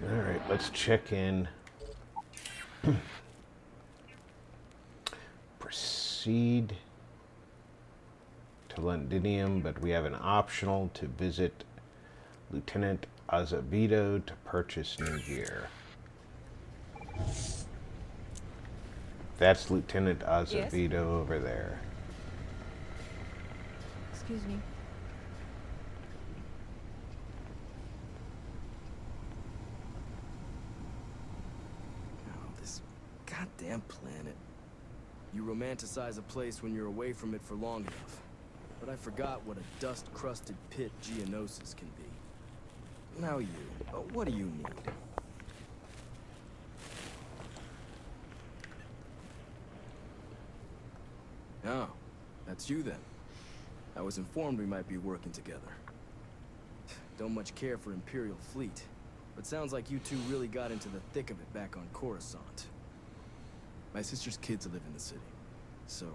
All right, let's check in. Proceed to Londinium, but we have an optional to visit Lieutenant Azevedo to purchase new gear. That's Lieutenant Azevedo over there. Excuse me. Oh, this goddamn planet. You romanticize a place when you're away from it for long enough. But I forgot what a dust-crusted pit Geonosis can be. Now you, what do you need? Oh, that's you then. I was informed we might be working together. Don't much care for Imperial fleet, but sounds like you two really got into the thick of it back on Coruscant. My sister's kids live in the city, so,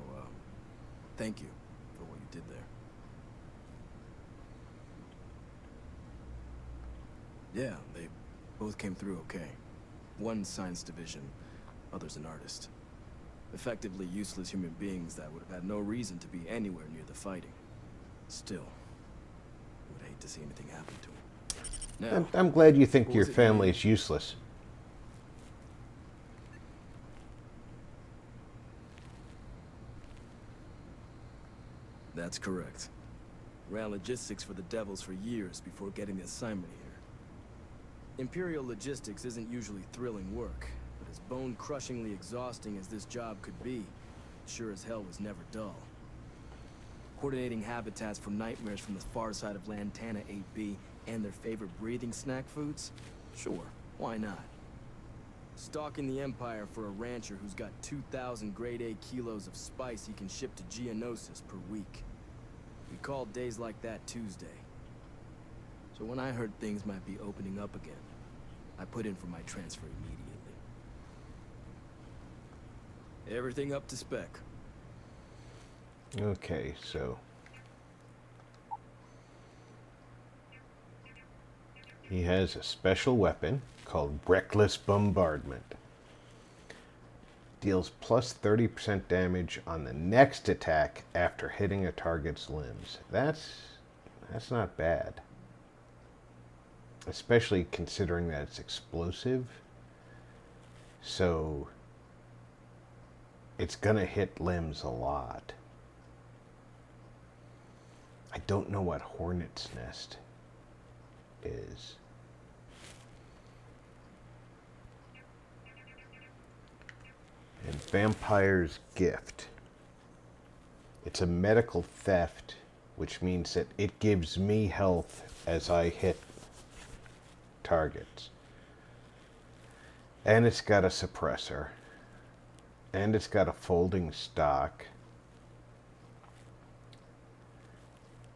thank you for what you did there. Yeah, they both came through okay. One science division, other's an artist. Effectively useless human beings that would have had no reason to be anywhere near the fighting. Still, I would hate to see anything happen to them. Now, I'm glad you think your family is useless. That's correct. Ran logistics for the Devils for years before getting the assignment here. Imperial logistics isn't usually thrilling work, but as bone-crushingly exhausting as this job could be, it sure as hell was never dull. Coordinating habitats for nightmares from the far side of Lantana 8B and their favorite breathing snack foods? Sure, why not? Stalking the Empire for a rancher who's got 2,000 grade A kilos of spice he can ship to Geonosis per week. We called days like that Tuesday. So when I heard things might be opening up again, I put in for my transfer immediately. Everything up to spec. Okay, so he has a special weapon called Reckless Bombardment. Deals plus 30% damage on the next attack after hitting a target's limbs. That's not bad. Especially considering that it's explosive. So it's gonna hit limbs a lot. I don't know what Hornet's Nest is. And Vampire's Gift. It's a medical theft, which means that it gives me health as I hit targets. And it's got a suppressor. And it's got a folding stock.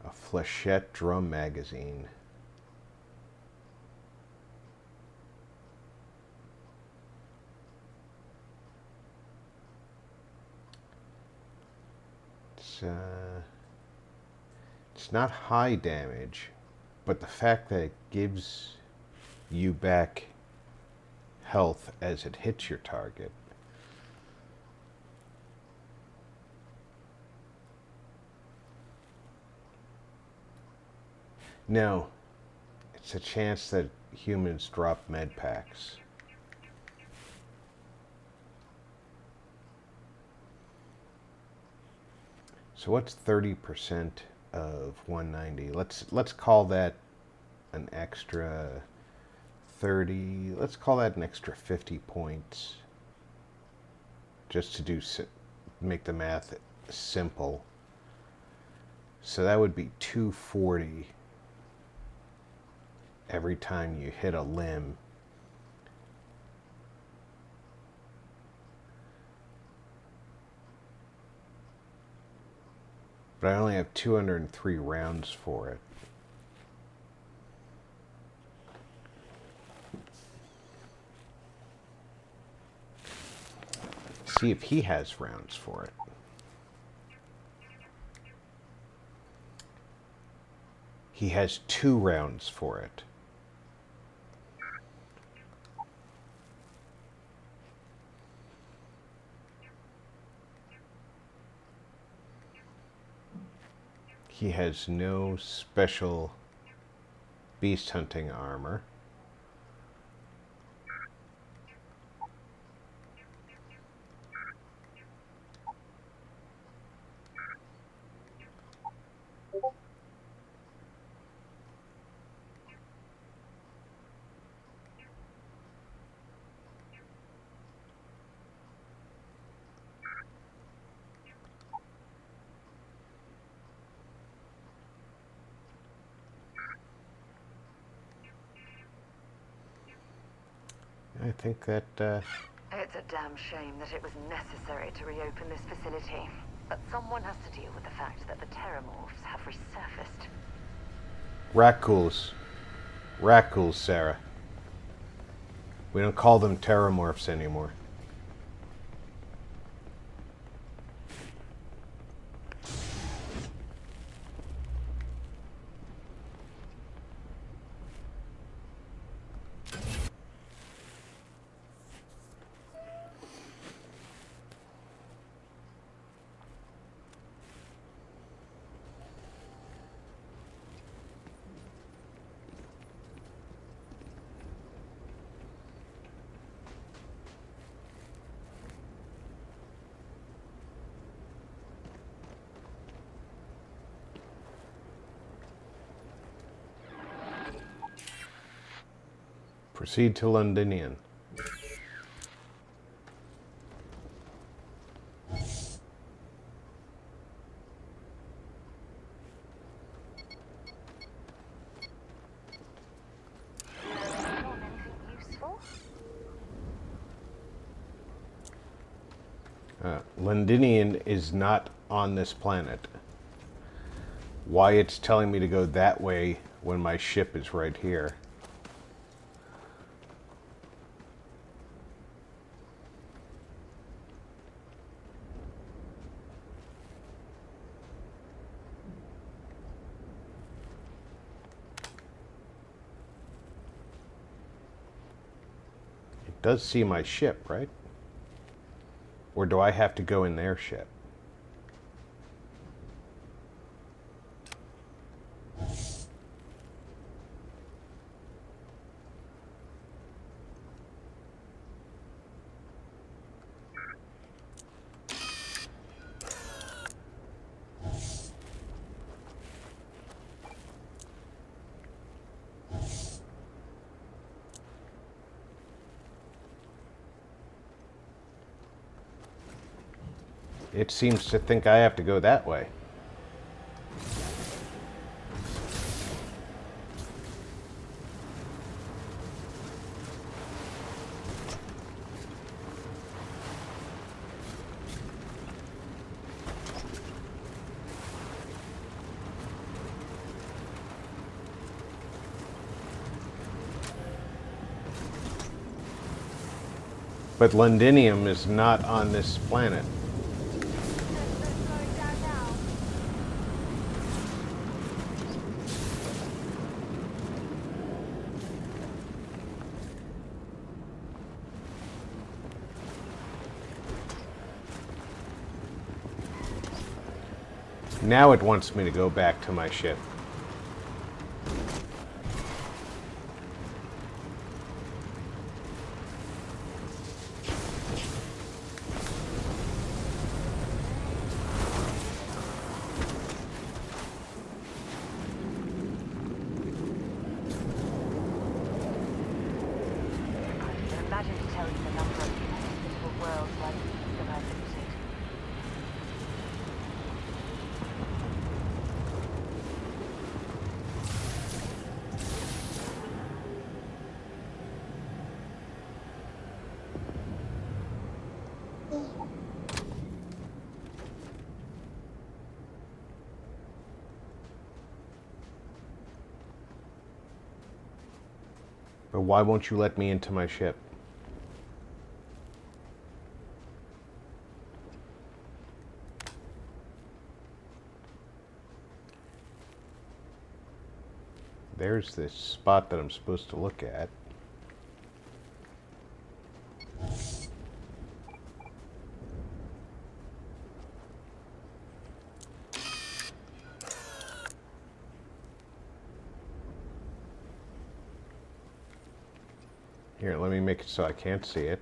A flechette drum magazine. It's not high damage, but the fact that it gives you back health as it hits your target. No, it's a chance that humans drop med packs. So what's 30% of 190? Let's call that an extra 30. Let's call that an extra 50 points. Just to make the math simple. So that would be 240 every time you hit a limb. But I only have 203 rounds for it. See if he has rounds for it. He has 2 rounds for it. He has no special beast hunting armor. I think that, It's a damn shame that it was necessary to reopen this facility. But someone has to deal with the fact that the Terramorphs have resurfaced. Rakghouls, Sarah. We don't call them Terramorphs anymore. Proceed to Londinian. Londinian is not on this planet. Why it's telling me to go that way when my ship is right here. It does see my ship, right? Or do I have to go in their ship? It seems to think I have to go that way. But Londinium is not on this planet. Now it wants me to go back to my ship. Imagine to tell you the number of inhospitable worlds like these that I've visited. But why won't you let me into my ship? There's this spot that I'm supposed to look at. Here, let me make it so I can't see it.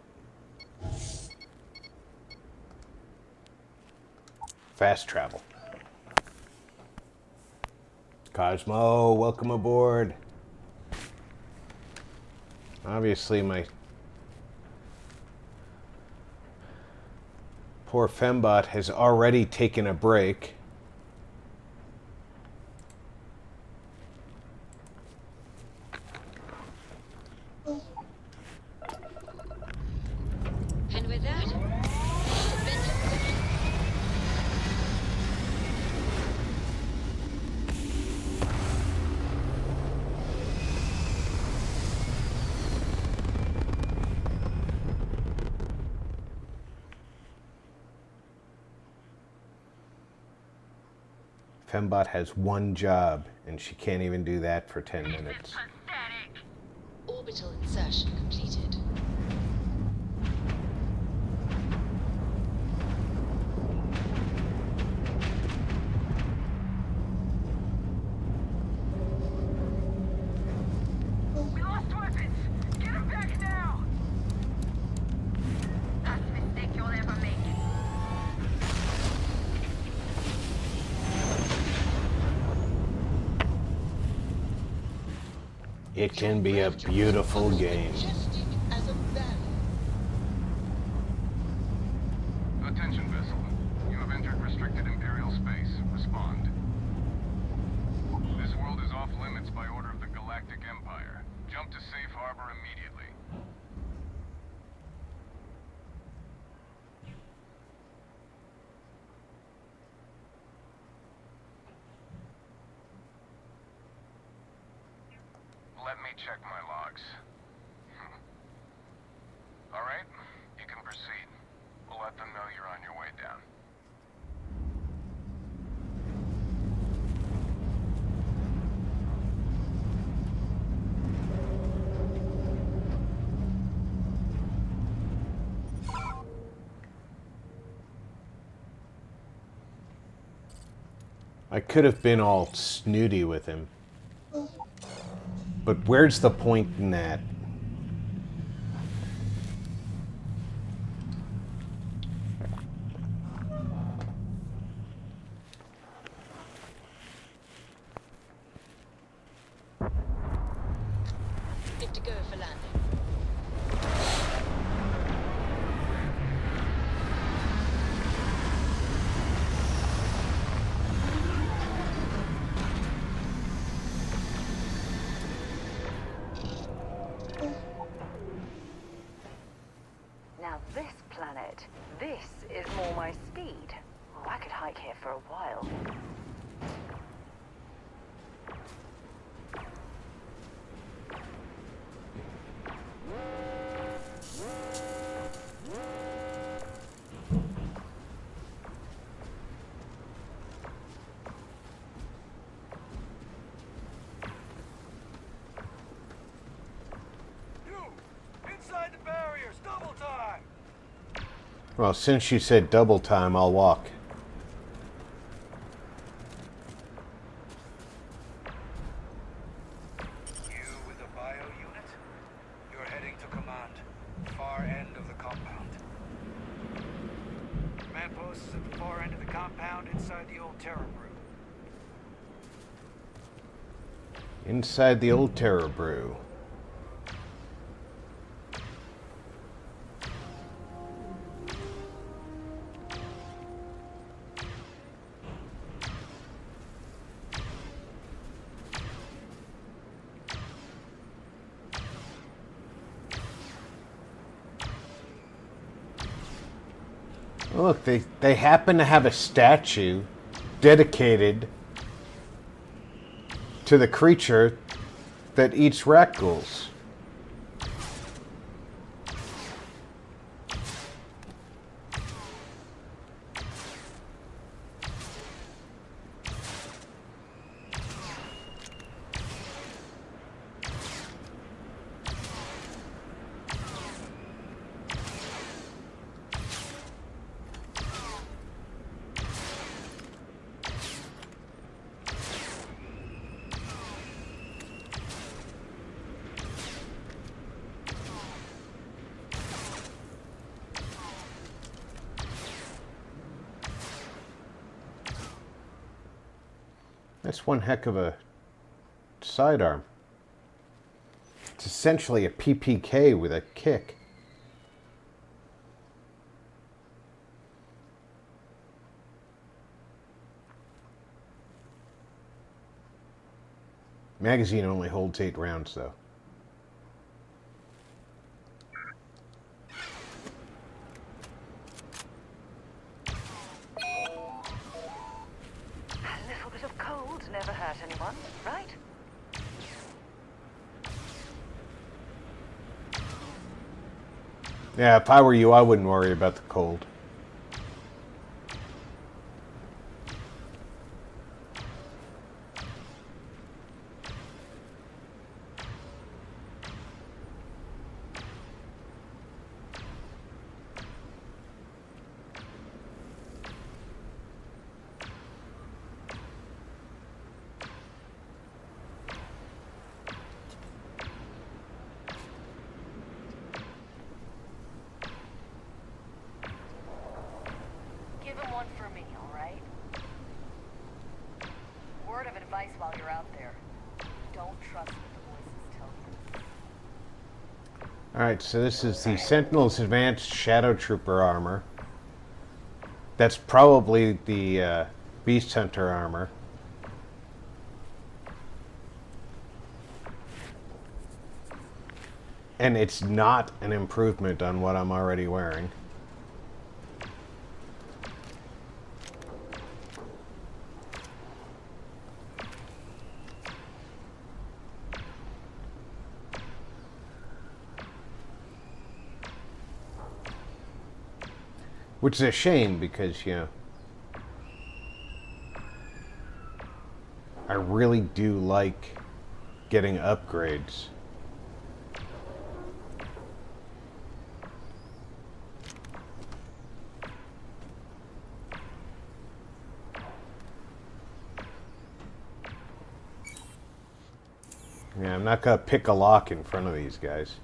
Fast travel. Cosmo, welcome aboard. Obviously, my poor fembot has already taken a break. And with that, defensive position. Fembot has one job, and she can't even do that for 10 minutes. Orbital insertion completed. We lost weapons! Get them back now! That's the mistake you'll ever make. It can be a beautiful game. Majestic as a valley. Attention vessel. You have entered restricted Imperial space. Respond. This world is off limits by order of the Galactic Empire. Jump to safe harbor immediately. Let me check my logs. All right, you can proceed. We'll let them know you're on your way down. I could have been all snooty with him. But where's the point in that? Good to go for landing. Now this planet, this is more my speed. Oh, I could hike here for a while. Inside the barriers, double time! Well, since you said double time, I'll walk. You with a bio unit? You're heading to command. Far end of the compound. Command post is at the far end of the compound inside the old terror brew. Inside the old Terror Brew. Look, they happen to have a statue dedicated to the creature that eats Rakghouls. That's one heck of a sidearm. It's essentially a PPK with a kick. Magazine only holds 8 rounds, though. A little bit of cold never hurt anyone, right? Yeah, if I were you, I wouldn't worry about the cold. Give him one for me, all right? Word of advice while you're out there. Don't trust what the voices tell you. Alright, so this is the Sentinel's Advanced Shadow Trooper armor. That's probably the Beast Hunter armor. And it's not an improvement on what I'm already wearing. Which is a shame because, you know, I really do like getting upgrades. Yeah, I'm not gonna pick a lock in front of these guys.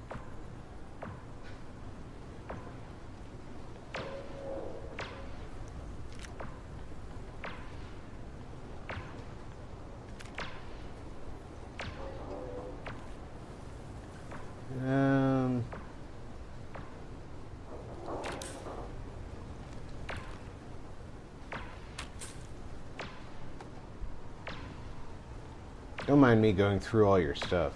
Don't mind me going through all your stuff.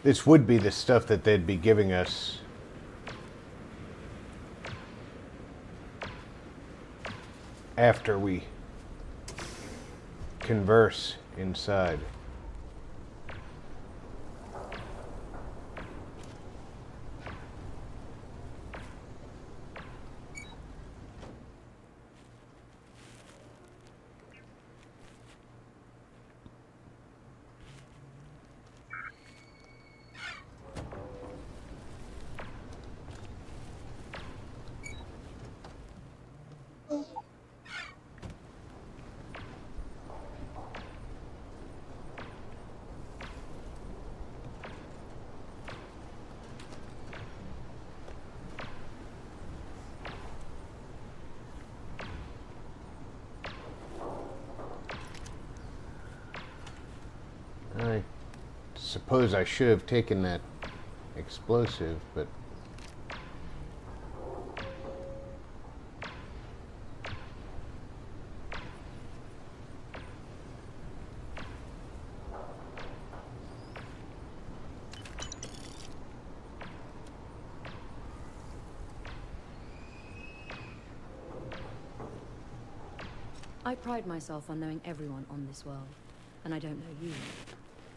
This would be the stuff that they'd be giving us after we converse inside. I suppose I should have taken that explosive, but I pride myself on knowing everyone on this world, and I don't know you.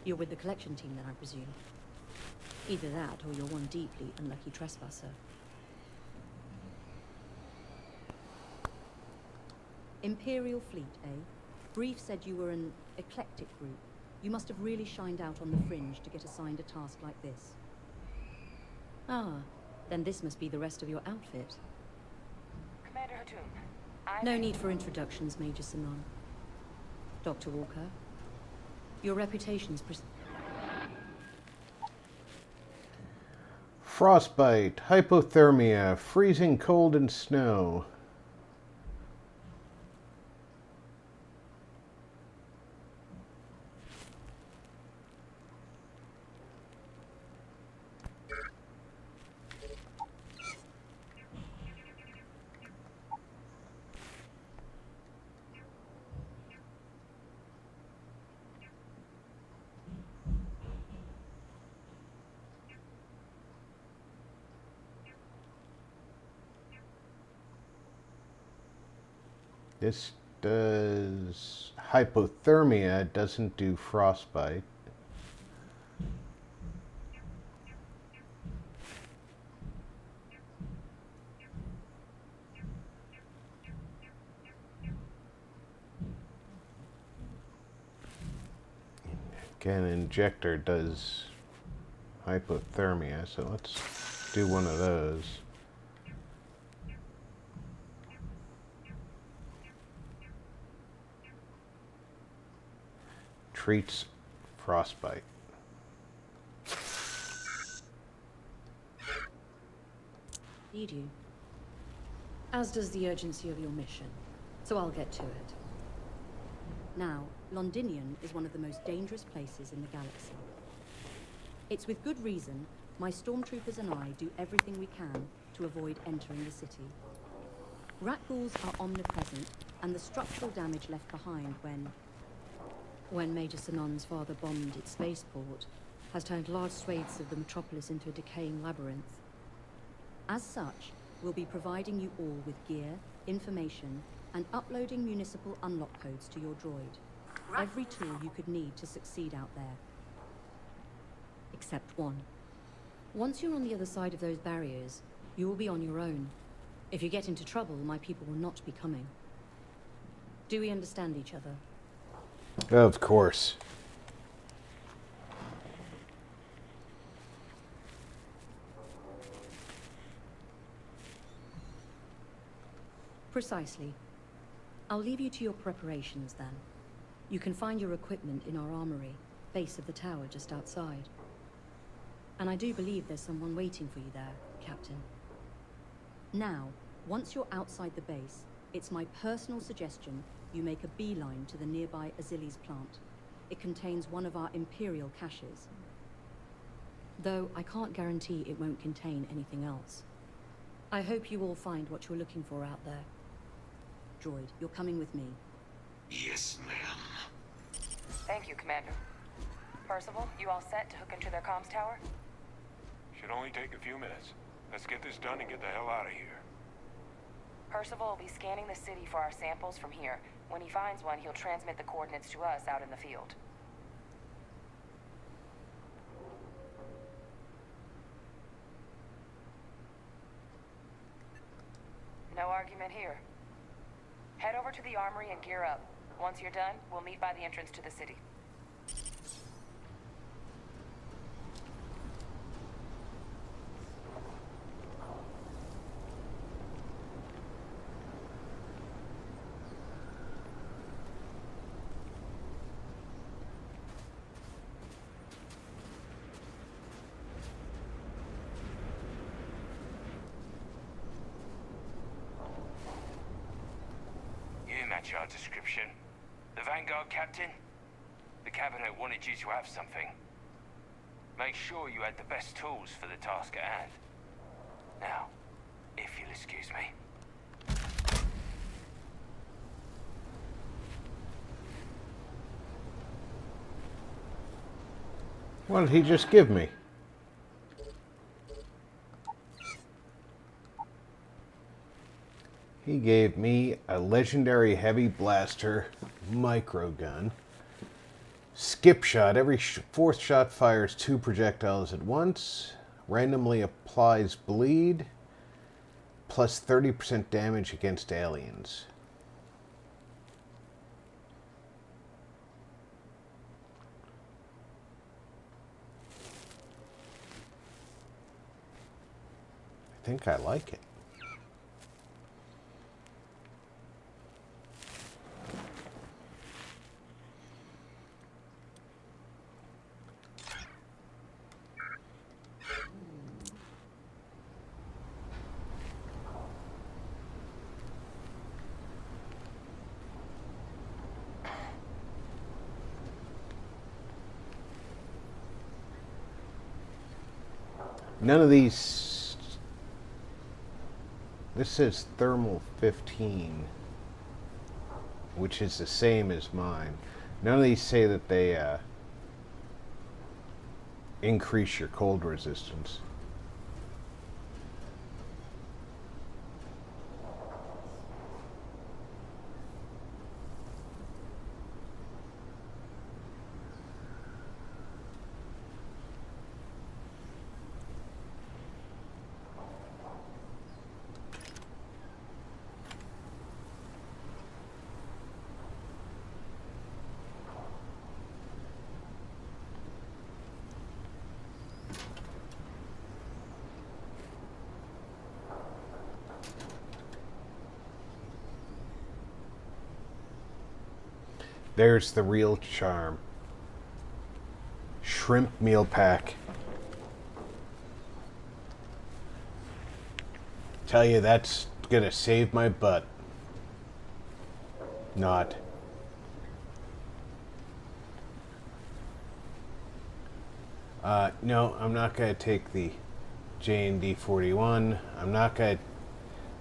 You're with the collection team, then, I presume. Either that, or you're one deeply unlucky trespasser. Imperial fleet, eh? Brief said you were an eclectic group. You must have really shined out on the fringe to get assigned a task like this. Ah, then this must be the rest of your outfit. Commander Hatum, No need for introductions, Major Sanon. Dr. Walker, your reputation's Frostbite, hypothermia, freezing cold and snow. This does hypothermia, it doesn't do frostbite. Again, injector does hypothermia, so let's do one of those. Treats frostbite. need you. As does the urgency of your mission. So I'll get to it. Now, Londinium is one of the most dangerous places in the galaxy. It's with good reason my stormtroopers and I do everything we can to avoid entering the city. Rakghouls are omnipresent, and the structural damage left behind when Major Sanon's father bombed its spaceport has turned large swathes of the metropolis into a decaying labyrinth. As such, we'll be providing you all with gear, information, and uploading municipal unlock codes to your droid. Every tool you could need to succeed out there. Except one. Once you're on the other side of those barriers, you will be on your own. If you get into trouble, my people will not be coming. Do we understand each other? Of course. Precisely. I'll leave you to your preparations then. You can find your equipment in our armory, base of the tower just outside. And I do believe there's someone waiting for you there, Captain. Now, once you're outside the base, it's my personal suggestion you make a beeline to the nearby Azili's plant. It contains one of our Imperial caches. Though I can't guarantee it won't contain anything else. I hope you all find what you're looking for out there. Droid, you're coming with me. Yes, ma'am. Thank you, Commander. Percival, you all set to hook into their comms tower? Should only take a few minutes. Let's get this done and get the hell out of here. Percival will be scanning the city for our samples from here. When he finds one, he'll transmit the coordinates to us out in the field. No argument here. Head over to the armory and gear up. Once you're done, we'll meet by the entrance to the city. You match our description. The Vanguard captain? The cabinet wanted you to have something. Make sure you had the best tools for the task at hand. Now, if you'll excuse me. What did he just give me? He gave me a legendary heavy blaster microgun. Skip shot. Every fourth shot fires 2 projectiles at once. Randomly applies bleed. Plus 30% damage against aliens. think I like it. None of these... This says thermal 15, which is the same as mine. None of these say that they increase your cold resistance. There's the real charm. Shrimp meal pack. Tell you, that's gonna save my butt. Not. No, I'm not gonna take the J&D 41. I'm not gonna...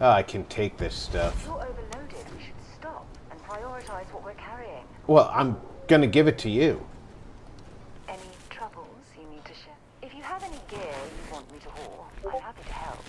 Oh, I can take this stuff. If you're overloaded, we should stop and prioritize what we're carrying. Well, I'm gonna give it to you. Any troubles you need to share? If you have any gear you want me to haul, I'm happy to help.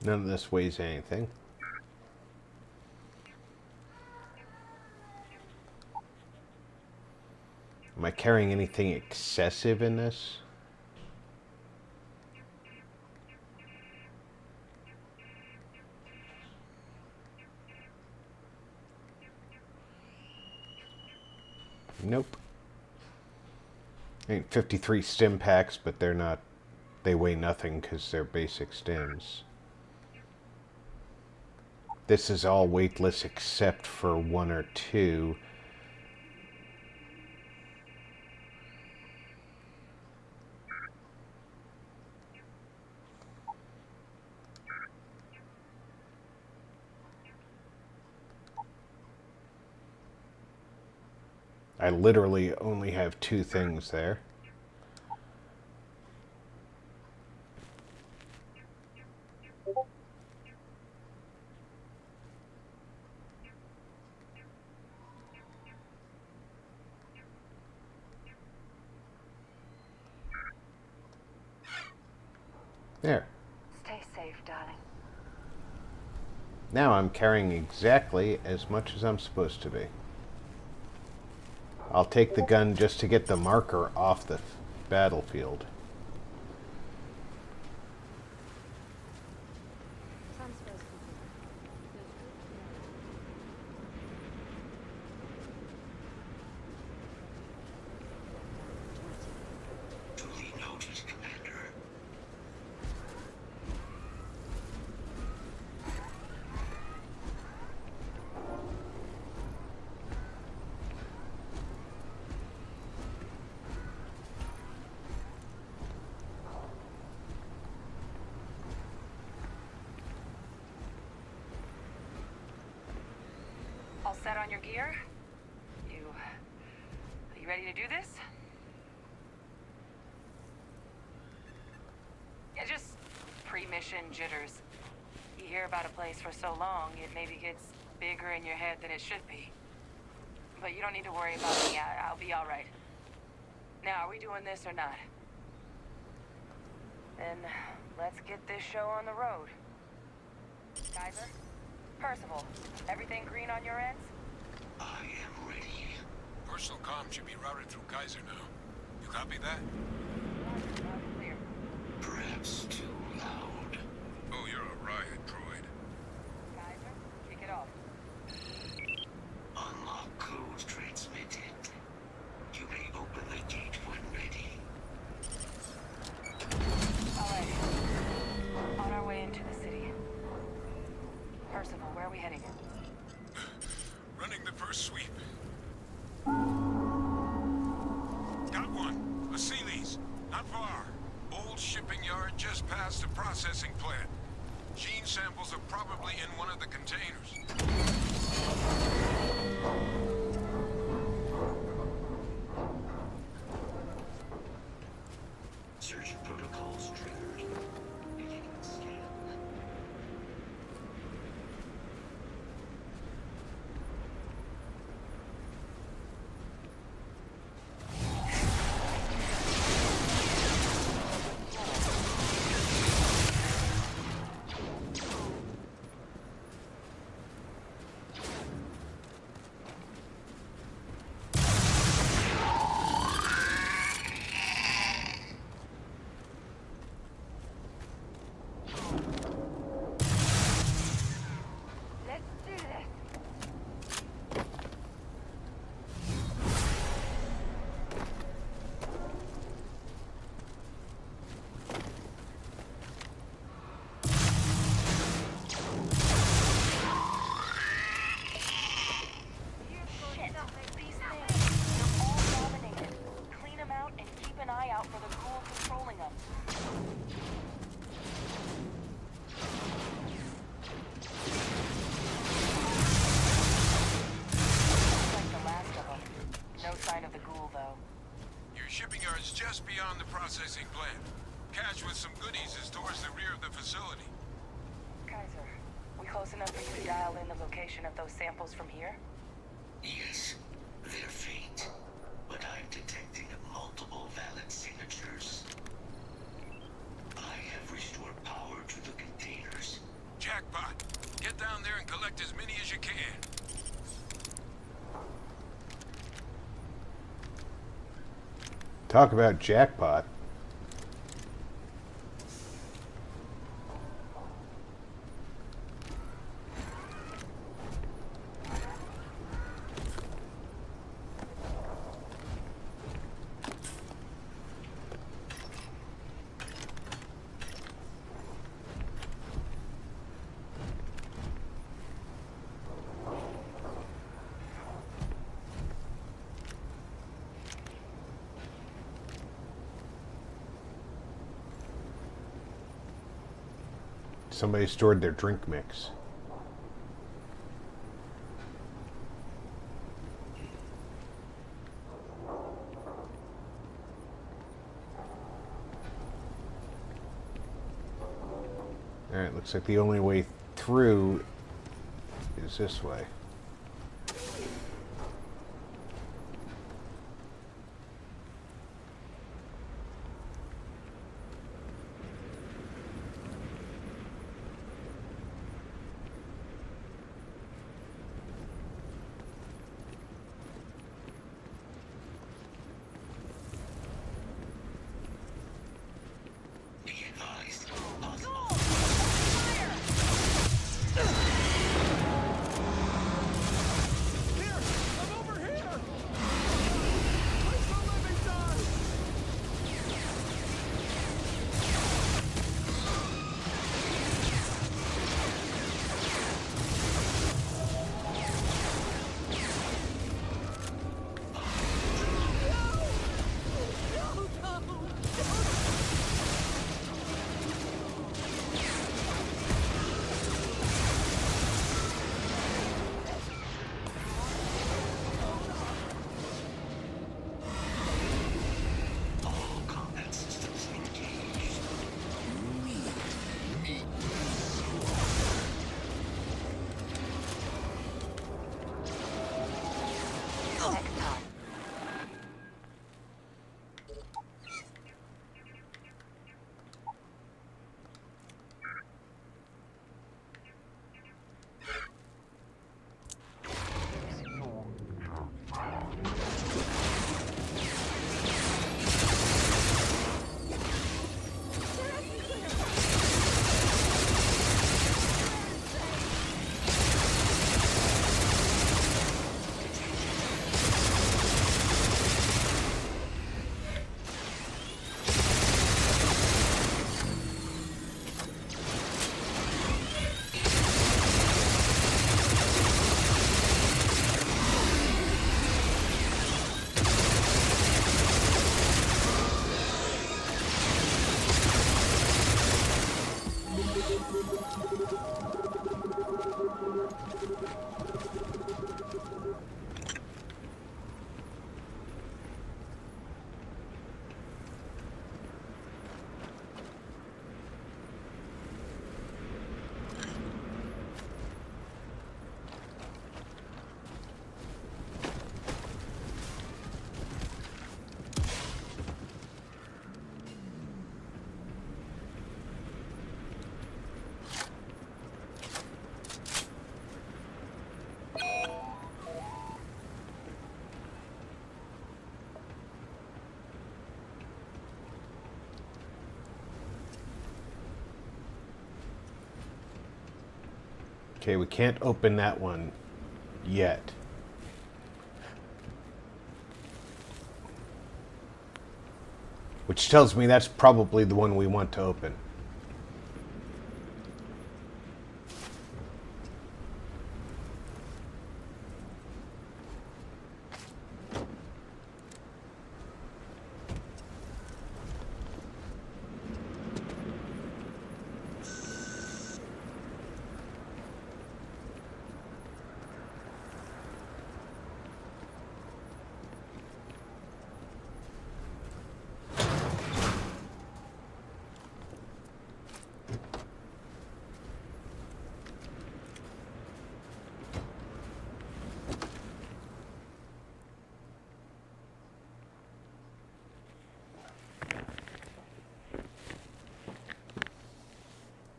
None of this weighs anything. Am I carrying anything excessive in this? Nope. I mean, 53 stim packs, but they're not... They weigh nothing because they're basic stims. This is all weightless except for one or two. I literally only have two things there. There. Stay safe, darling. Now I'm carrying exactly as much as I'm supposed to be. I'll take the gun just to get the marker off the battlefield. set on your gear? Are you ready to do this? Yeah, just pre-mission jitters. You hear about a place for so long, it maybe gets bigger in your head than it should be. But you don't need to worry about me. I'll be all right. Now, are we doing this or not? Then let's get this show on the road. Kaiser? Percival, everything green on your ends? I am ready. Personal comm should be routed through Kaiser now. You copy that? Loud and clear. Perhaps too loud. Oh, you're a riot droid. Kaiser, kick it off. Unlock code transmitted. You may open the gate when ready. All right. On our way into the city. Percival, where are we heading? Running the first sweep. Got one. A Sealy's. Not far. Old shipping yard just past the processing plant. Gene samples are probably in one of the containers. Search protocols triggered. Beginning scan. Let's do this. Shit. These things, they're all dominated. Clean them out and keep an eye out for the ghoul controlling them. Like the last of them. No sign of the ghoul, though. Your shipping yard's just beyond the processing plant. Cache with some goodies is towards the rear of the facility. Kaiser, we close enough for you to dial in the location of those samples from here? Yes, they're faint, but I'm detecting multiple valid signatures. I have restored power to the containers. Jackpot. Get down there and collect as many as you can. Talk about jackpot. Somebody stored their drink mix. Alright, looks like the only way through is this way. Be advised, possible. Okay, we can't open that one yet. Which tells me that's probably the one we want to open.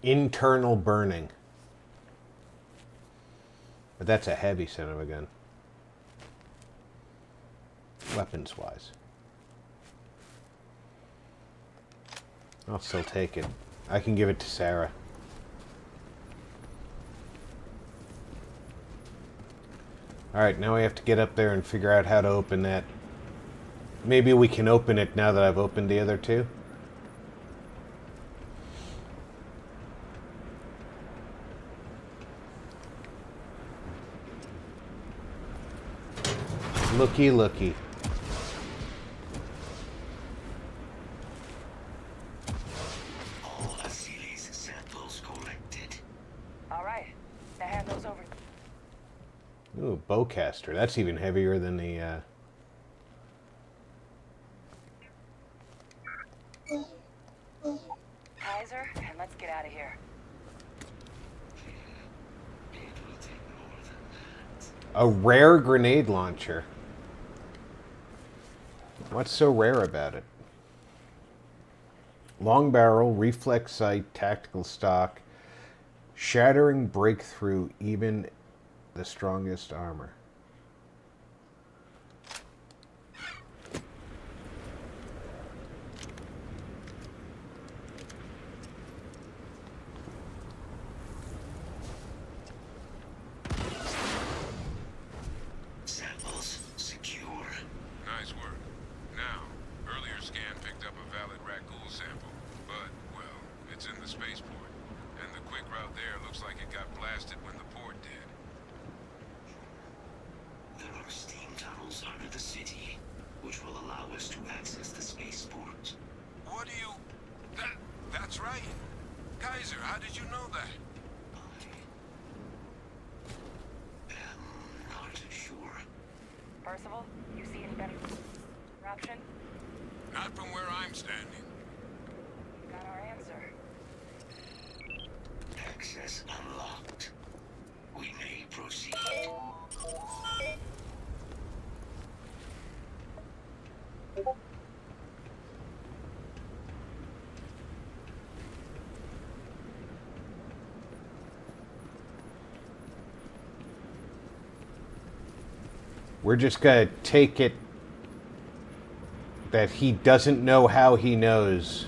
Internal burning. But that's a heavy son of a gun. Weapons-wise. I'll still take it. I can give it to Sarah. Alright, now we have to get up there and figure out how to open that. Maybe we can open it now that I've opened the other two. Looky, looky. All Achilles samples collected. All right. Now hand those over. Ooh, bowcaster. That's even heavier than the, Kaiser, and let's get out of here. It will take more than that. a rare grenade launcher. What's so rare about it? Long barrel, reflex sight, tactical stock, shattering breakthrough even the strongest armor. Samples secure. Nice work. Now, earlier scan picked up a valid Rakghoul sample, but, well, it's in the spaceport. And the quick route there looks like it got blasted when the port did. There are steam tunnels under the city, which will allow us to access the spaceport. What do you... That's right. Kaiser, how did you know that? I am not sure. Percival, you see any better option? Not from where I'm standing. You got our answer. Access unlocked. We may proceed. We're just gonna take it that he doesn't know how he knows.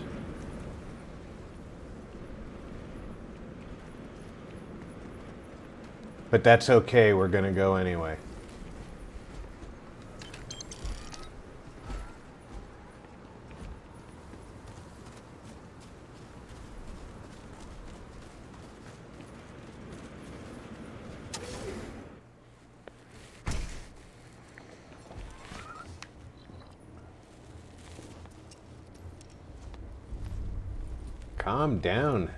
But that's okay, we're gonna go anyway. Calm down,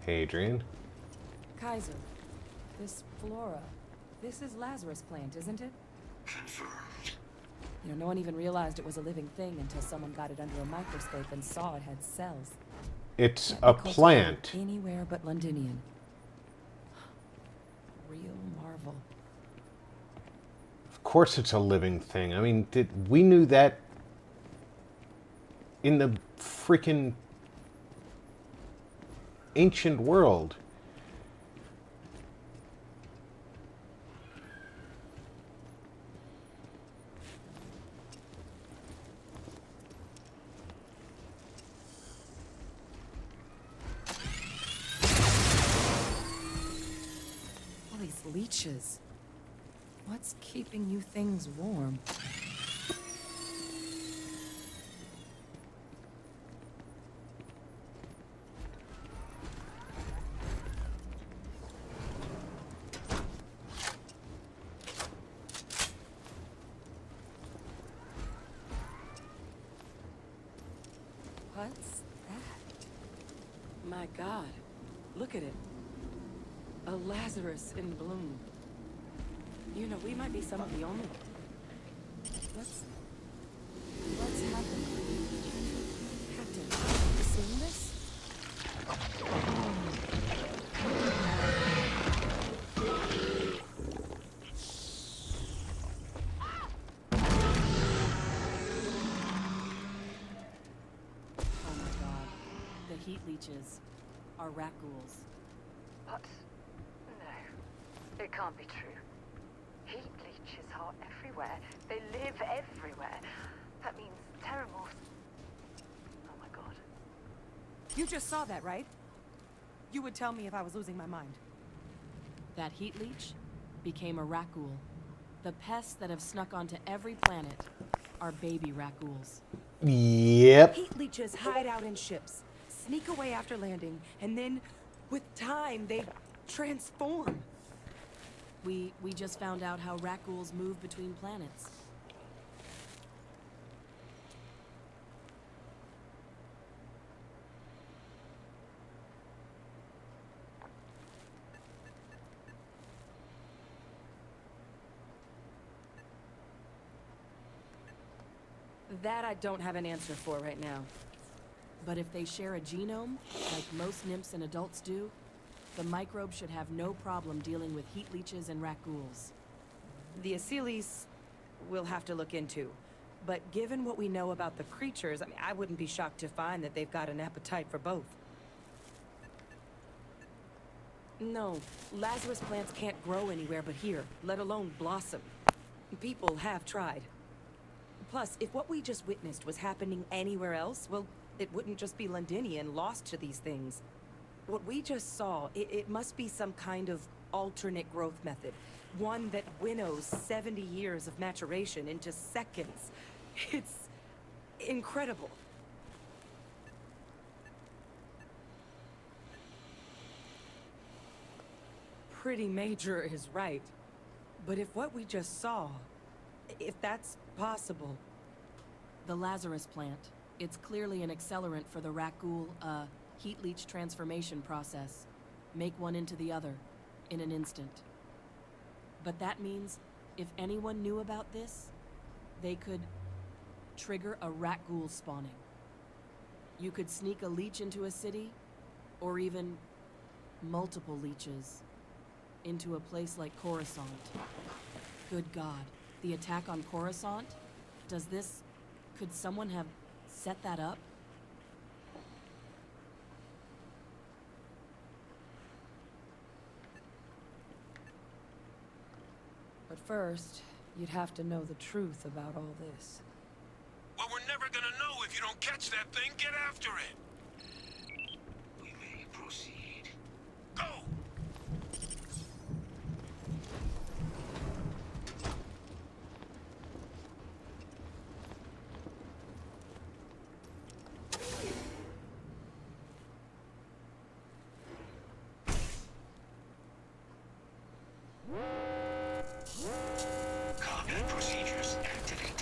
Hadrian. Kaiser, this flora, this is Lazarus plant, isn't it? Confirmed. You know, no one even realized it was a living thing until someone got it under a microscope and saw it had cells. It's Can't a be cultivated plant. anywhere but Londinian. Real marvel. Of course it's a living thing. I mean, we knew that in the freaking ancient world. leeches. What's keeping you things warm? What's that? My God, look at it. A Lazarus in bloom. You know, we might be some of the only... What's happening? Captain, you seeing this? Oh my God. The heat leeches are Rakghouls. What? No. It can't be true. Heat leeches are everywhere. They live everywhere. That means terramorphs. Oh my God. You just saw that, right? You would tell me if I was losing my mind. That heat leech became a Rakghoul. The pests that have snuck onto every planet are baby Rakghouls. Yep. Heat leeches hide out in ships, sneak away after landing, and then, with time, they transform. We just found out how Rakghouls move between planets. That I don't have an answer for right now. But if they share a genome, like most nymphs and adults do, the microbe should have no problem dealing with heat leeches and Rakghouls. The Asylees we'll have to look into. But given what we know about the creatures, I mean, I wouldn't be shocked to find that they've got an appetite for both. No, Lazarus plants can't grow anywhere but here, let alone blossom. People have tried. Plus, if what we just witnessed was happening anywhere else, well, it wouldn't just be Londinian lost to these things. What we just saw, it must be some kind of alternate growth method. One that winnows 70 years of maturation into seconds. It's incredible. Pretty major is right. But if what we just saw, if that's possible... The Lazarus plant. It's clearly an accelerant for the Rakghoul, heat leech transformation process. Make one into the other, in an instant. But that means, if anyone knew about this, they could trigger a Rakghoul spawning. You could sneak a leech into a city, or even multiple leeches, into a place like Coruscant. Good God, the attack on Coruscant? Could someone have set that up? But first, you'd have to know the truth about all this. Well, we're never gonna know if you don't catch that thing. Get after it. We may proceed. Go! Combat procedures activated.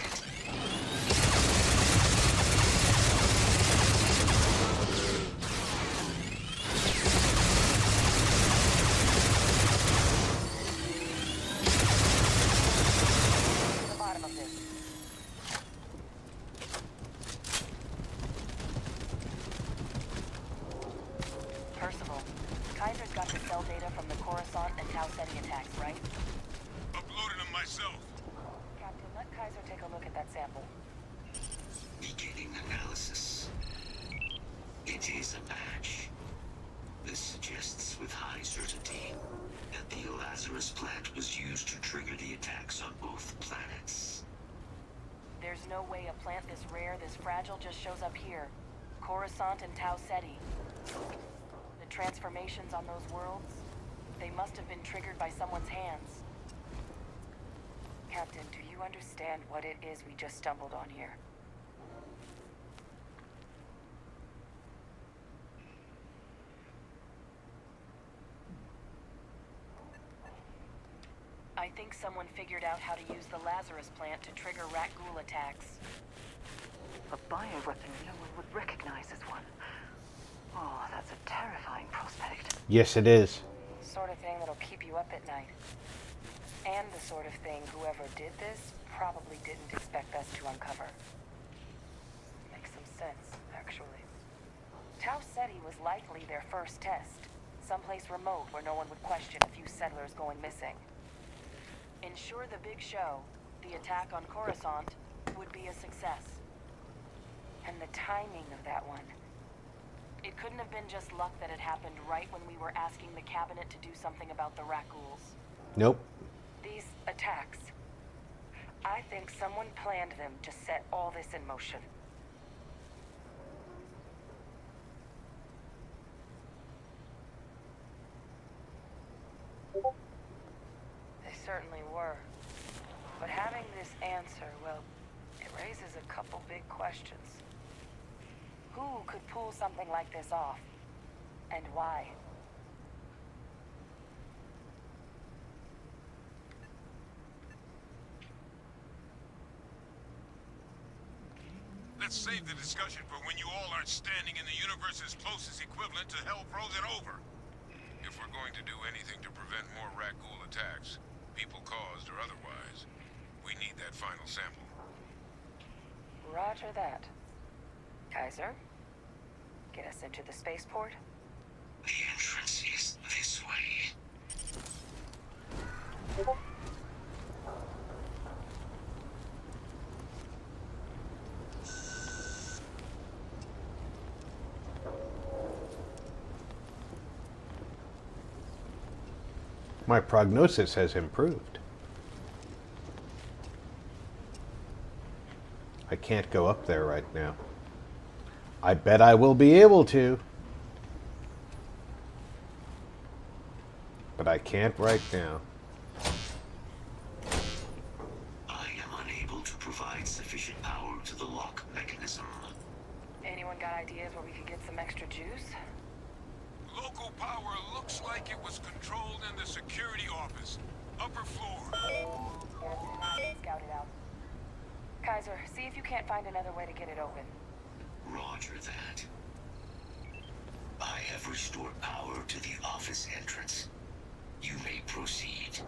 The bottom of this. Percival, Kaiser's got the cell data from the Coruscant and Tau Ceti attacks, right? Uploaded them myself. Captain, let Kaiser take a look at that sample. Beginning analysis. It is a match. This suggests with high certainty that the Lazarus plant was used to trigger the attacks on both planets. There's no way a plant this rare, this fragile just shows up here. Coruscant and Tau Ceti. The transformations on those worlds, They must have been triggered by someone's hands. Captain, do you understand what it is we just stumbled on here? I think someone figured out how to use the Lazarus plant to trigger Rakghoul attacks. A bioweapon no one would recognize as one. Oh, that's a terrifying prospect. Yes, it is. Sort of thing that'll keep you up at night. And the sort of thing whoever did this probably didn't expect us to uncover. Makes some sense, actually. Tau Ceti was likely their first test. Someplace remote where no one would question a few settlers going missing. Ensure the big show, the attack on Coruscant, would be a success. And the timing of that one. It couldn't have been just luck that it happened right when we were asking the cabinet to do something about the Rakghouls. Nope. These attacks. I think someone planned them to set all this in motion. They certainly were. But having this answer, well, it raises a couple big questions. Who could pull something like this off? And why? Let's save the discussion for when you all aren't standing in the universe's closest equivalent to hell frozen over. If we're going to do anything to prevent more Rakghoul attacks, people caused or otherwise, we need that final sample. Roger that. Kaiser, get us into the spaceport? The entrance is this way. My prognosis has improved. I can't go up there right now. I bet I will be able to. But I can't right now. I am unable to provide sufficient power to the lock mechanism. Anyone got ideas where we could get some extra juice? Local power looks like it was controlled in the security office. Upper floor. Scout it out. Kaiser, see if you can't find another way to get it open. Roger that. I have restored power to the office entrance. You may proceed.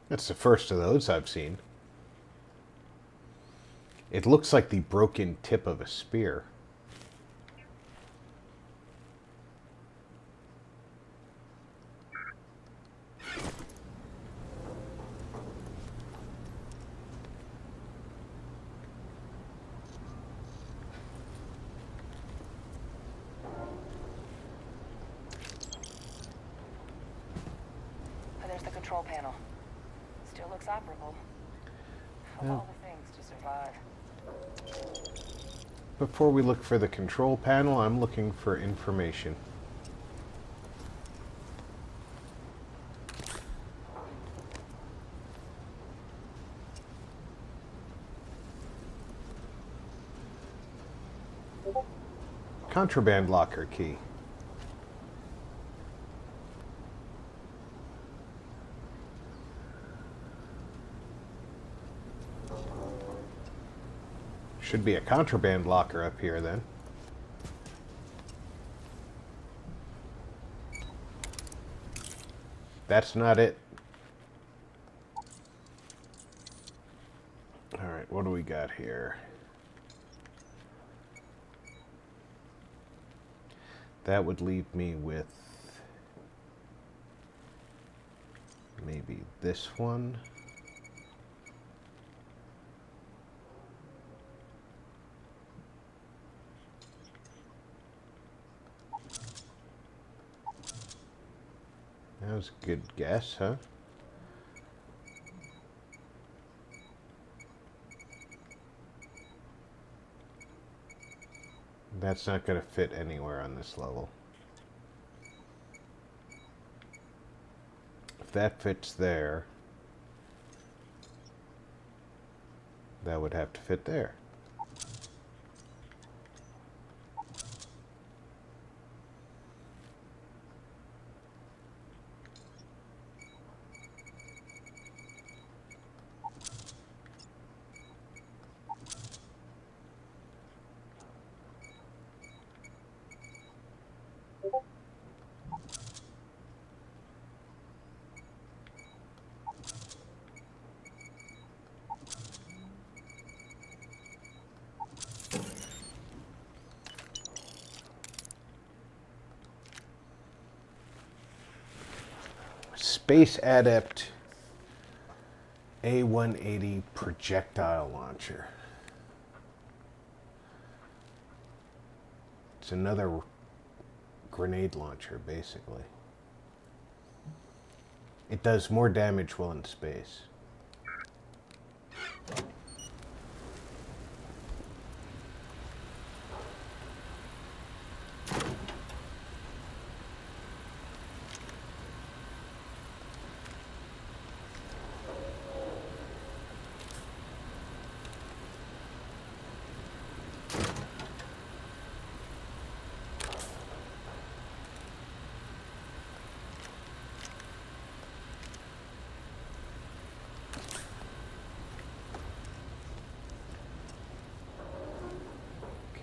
That's the first of those I've seen. It looks like the broken tip of a spear. There's the control panel. Still looks operable. Of all the things to survive. Before we look for the control panel, I'm looking for information. Contraband locker key. Should be a contraband locker up here then. That's not it. All right, what do we got here? That would leave me with maybe this one. That was a good guess, huh? That's not going to fit anywhere on this level. If that fits there, that would have to fit there. Space Adept A180 projectile launcher. It's another grenade launcher, basically. It does more damage while in space.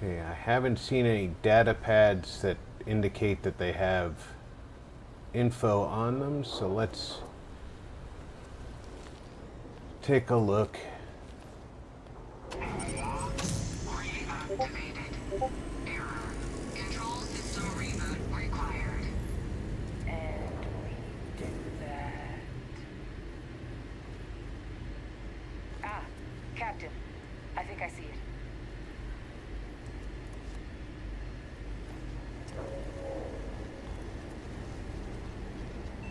Okay, I haven't seen any data pads that indicate that they have info on them, so let's take a look. Reactivated. Error. Control system reboot required. And we do that. Ah, Captain. I think I see it.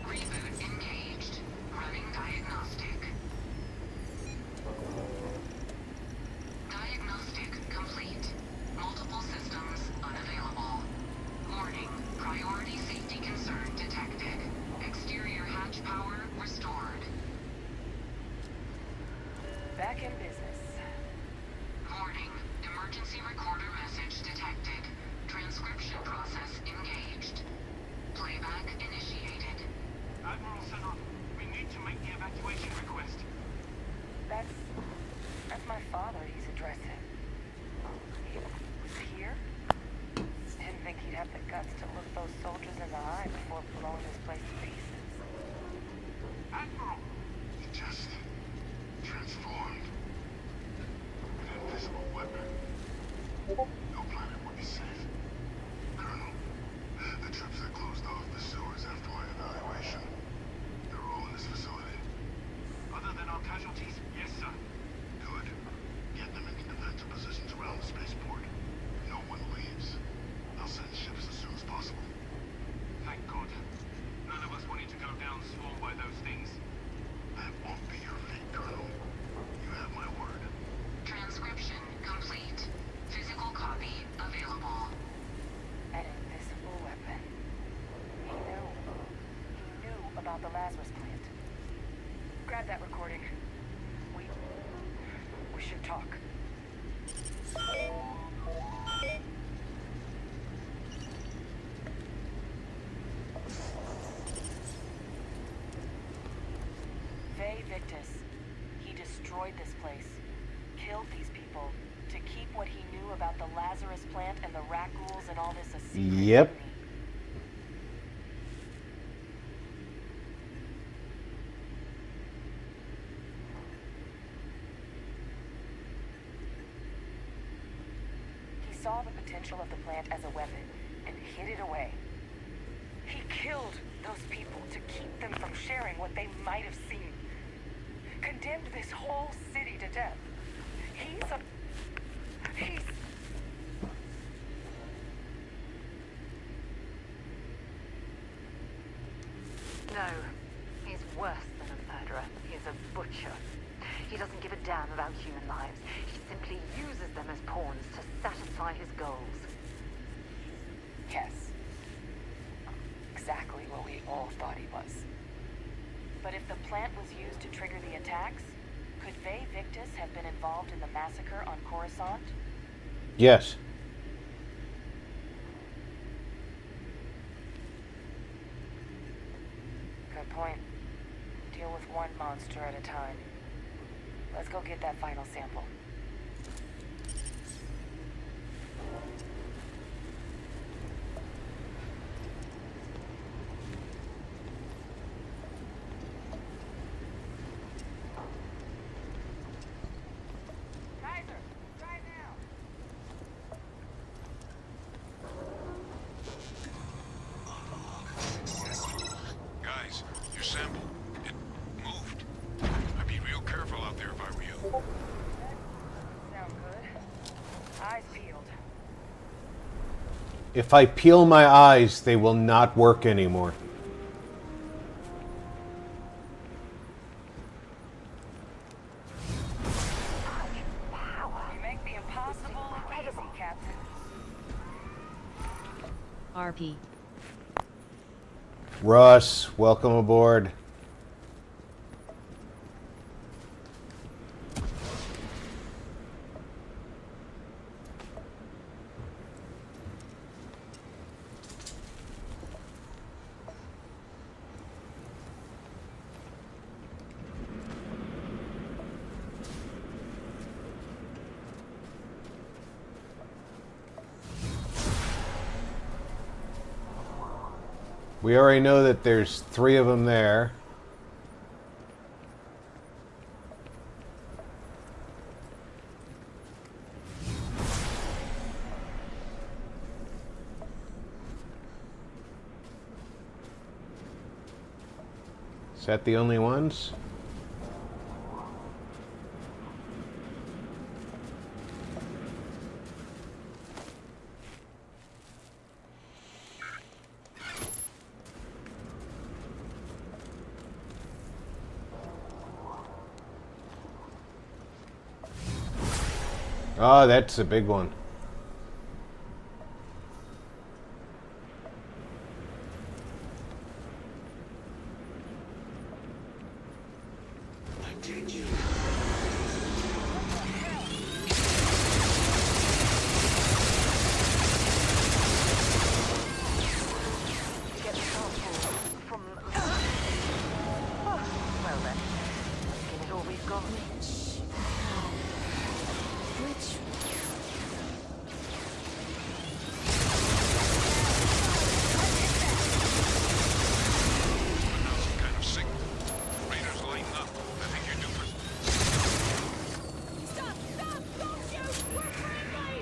Reboot engaged. Running diagnostic. Diagnostic complete. Multiple systems unavailable. Warning. Priority safety concern detected. Exterior hatch power restored. Back in business. Warning. Emergency recorder message detected. Transcription process engaged. Playback initiated. Admiral Center, we need to make the evacuation request. That's my father he's addressing. He was here? Didn't think he'd have the guts to look those soldiers in the eye before blowing this place to pieces. Admiral! He just transformed. An invisible weapon. No planet would be safe. Colonel, the troops that closed off the sewers after my evaluation, they're all in this facility. Other than our casualties? Yes, sir. Good. Get them into defensive positions around the spaceport. No one leaves. I'll send ships as soon as possible. Thank God. None of us wanted to go down swarmed by those things. That won't be your fate, Colonel. You have my word. Transcription complete. Physical copy available. An invisible weapon. He knew about the Lazarus plant. Grab that recording. We should talk. Ve Victus. He destroyed this place. Killed these people to keep what he knew about the Lazarus plant and the Rakghouls and all this a secret. Yep. to me. He saw the potential of the plant as a weapon and hid it away. He killed those people to keep them from sharing what they might have seen. Condemned this whole city to death. He's No. He's worse than a murderer. He's a butcher. He doesn't give a damn about human lives. He simply uses them as pawns to satisfy his goals. Yes. Exactly what we all thought he was. But if the plant was used to trigger the attacks, could Vey Victus have been involved in the massacre on Coruscant? Yes. Good point. Deal with one monster at a time. Let's go get that final sample. Guys, your sample, it moved. I'd be real careful out there if I were you. Sound good? Eyes peeled. If I peel my eyes, they will not work anymore. You make the impossible look easy, Captain. RP. Russ, welcome aboard. We already know that there's 3 of them there. Is that the only ones? Oh, that's a big one. Attention. Get the sample from... Well then, let's give it all we've got. Some kind of signal. Raiders lighten up. I think you're due for... Stop! Stop! Don't shoot! We're friendly!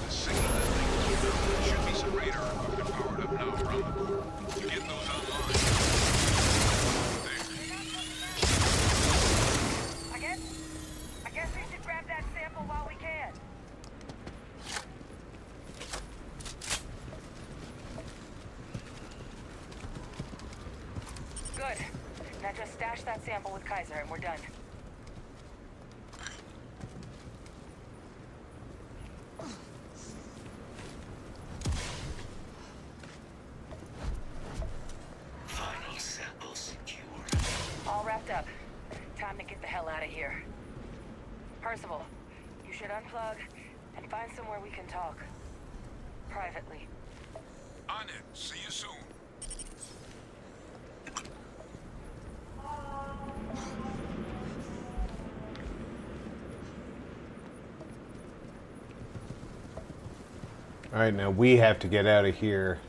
The signal that thing. Should be some radar equipment powered up now around the board. You get those online. There. I guess we should grab that sample while we can. Good. Now just stash that sample with Kaiser and we're done. Final sample secured. All wrapped up. Time to get the hell out of here. Percival, you should unplug and find somewhere we can talk. Privately. On it. See you soon. All right, now we have to get out of here.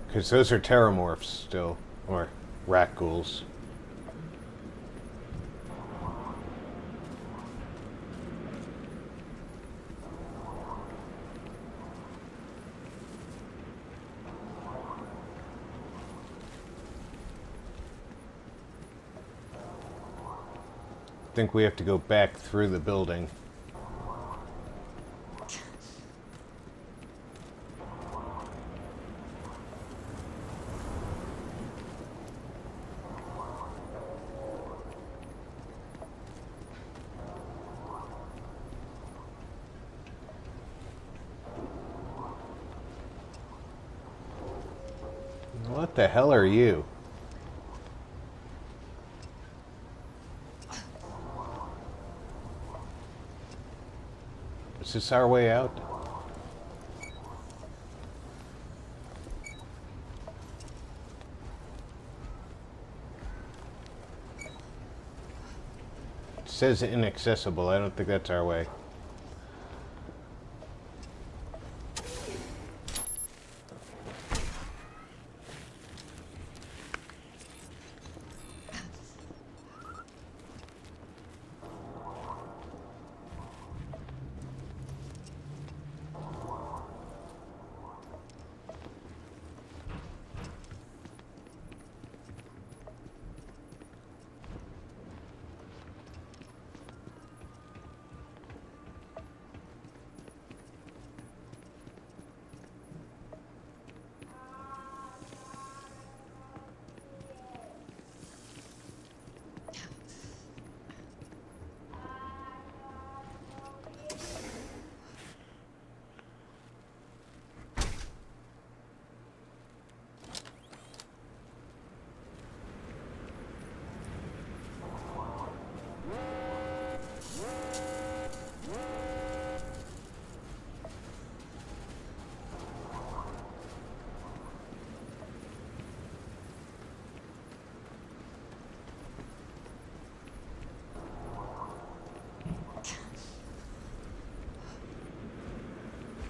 Because those are terramorphs still, or Rakghouls. think we have to go back through the building. What the hell are you? Is this our way out? It says inaccessible. I don't think that's our way.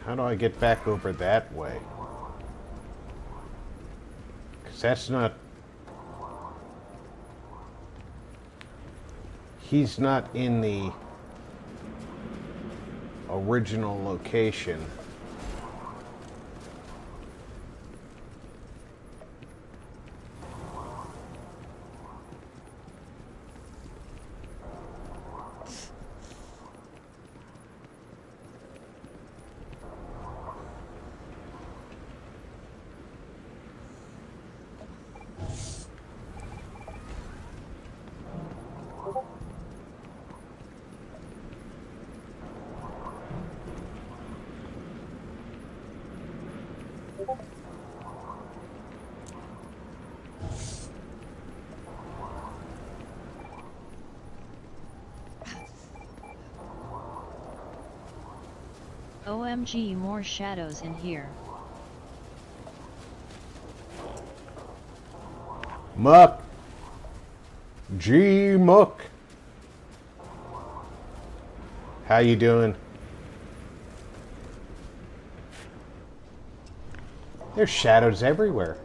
How do I get back over that way? Because that's not... He's not in the original location. OMG, more shadows in here. Muck! G Muck! How you doing? There's shadows everywhere.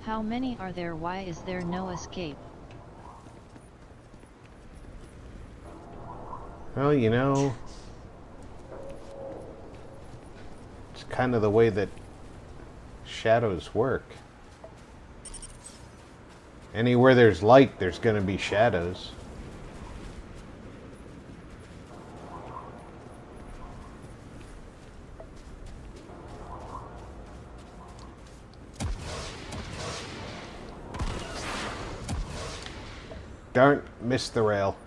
How many are there? Why is there no escape? Well, you know, it's kind of the way that shadows work. Anywhere there's light, there's going to be shadows. Darn, missed the rail.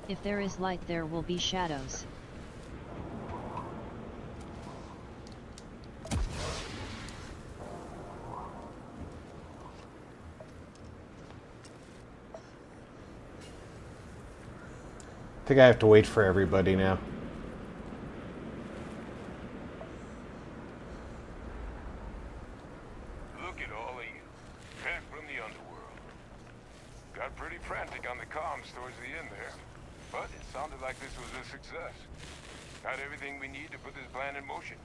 If there is light, there will be shadows. I think I have to wait for everybody now. Look at all of you. Back from the underworld. Got pretty frantic on the comms towards the end there. But it sounded like this was a success. Got everything we need to put this plan in motion.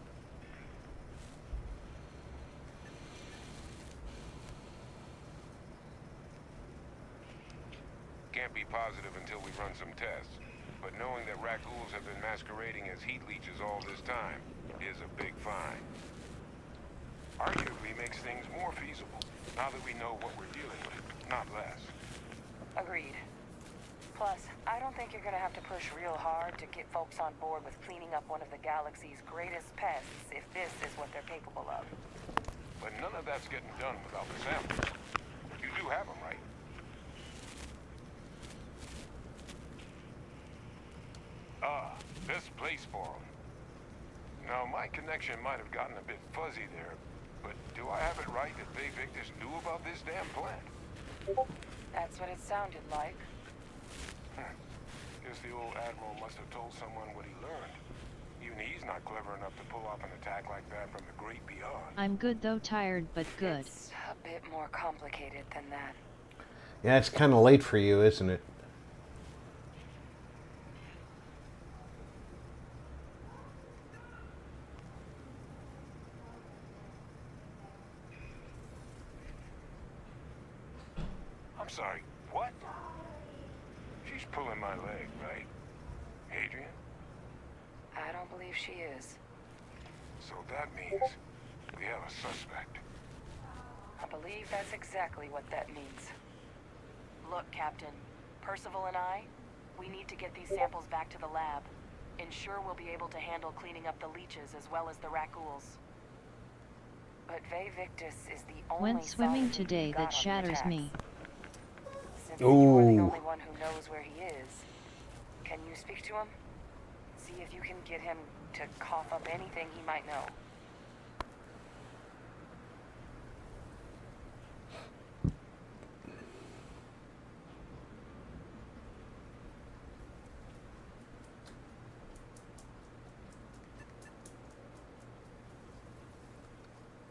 Can't be positive until we run some tests. But knowing that Rakghouls have been masquerading as heat leeches all this time is a big find. Arguably makes things things more feasible, now that we know what we're dealing with, not less. Agreed. Plus, I don't think you're gonna have to push real hard to get folks on board with cleaning up one of the galaxy's greatest pests if this is what they're capable of. But none of that's getting done without the samples. You do have them, right? Ah, this place for them. Now, my connection might have gotten a bit fuzzy there, but do I have it right that Bay Victus knew about this damn plant? That's what it sounded like. Guess the old Admiral must have told someone what he learned. Even he's not clever enough to pull off an attack like that from the great beyond. I'm good though, tired but good. It's a bit more complicated than that. Yeah, it's kind of late for you, isn't it? I'm sorry, what? She's pulling my leg, right? Adrian? I don't believe she is. So that means we have a suspect. I believe that's exactly what that means. Look, Captain. Percival and I, we need to get these samples back to the lab. Ensure we'll be able to handle cleaning up the leeches as well as the Rakghouls. But Bay Victus is the only Went swimming solid lead today we've that got on the shatters attacks. me. Since you're the Ooh. only one who knows where he is, can you speak to him? See if you can get him to cough up anything he might know.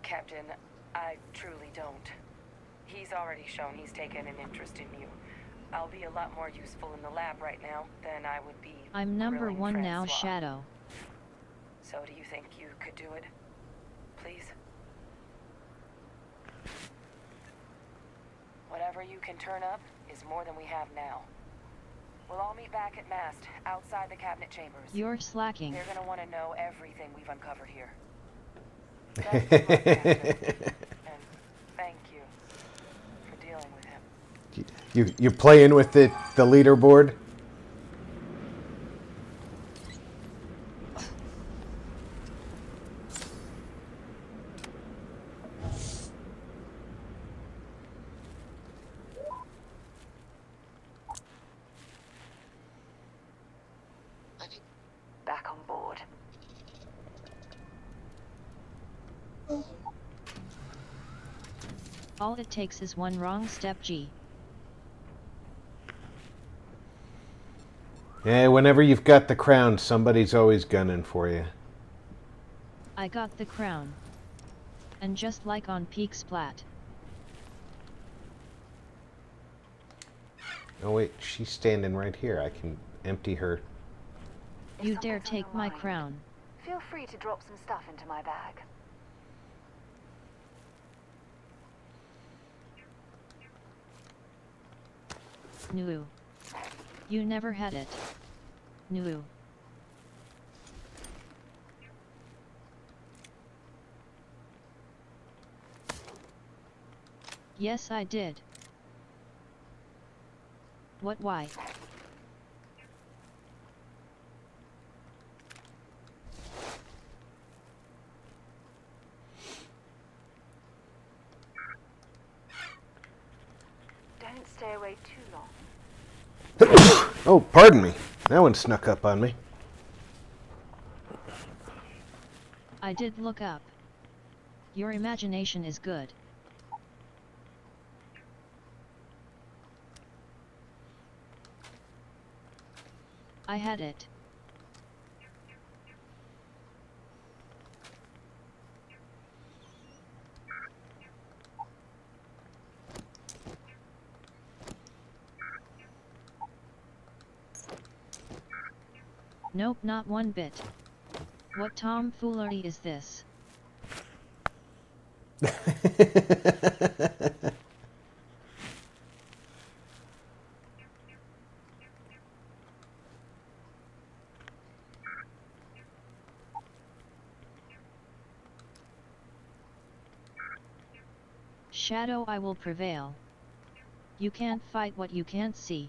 Captain, I truly don't. He's already shown he's taken an interest in you. I'll be a lot more useful in the lab right now than I would be. I'm number grilling one now, Francois. Shadow. So do you think you could do it? Please? Whatever you can turn up is more than we have now. We'll all meet back at mast, outside the cabinet chambers. You're slacking. They're gonna want to know everything we've uncovered here. Best of luck, Captain. And thank you for dealing with him. You're playing with the leaderboard? Back on board. All it takes is one wrong step, G. Yeah, whenever you've got the crown, somebody's always gunning for you. I got the crown. And just like on Peak Splat. Oh wait, she's standing right here. I can empty her. If You dare something's on take your my mind, crown. Feel free to drop some stuff into my bag. Nuu. You never had it. Nuu. Yes, I did. What, why? Don't stay away too long. Oh, pardon me. That one snuck up on me. I did look up. Your imagination is good. I had it. Nope, not one bit. What tomfoolery is this? Shadow, I will prevail. You can't fight what you can't see.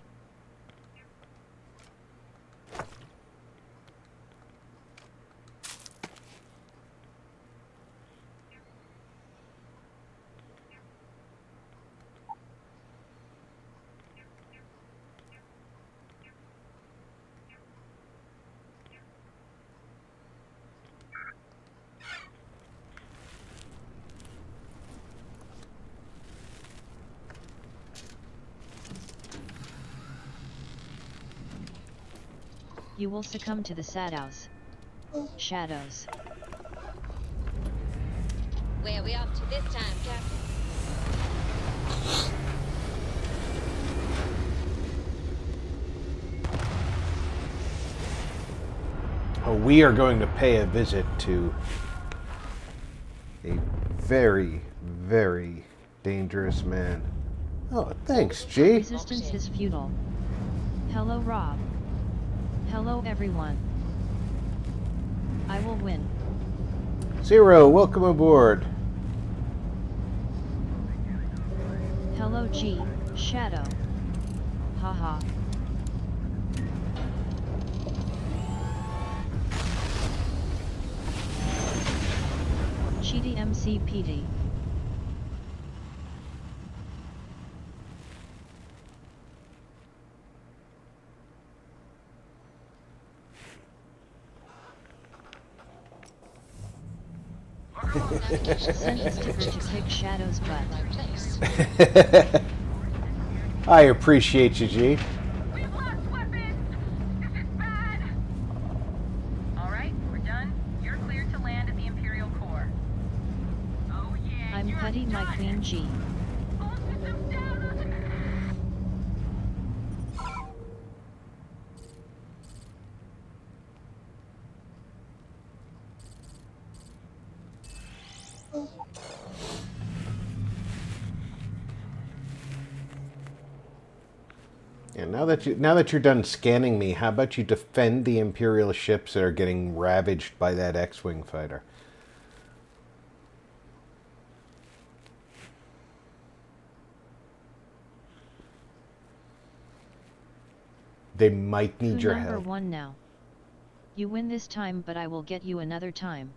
You will succumb to the shadows. Shadows. Where are we off to this time, Captain? Oh, we are going to pay a visit to a very, very dangerous man. Oh, thanks, G. Resistance is futile. Hello, Rob. Hello, everyone. I will win. Zero, welcome aboard. Hello, G. Shadow. Haha. Cheaty MCPD. Send a sticker to kick Shadow's butt. I appreciate you, G. We've lost weapons! This is bad! Alright, we're done. You're cleared to land at the Imperial core. Oh yeah, I'm Putty, my queen G. all systems down! Yeah, now that you're done scanning me, how about you defend the Imperial ships that are getting ravaged by that X-wing fighter? They might need your Number help. 1 now. You win this time, but I will get you another time.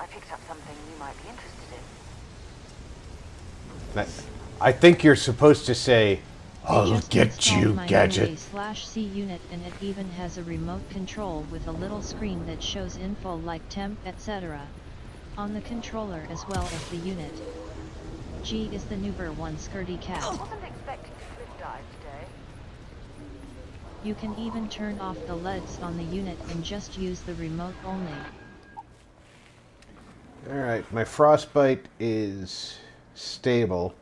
I picked up something you might be interested in. I think you're supposed to say, I "I'll just get installed you, my gadget." UA/C unit, and it even has a remote control with a little screen that shows info like temp, etc. on the controller as well as the unit. G is the number 1 skirty cat. I wasn't expecting to cliff dive today. You can even turn off the LEDs on the unit and just use the remote only. Alright, my frostbite is stable,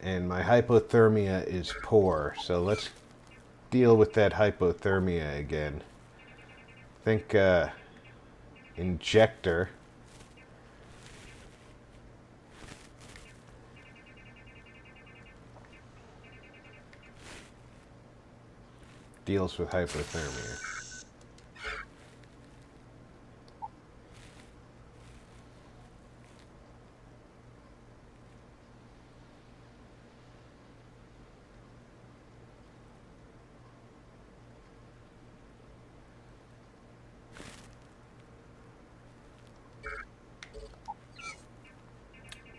and my hypothermia is poor, so let's deal with that hypothermia again. I think, injector. Deals with hypothermia.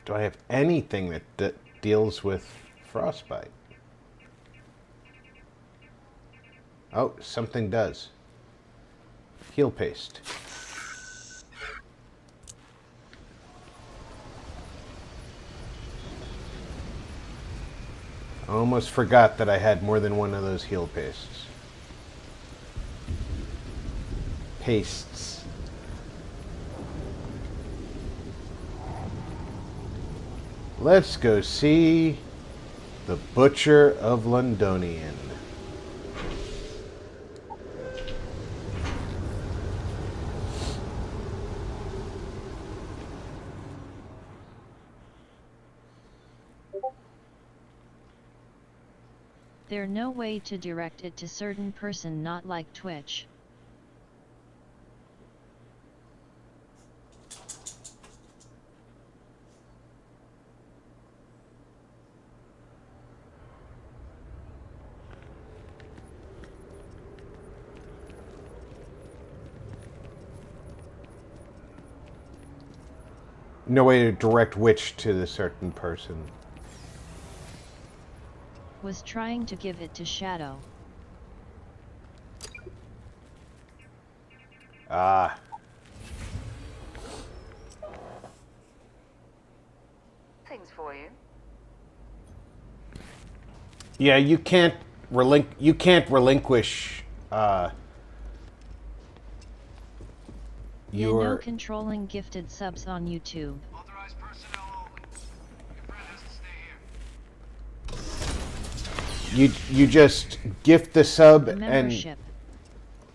Do I have anything that deals with frostbite? Oh, something does. Heal paste. I almost forgot that I had more than one of those heal pastes. Pastes. Let's go see the Butcher of Londonian. There no way to direct it to certain person, not like Twitch. No way to direct which to the certain person. Was trying to give it to Shadow. Ah. Things for you. Yeah, you can't relinquish Yeah, no your controlling gifted subs on YouTube. Authorized personnel only. Your friend has to stay here. you just gift the sub The and membership.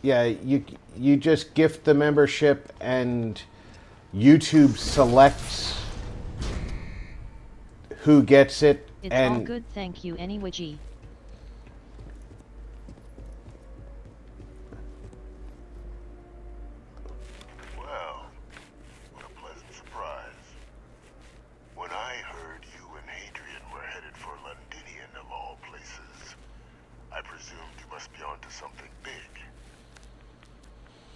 yeah, you just gift the membership and YouTube selects who gets it. It's and all good, thank you anyway, G. Well, what a pleasant surprise. When I heard you and Hadrian were headed for Londinian of all places, I presumed you must be onto something big.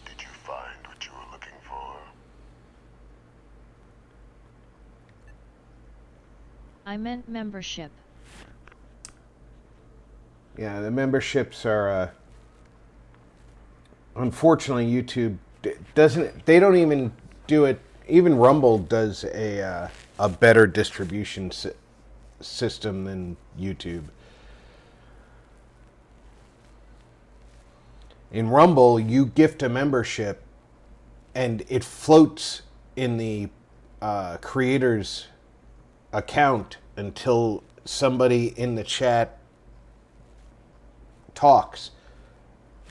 Did you find what you were looking for? I meant membership. yeah, the memberships are unfortunately YouTube doesn't, they don't even do it. Even Rumble does a better distribution system than YouTube. In Rumble, you gift a membership and it floats in the creator's account until somebody in the chat talks,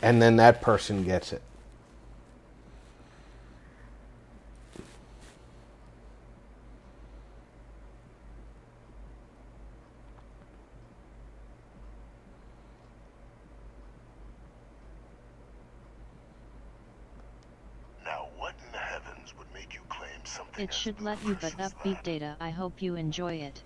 and then that person gets it. Now, what in the heavens would make you claim something It as should let you, but ludicrous as upbeat that? data. I hope you enjoy it.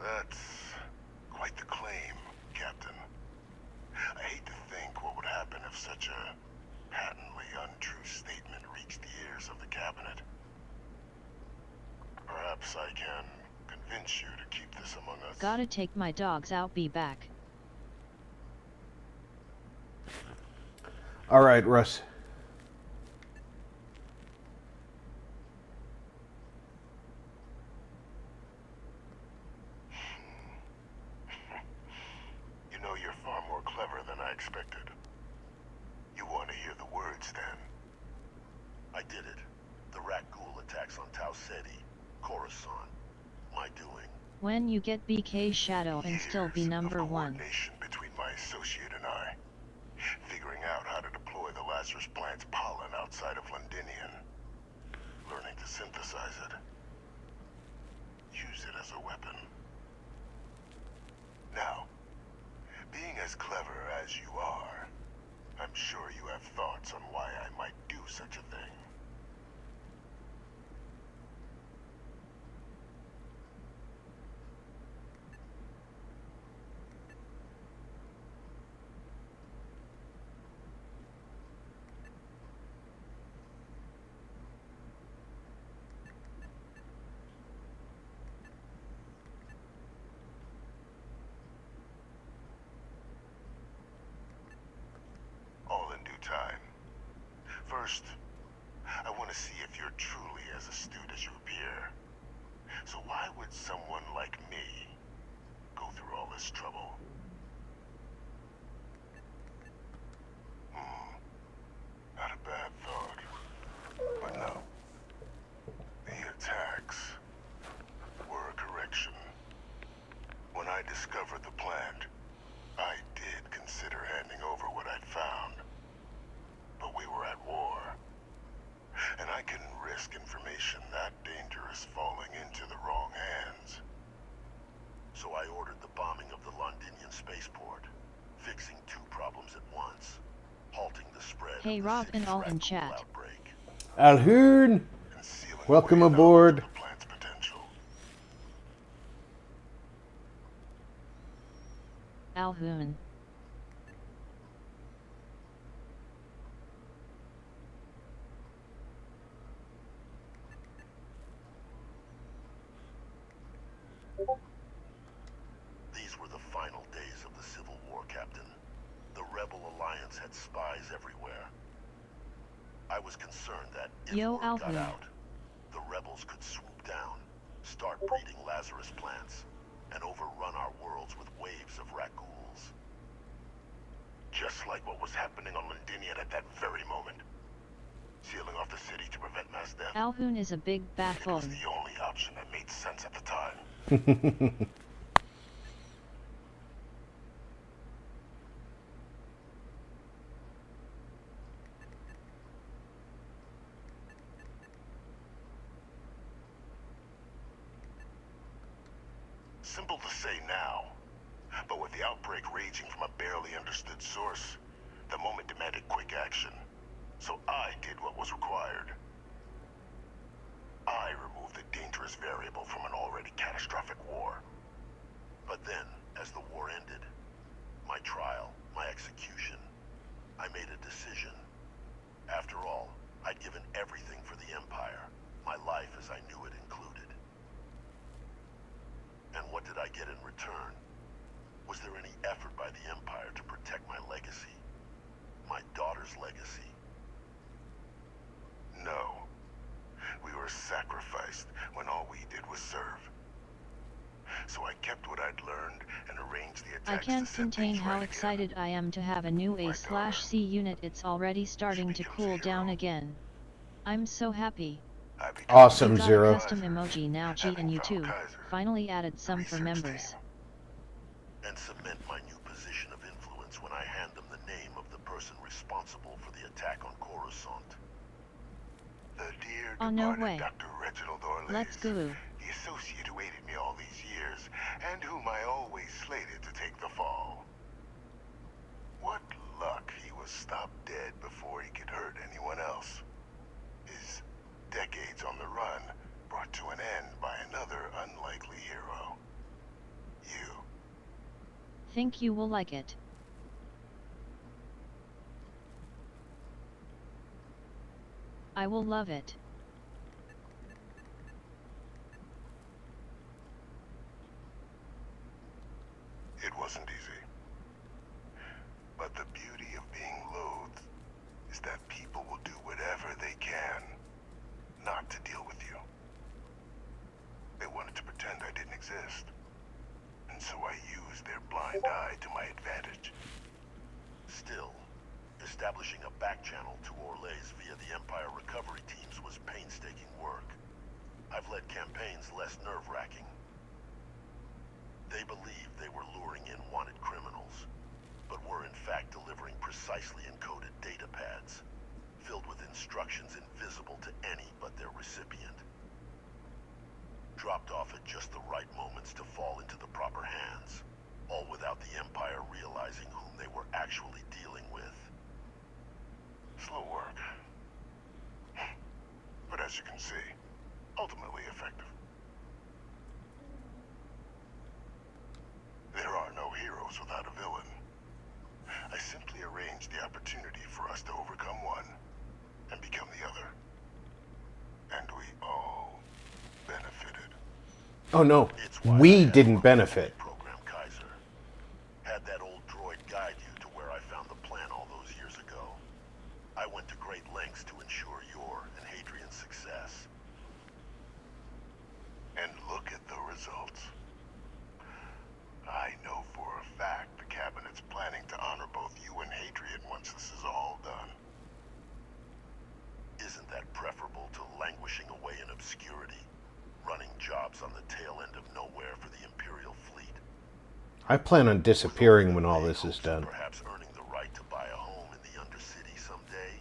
That's quite the claim, Captain. I hate to think what would happen if such a patently untrue statement reached the ears of the cabinet. Perhaps I can convince you to keep this among us. Gotta take my dogs out, be back. All right, Russ. You know, you're far more clever than I expected. You want to hear the words, then? I did it. The Rakghoul attacks on Tau Ceti, Coruscant. My doing. When you get BK Shadow and still be number one. Coordination between my associate and I. Figuring out how to deploy the Lazarus plant's pollen outside of Londinian. Learning to synthesize it. Use it as a weapon. Now, being as clever as you are, I'm sure you have thoughts on why I might do such a thing. All in due time. First, I want to see if you're truly as astute as you appear. So why would someone like me go through all this trouble? Hey Rob and all in chat. Alhoon, welcome aboard. Alhoon. These were the final days of the Civil War, Captain. The Rebel Alliance had spies everywhere. I was concerned that if word got out, the rebels could swoop down, start breeding Lazarus plants, and overrun our worlds with waves of Rakghouls. Just like what was happening on Londinian at that very moment. Sealing off the city to prevent mass death. Alhoon is a big bathroom. It was the only option that made sense at the time. Simple to say now, but with the outbreak raging from a barely understood source, the moment demanded quick action. So I did what was required. I removed the dangerous variable from an already catastrophic war. But then, as the war ended, my trial, my execution, I made a decision. After all, I'd given everything for the Empire, my life as I knew it included. And what did I get in return? Was there any effort by the Empire to protect my legacy? My daughter's legacy? No. We were sacrificed when all we did was serve. So I kept what I'd learned and arranged the attacks. I can't contain how excited I am to have a new A/C unit. It's already starting to cool down again. I'm so happy. Awesome, I got Zero. a custom emoji now. G and you too. Finally added some for members. And cement my new position of influence when I hand them the name of the person responsible for the attack on Coruscant. The dear no way. Dr. Reginald Orleans, Let's go. the associate who aided me all these years, and whom I always slated to take the fall. What luck he was stopped dead before he could hurt anyone else. His decades on the run brought to an end by another unlikely hero. You. Think you will like it. I will love it. It wasn't easy. But the beauty of being loathed is that people will do whatever they can not to deal with you. They wanted to pretend I didn't exist. And so I used their blind eye to my advantage. Still, establishing a back channel to Orleans via the Empire recovery teams was painstaking work. I've led campaigns less nerve-wracking. They believed they were luring in wanted criminals, but were in fact delivering precisely encoded data pads, filled with instructions invisible to any but their recipient. Dropped off at just the right moments to fall into the proper hands, all without the Empire realizing whom they were actually dealing with. Slow work. But as you can see, ultimately effective. There are no heroes without a villain. I simply arranged the opportunity for us to overcome one and become the other. And we all benefited. Oh no, we didn't benefit. Program Kaiser. Had that old droid guide you to where I found the plan all those years ago. I went to great lengths to ensure your and Hadrian's success. And look at the results. I know for a fact the Cabinet's planning to honor both you and Hadrian once this is all done. Isn't that preferable to languishing away in obscurity, running jobs on the tail end of nowhere for the Imperial fleet? I plan on disappearing when all this is done. Perhaps earning the right to buy a home in the Undercity someday?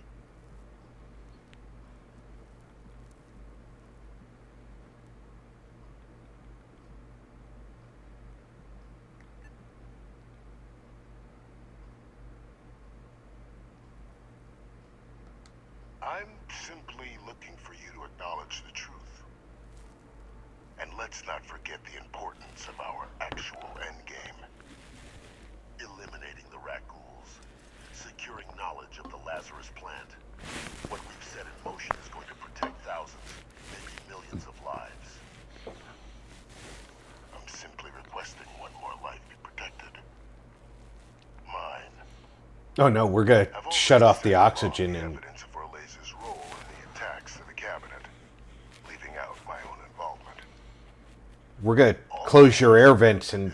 I'm simply looking for you to acknowledge the truth. And let's not forget the importance of our actual endgame. Eliminating the Rakghouls, securing knowledge of the Lazarus plant. What we've set in motion is going to protect thousands, maybe millions of lives. I'm simply requesting one more life be protected. Mine. Oh no, we're gonna shut off the oxygen and... Evidence of Orleza's role in the attacks to the cabinet, leaving out my own involvement. We're gonna close your air vents and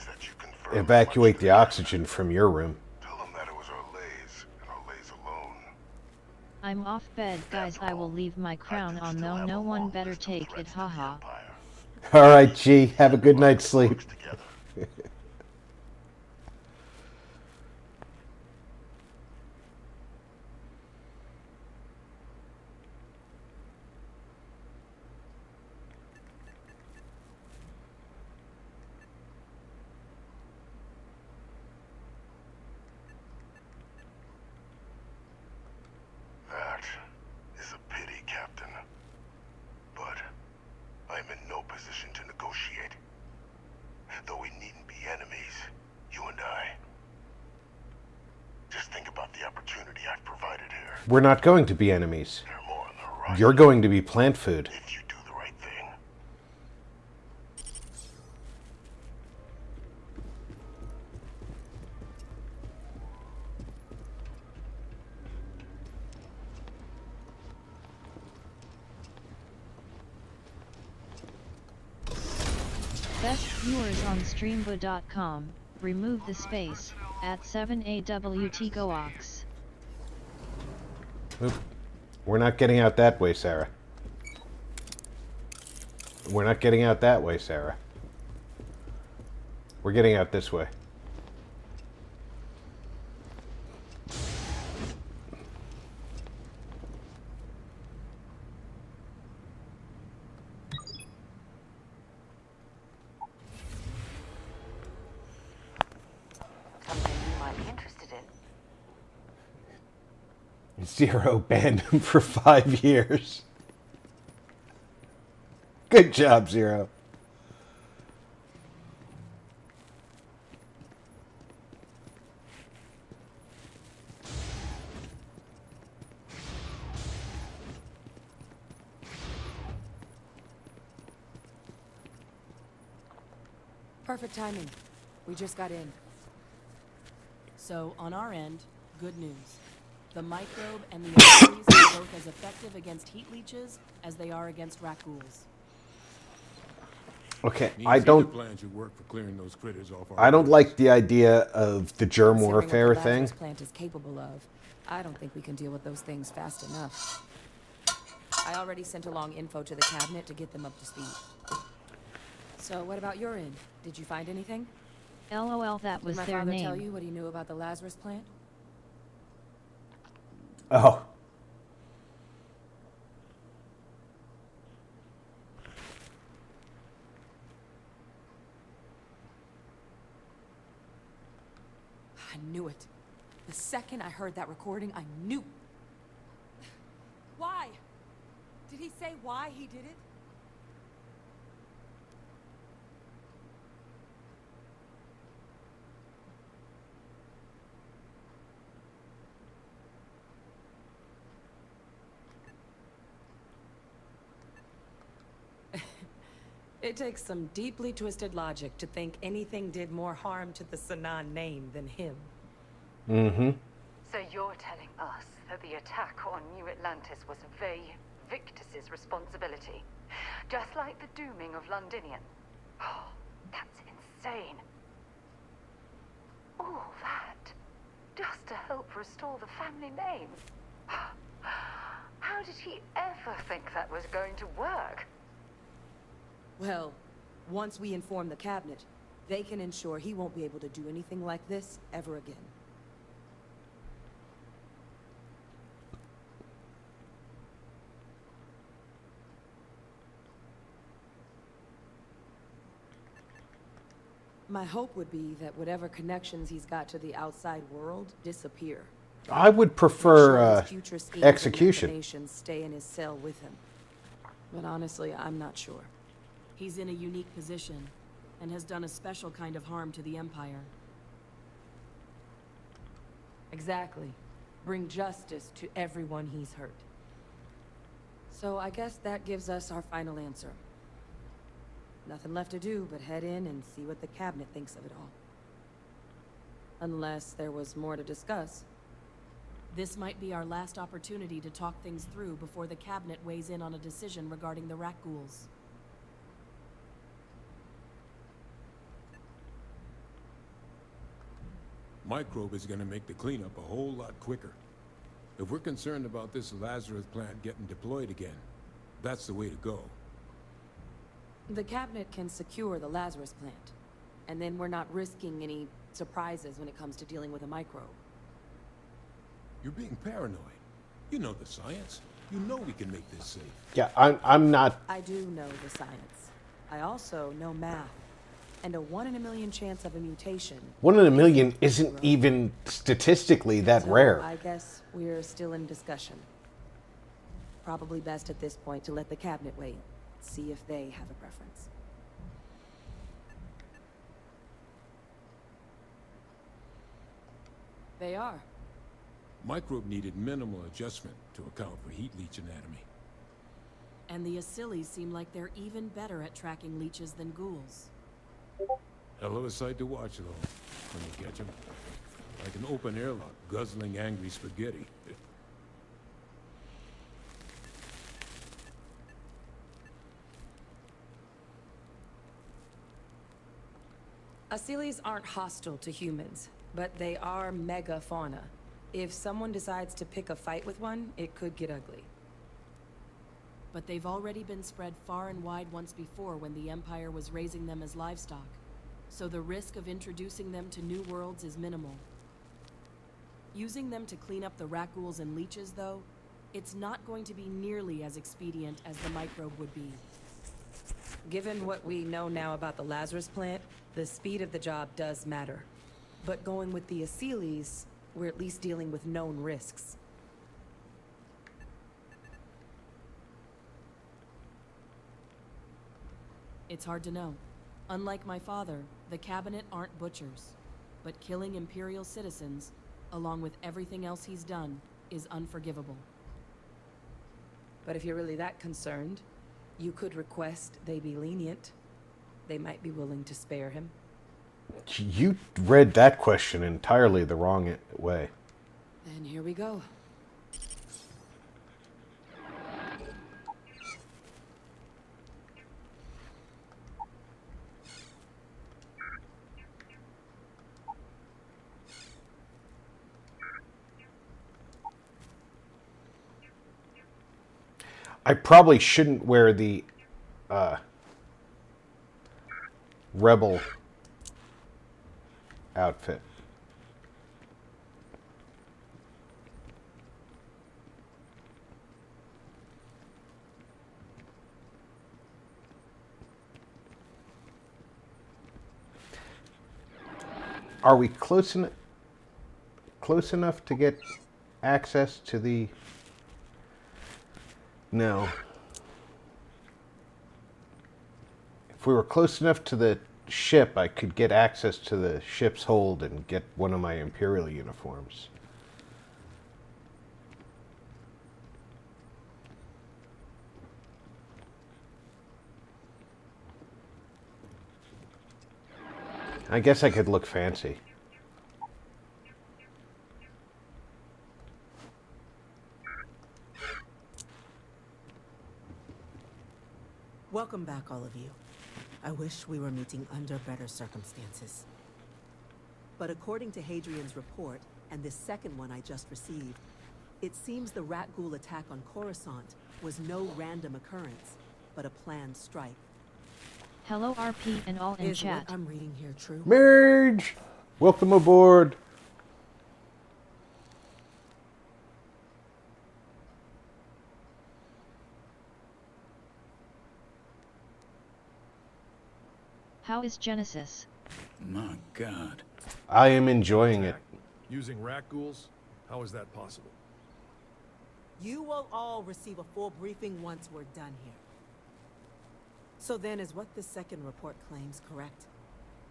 evacuate the oxygen from your room. Tell them that it was Orlez and Orlez alone. I'm off bed, guys. I will leave my crown on, though no one better take it, haha. Alright, G, have a good night's sleep. That is a pity, Captain. But I'm in no position to negotiate. Though we needn't be enemies, you and I. Just think about the opportunity I've provided here. We're not going to be enemies. You're going to be plant food. If you do the right thing. Best viewers on streambo.com. Remove the space at 7AWT Goox. Oop. We're not getting out that way, Sarah. We're not getting out that way, Sarah. We're getting out this way. Something you might be interested in. Zero banned him for 5 years. Good job, Zero. Perfect timing. We just got in. So, on our end, good news. The microbe and the antifreeze are both as effective against heat leeches as they are against Rakghouls. Okay, Me and I Caesar don't... planned your work for clearing those critters off our I don't hands. like the idea of the germ Considering what warfare the thing. Lazarus plant is capable of, I don't think we can deal with those things fast enough. I already sent along info to the cabinet to get them up to speed. So, what about your end? Did you find anything? LOL, that was Did my their father name. tell you what he knew about the Lazarus plant? Oh. I knew it. The second I heard that recording, I knew. Why? Did he say why he did it? It takes some deeply twisted logic to think anything did more harm to the Sanan name than him. Mm-hmm. So you're telling us that the attack on New Atlantis was Victus's responsibility? Just like the dooming of Londinian? Oh, that's insane. All that, just to help restore the family name? How did he ever think that was going to work? Well, once we inform the cabinet, they can ensure he won't be able to do anything like this ever again. My hope would be that whatever connections he's got to the outside world disappear. I would Make prefer sure his future schemes and execution. machinations stay in his cell with him. But honestly, I'm not sure. He's in a unique position, and has done a special kind of harm to the Empire. Exactly. Bring justice to everyone he's hurt. So I guess that gives us our final answer. Nothing left to do but head in and see what the cabinet thinks of it all. Unless there was more to discuss. This might be our last opportunity to talk things through before the cabinet weighs in on a decision regarding the Rakghouls. Microbe is gonna make the cleanup a whole lot quicker. If we're concerned about this Lazarus plant getting deployed again, that's the way to go. The cabinet can secure the Lazarus plant, and then we're not risking any surprises when it comes to dealing with a microbe. You're being paranoid. You know the science. You know we can make this safe. Yeah, I'm not. I do know the science. I also know math. And a 1 in a million chance of a mutation. 1 in a million isn't even statistically that So rare. I guess we're still in discussion. Probably best at this point to let the cabinet wait. See if they have a preference. They are. Microbe needed minimal adjustment to account for heat leech anatomy. And the Acilis seem like they're even better at tracking leeches than ghouls. Hell of a sight to watch, though, when you catch them. Like an open airlock, guzzling angry spaghetti. Acilis aren't hostile to humans, but they are megafauna. If someone decides to pick a fight with one, it could get ugly. But they've already been spread far and wide once before when the Empire was raising them as livestock. So the risk of introducing them to new worlds is minimal. Using them to clean up the Rakghouls and leeches, though, it's not going to be nearly as expedient as the microbe would be. Given what we know now about the Lazarus plant, the speed of the job does matter. But going with the Acilis, we're at least dealing with known risks. It's hard to know. Unlike my father, the cabinet aren't butchers. But killing Imperial citizens, along with everything else he's done, is unforgivable. But if you're really that concerned, you could request they be lenient. They might be willing to spare him. You read that question entirely the wrong way. And here we go. I probably shouldn't wear the rebel outfit. Are we close enough to get access to the... No. If we were close enough to the ship, I could get access to the ship's hold and get one of my Imperial uniforms. I guess I could look fancy. Welcome back, all of you. I wish we were meeting under better circumstances. But according to Hadrian's report, and this second one I just received, it seems the Rakghoul attack on Coruscant was no random occurrence, but a planned strike. Hello RP and all in Is chat. what I'm reading here true? Marriage! Welcome aboard. How is Genesis? My God. I am enjoying it. Using Rakghouls? How is that possible? You will all receive a full briefing once we're done here. So then, is what the second report claims correct?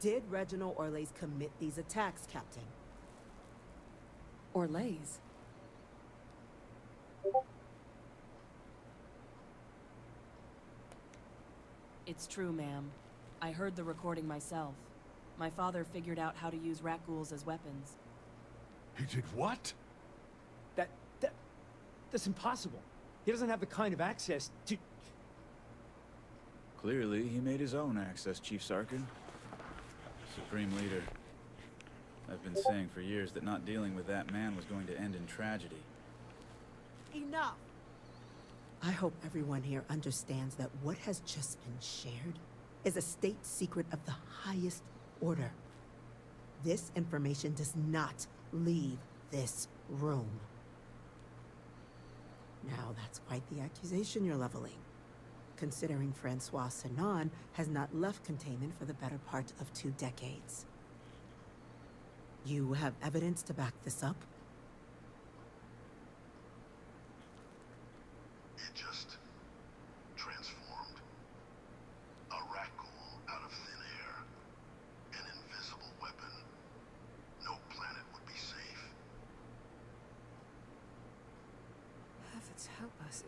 Did Reginald Orlays commit these attacks, Captain? Orlays? It's true, ma'am. I heard the recording myself. My father figured out how to use Rakghouls as weapons. He did what? That's impossible. He doesn't have the kind of access to... Clearly, he made his own access, Chief Sarkin. Supreme Leader. I've been saying for years that not dealing with that man was going to end in tragedy. Enough! I hope everyone here understands that what has just been shared is a state secret of the highest order. This information does not leave this room. Now, that's quite the accusation you're leveling, considering Francois Sinon has not left containment for the better part of 2 decades. You have evidence to back this up? It just transformed. A Rakghoul out of thin air. An invisible weapon. No planet would be safe. Heavens help us.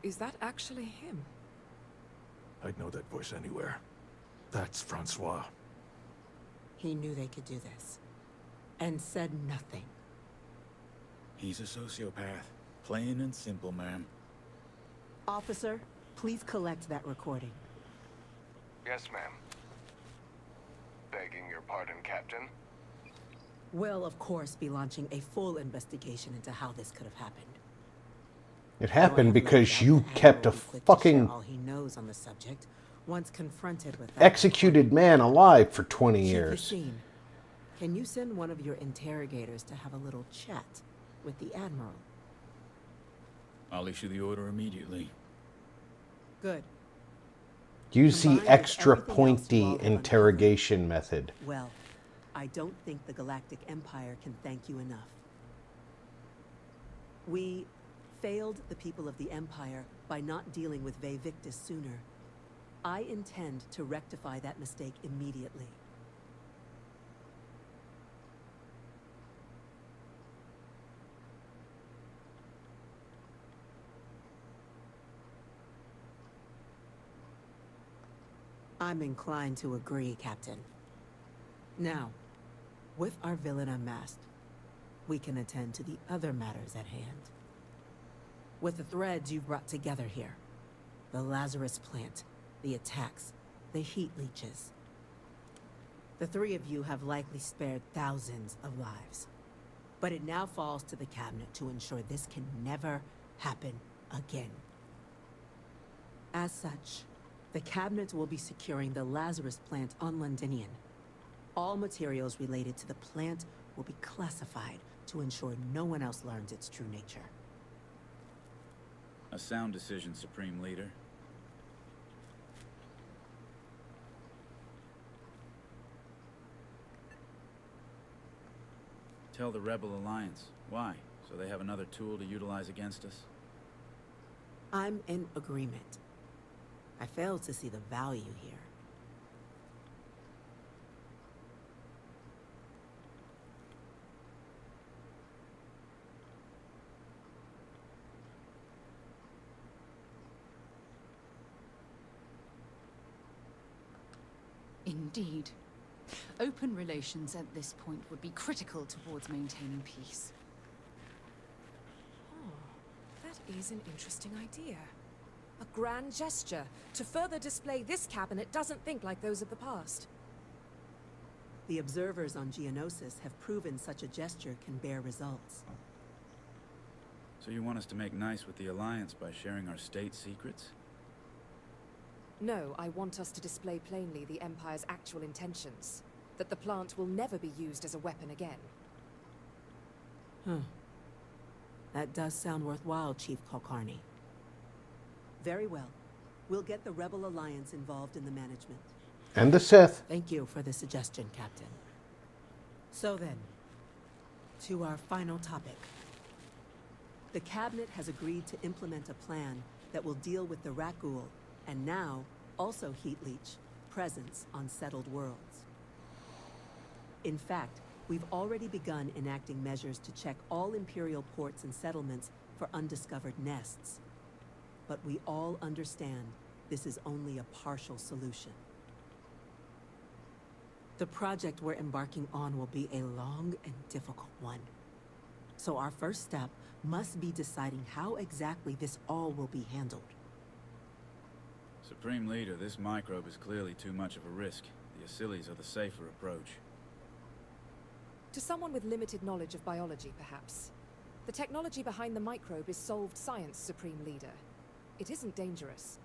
Is that actually him? I'd know that voice anywhere. That's Francois. He knew they could do this, and said nothing. He's a sociopath. Plain and simple, ma'am. Officer, please collect that recording. Yes, ma'am. Begging your pardon, Captain. We'll, of course, be launching a full investigation into how this could have happened. It happened because you kept a fucking all he knows on the subject once confronted with that executed man alive for 20 Chief years. Yassine, can you send one of your interrogators to have a little chat with the Admiral? I'll issue the order immediately. Good. Use the Combined with extra everything else pointy you all have interrogation method. Well, I don't think the Galactic Empire can thank you enough. We failed the people of the Empire by not dealing with Ve Victis sooner. I intend to rectify that mistake immediately. I'm inclined to agree, Captain. Now, with our villain unmasked, we can attend to the other matters at hand. With the threads you've brought together here, the Lazarus plant, the attacks, the heat leeches. The 3 of you have likely spared thousands of lives. But it now falls to the Cabinet to ensure this can never happen again. As such, the Cabinet will be securing the Lazarus plant on Londinian. All materials related to the plant will be classified to ensure no one else learns its true nature. A sound decision, Supreme Leader. Tell the Rebel Alliance. Why? So they have another tool to utilize against us? I'm in agreement. I fail to see the value here. Indeed. Open relations at this point would be critical towards maintaining peace. Oh, that is an interesting idea. A grand gesture to further display this cabinet doesn't think like those of the past. The observers on Geonosis have proven such a gesture can bear results. So you want us to make nice with the Alliance by sharing our state secrets? No, I want us to display plainly the Empire's actual intentions. That the plant will never be used as a weapon again. That does sound worthwhile, Chief Kulkarni. Very well. We'll get the Rebel Alliance involved in the management. And the Sith. Thank you for the suggestion, Captain. So then, To our final topic. The Cabinet has agreed to implement a plan that will deal with the Rakghoul, and now, also Heat Leech, presence on settled worlds. In fact, we've already begun enacting measures to check all Imperial ports and settlements for undiscovered nests. But we all understand this is only a partial solution. The project we're embarking on will be a long and difficult one. So our first step must be deciding how exactly this all will be handled. Supreme Leader, this microbe is clearly too much of a risk. The Acilis are the safer approach. To someone with limited knowledge of biology, perhaps. The technology behind the microbe is solved science, Supreme Leader. It isn't dangerous.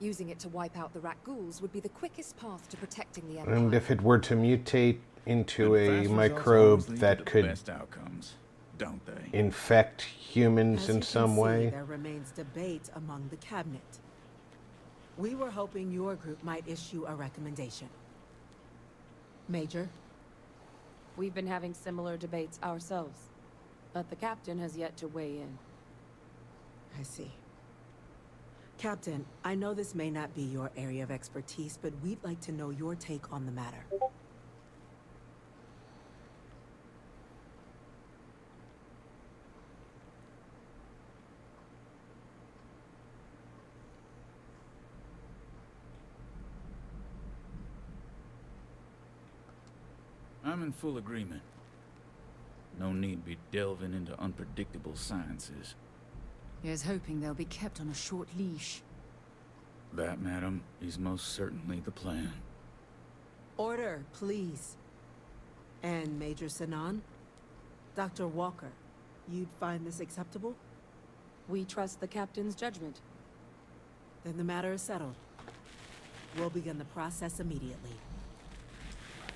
Using it to wipe out the Rakghouls would be the quickest path to protecting the Empire. And if it were to mutate into a microbe that could best outcomes, don't they? infect humans As in you some can see, way. there remains debate among the Cabinet. We were hoping your group might issue a recommendation. Major? We've been having similar debates ourselves, but the captain has yet to weigh in. I see. Captain, I know this may not be your area of expertise, but we'd like to know your take on the matter. I'm in full agreement. No need be delving into unpredictable sciences. Here's hoping they'll be kept on a short leash. That, madam, is most certainly the plan. Order, please. And Major Sinan? Dr. Walker, you'd find this acceptable? We trust the captain's judgment. Then the matter is settled. We'll begin the process immediately.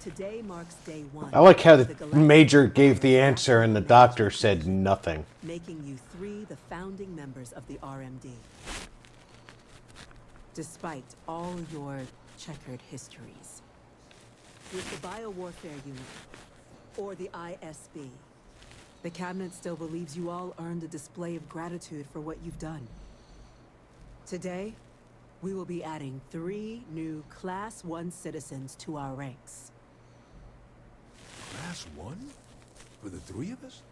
Today marks day one. I like how the Major gave the answer and the doctor said nothing. Making you three the founding members of the RMD. Despite all your checkered histories. With the Biowarfare Unit, or the ISB, the Cabinet still believes you all earned a display of gratitude for what you've done. Today, we will be adding 3 new Class 1 citizens to our ranks. Class 1? For the 3 of us?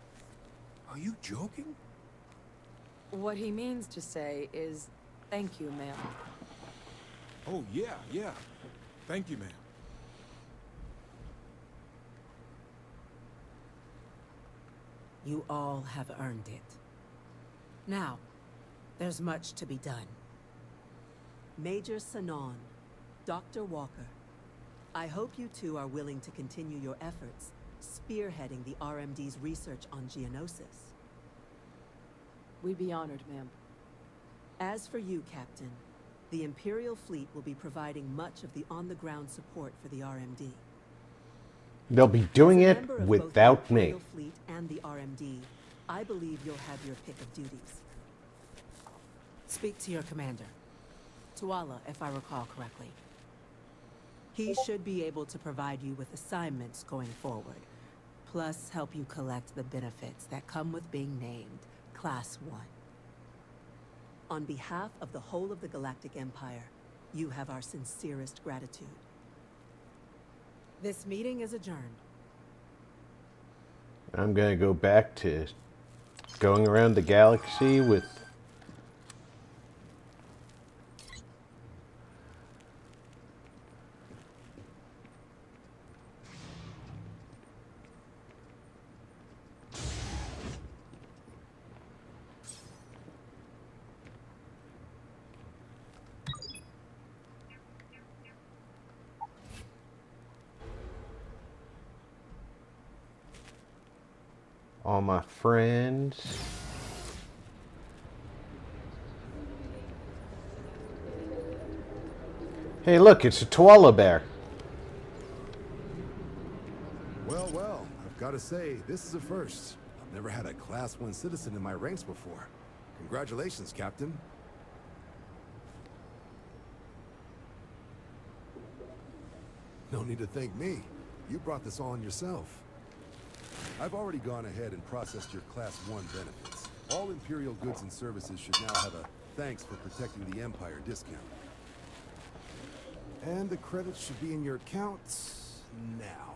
Are you joking? What he means to say is, thank you, ma'am. Oh, yeah. Thank you, ma'am. You all have earned it. Now, there's much to be done. Major Sinan, Dr. Walker, I hope you two are willing to continue your efforts, spearheading the RMD's research on Geonosis. We'd be honored, ma'am. As for you, Captain, the Imperial fleet will be providing much of the on-the-ground support for the RMD. They'll be doing As a it member of without both the me. Imperial fleet and the RMD, I believe you'll have your pick of duties. Speak to your commander. Tuala, if I recall correctly. He should be able to provide you with assignments going forward, plus help you collect the benefits that come with being named Class 1. On behalf of the whole of the Galactic Empire, you have our sincerest gratitude. This meeting is adjourned. I'm gonna go back to going around the galaxy with all my friends. Hey, look, it's a koala bear. Well, I've got to say, this is a first. I've never had a Class 1 citizen in my ranks before. Congratulations, Captain. No need to thank me. You brought this on yourself. I've already gone ahead and processed your Class 1 benefits. All Imperial goods and services should now have a thanks for protecting the Empire discount. And the credits should be in your accounts now.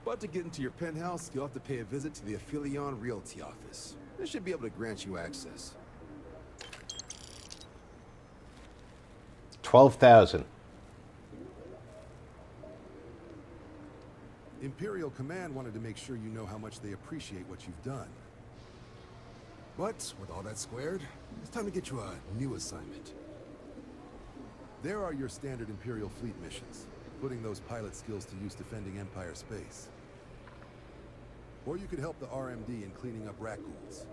But to get into your penthouse, you'll have to pay a visit to the Aphelion Realty office. They should be able to grant you access. 12,000. Imperial Command wanted to make sure you know how much they appreciate what you've done. But with all that squared, it's time to get you a new assignment. There are your standard Imperial fleet missions, putting those pilot skills to use defending Empire space. Or you could help the RMD in cleaning up Rakghouls.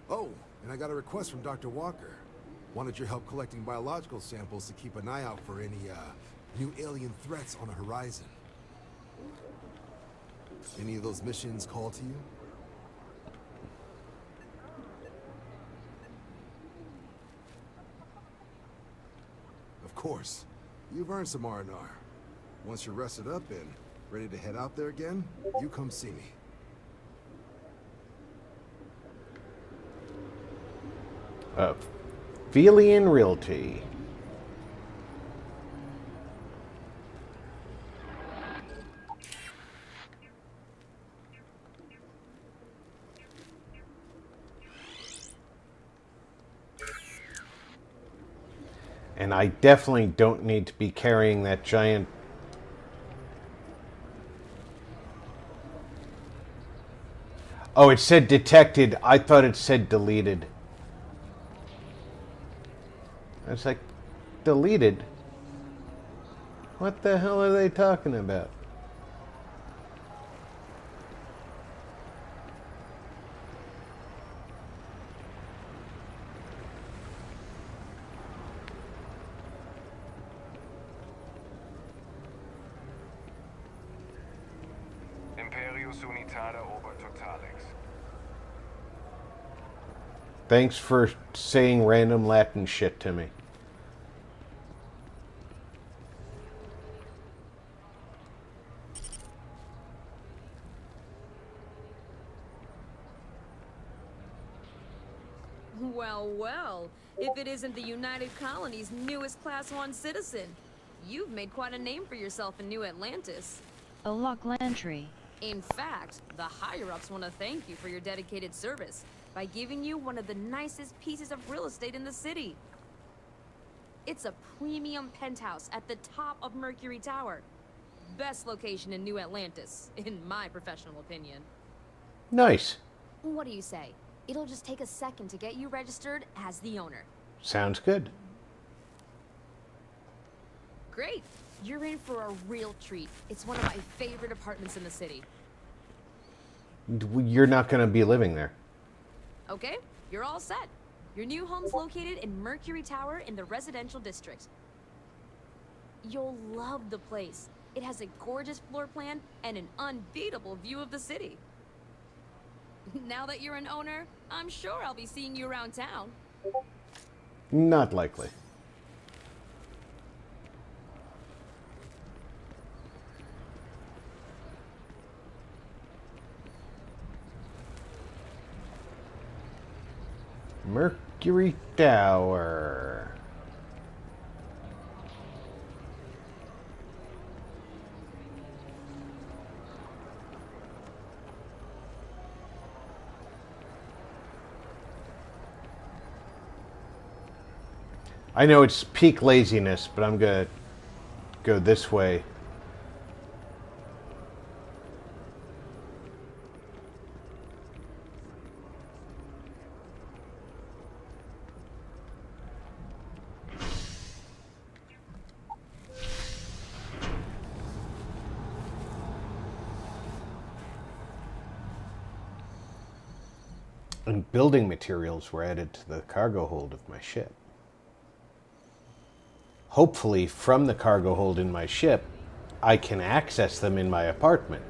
Oh, and I got a request from Dr. Walker. Wanted your help collecting biological samples to keep an eye out for any, new alien threats on the horizon. Any of those missions call to you? Of course. You've earned some R&R. Once you're rested up and ready to head out there again, you come see me. Aphelion Realty. And I definitely don't need to be carrying that giant... Oh, it said detected. I thought it said deleted. I was like, deleted? What the hell are they talking about? Imperius unitada ober totalix. Thanks for saying random Latin shit to me. Well, well, if it isn't the United Colony's newest Class 1 citizen, you've made quite a name for yourself in New Atlantis. A lock lantry. In fact, the higher-ups want to thank you for your dedicated service by giving you one of the nicest pieces of real estate in the city. It's a premium penthouse at the top of Mercury Tower. Best location in New Atlantis, in my professional opinion. Nice. What do you say? It'll just take a second to get you registered as the owner. Sounds good. Great. You're in for a real treat. It's one of my favorite apartments in the city. You're not going to be living there. Okay, you're all set. Your new home's located in Mercury Tower in the residential district. You'll love the place. It has a gorgeous floor plan and an unbeatable view of the city. Now that you're an owner, I'm sure I'll be seeing you around town. Not likely. Mercury Tower. I know it's peak laziness, but I'm gonna go this way. And building materials were added to the cargo hold of my ship. Hopefully, from the cargo hold in my ship, I can access them in my apartment.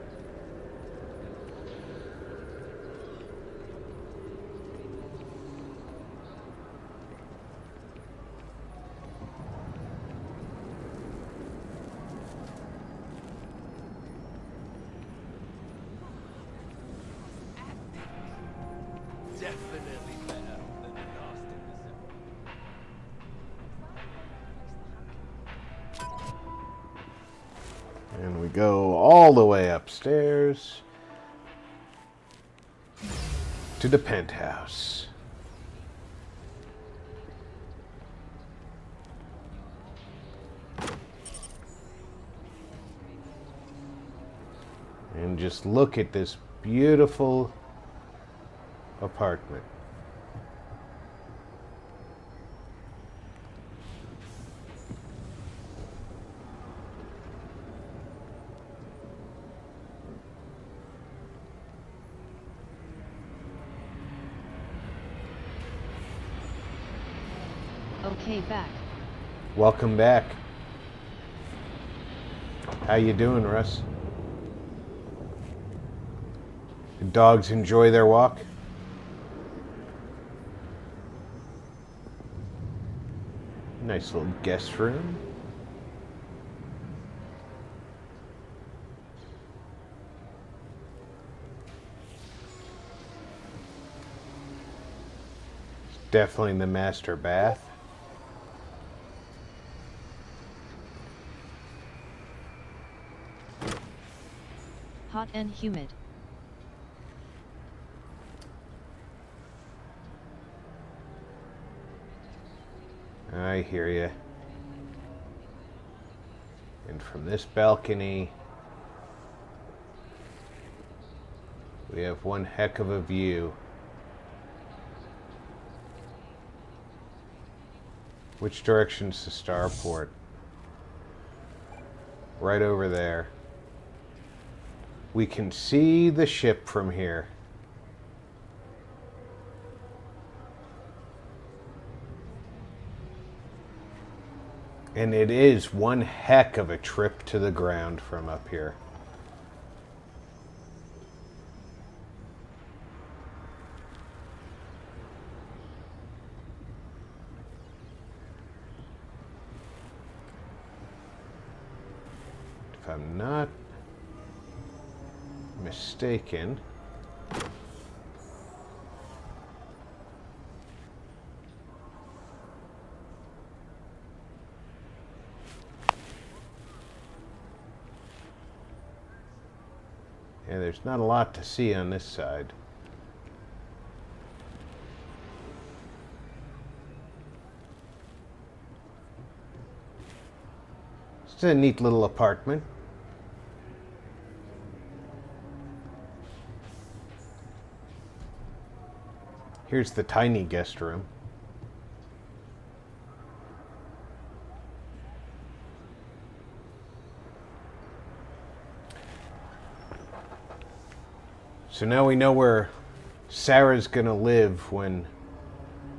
definitely better than the nastiness of... And we go all the way upstairs to the penthouse. And just look at this beautiful apartment. Okay, back. Welcome back. How you doing, Russ? The dogs enjoy their walk? Nice little guest room. Definitely the master bath. Hot and humid. I hear you. And from this balcony, we have one heck of a view. Which direction's the starport? Right over there. We can see the ship from here. And it is one heck of a trip to the ground from up here. If I'm not mistaken, yeah, there's not a lot to see on this side. It's a neat little apartment. Here's the tiny guest room. So now we know where Sarah's gonna live when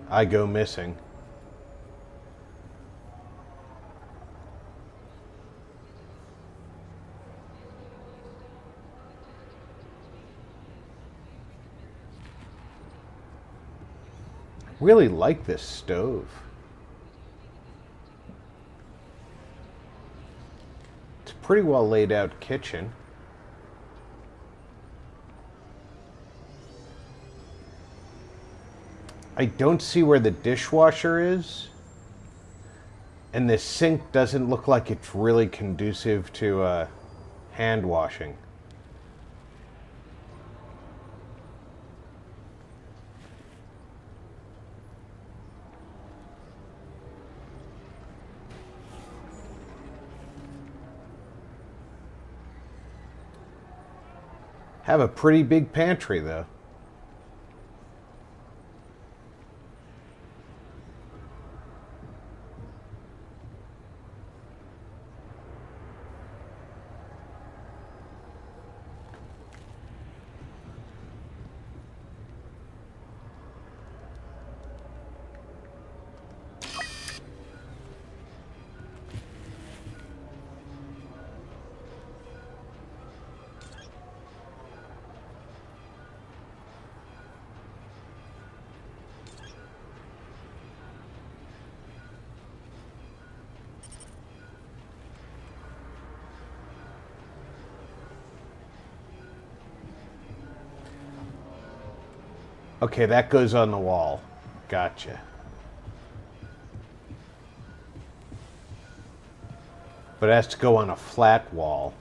I go missing. Really like this stove. It's a pretty well laid out kitchen. I don't see where the dishwasher is. And the sink doesn't look like it's really conducive to hand washing. Have a pretty big pantry though. Okay, that goes on the wall. Gotcha. But it has to go on a flat wall.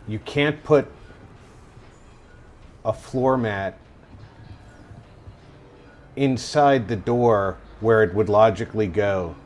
You can't put a floor mat inside the door where it would logically go.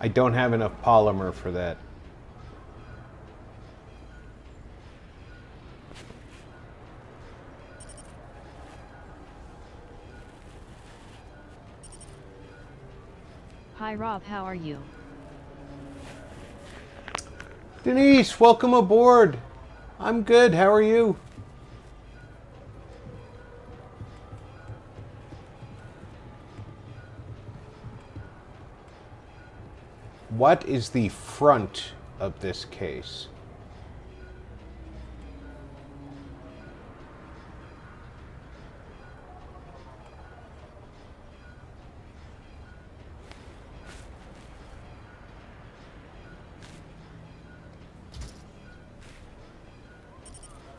I don't have enough polymer for that. Hi Rob, how are you? Denise, welcome aboard. I'm good. How are you? What is the front of this case?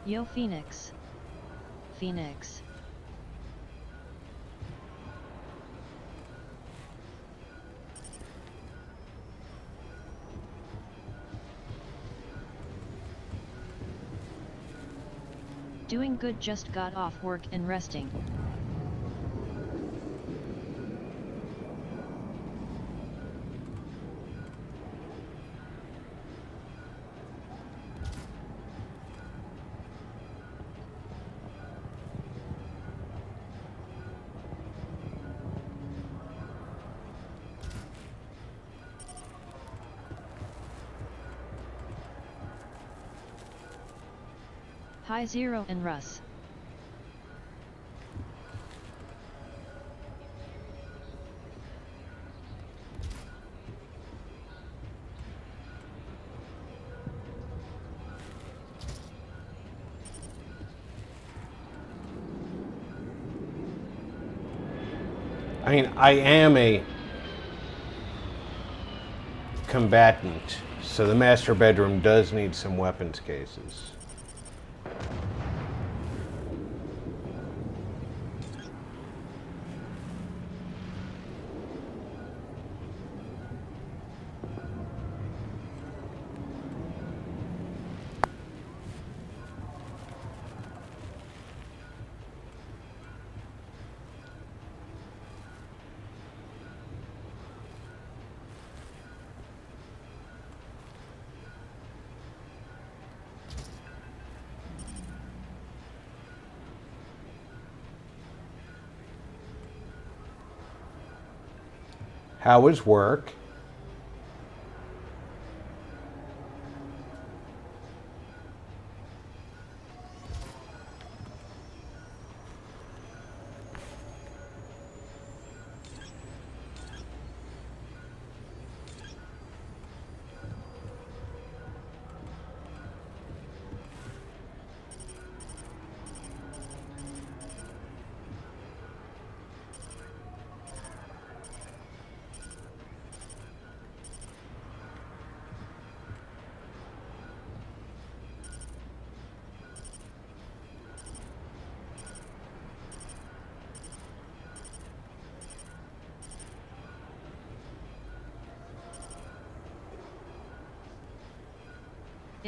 Yo Phoenix. Phoenix. Doing good, just got off work and resting. Hi Zero and Russ. I mean, I am a combatant, so the master bedroom does need some weapons cases. How is work?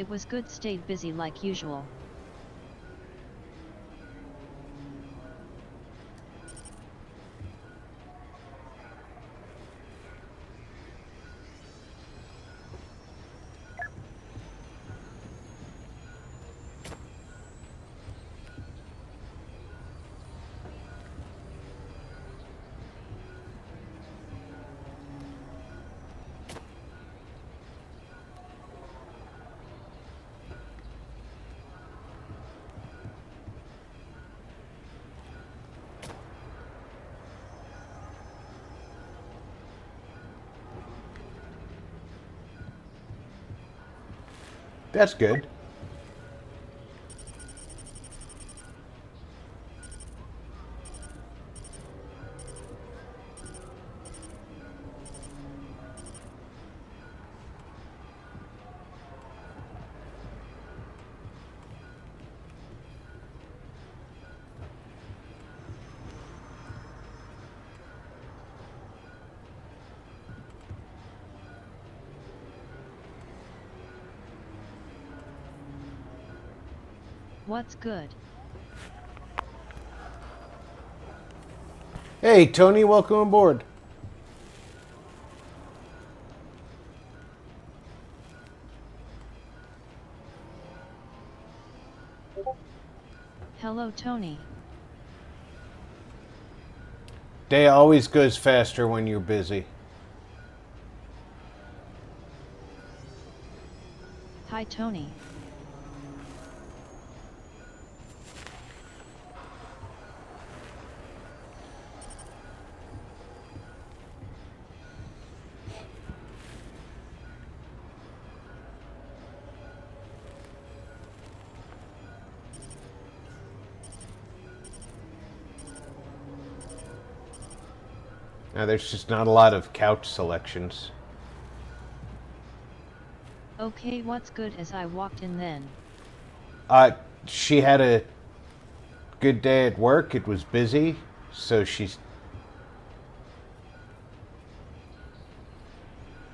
It was good, stayed busy like usual. That's good. What's good? Hey, Tony, welcome aboard. Hello, Tony. Day always goes faster when you're busy. Hi, Tony. Now, there's just not a lot of couch selections. Okay, what's good as I walked in then? She had a good day at work. It was busy, so she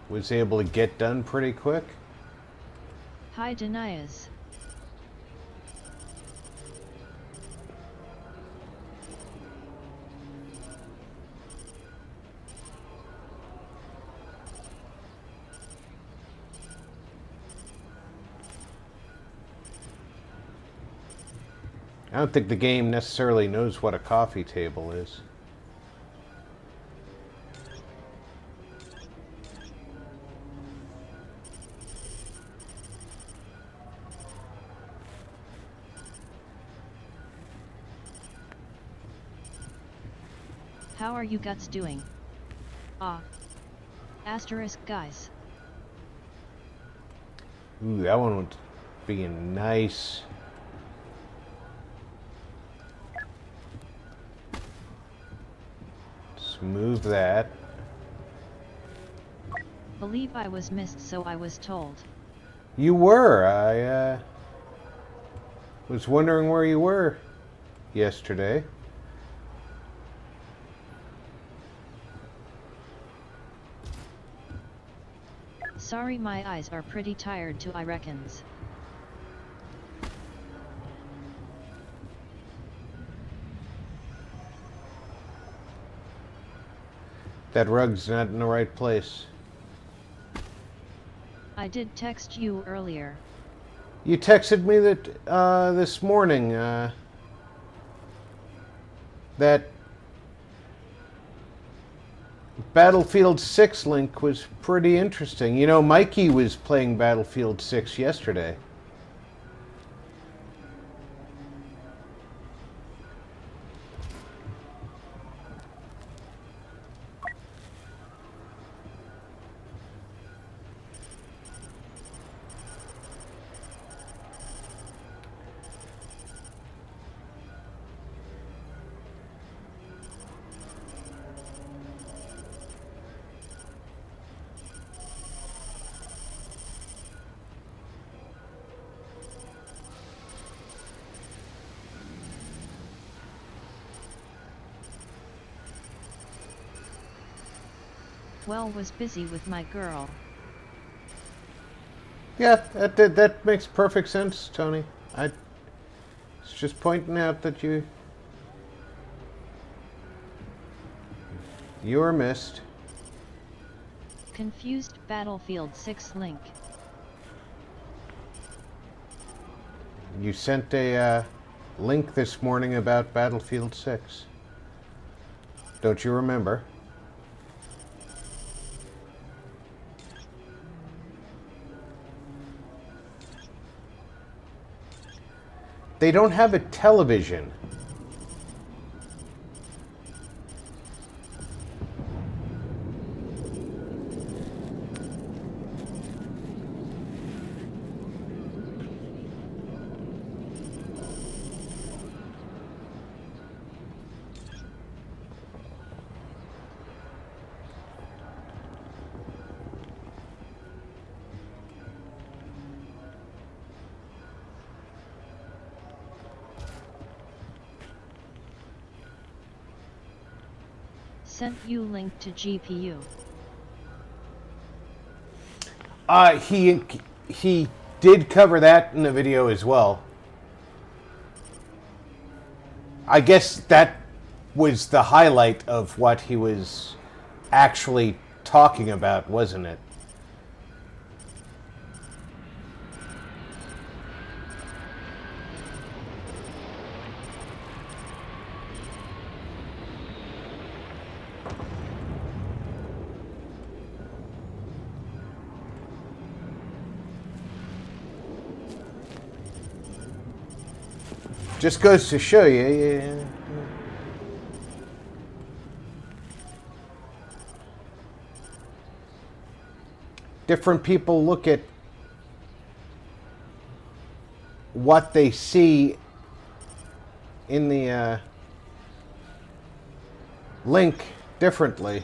was able to get done pretty quick. Hi, Denias. I don't think the game necessarily knows what a coffee table is. How are you guts doing? Asterisk guys. Ooh, that one would be a nice. Move that. Believe I was missed, so I was told. You were. I was wondering where you were yesterday. Sorry, my eyes are pretty tired too, I reckons. That rug's not in the right place. I did text you earlier. You texted me that this morning. That Battlefield 6 link was pretty interesting. You know, Mikey was playing Battlefield 6 yesterday. Well, was busy with my girl. Yeah, that makes perfect sense, Tony. I was just pointing out that you were missed. Confused Battlefield 6 link. You sent a link this morning about Battlefield 6. Don't you remember? They don't have a television. Sent you link to GPU. He did cover that in the video as well. I guess that was the highlight of what he was actually talking about, wasn't it? Just goes to show you. Yeah. Different people look at what they see in the link differently.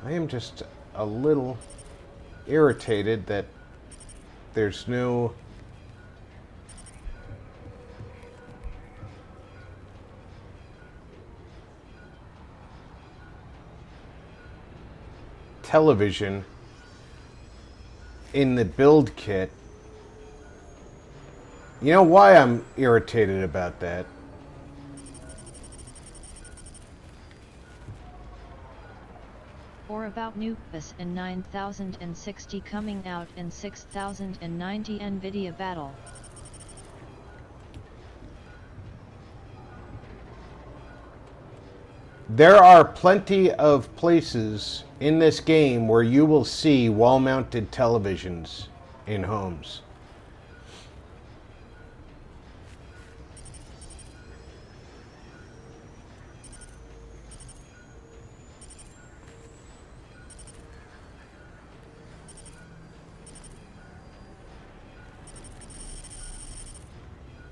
I am just a little irritated that there's no television in the build kit. You know why I'm irritated about that? Or about Nukebus in 9060 coming out in 6090 NVIDIA Battle. There are plenty of places in this game where you will see wall-mounted televisions in homes.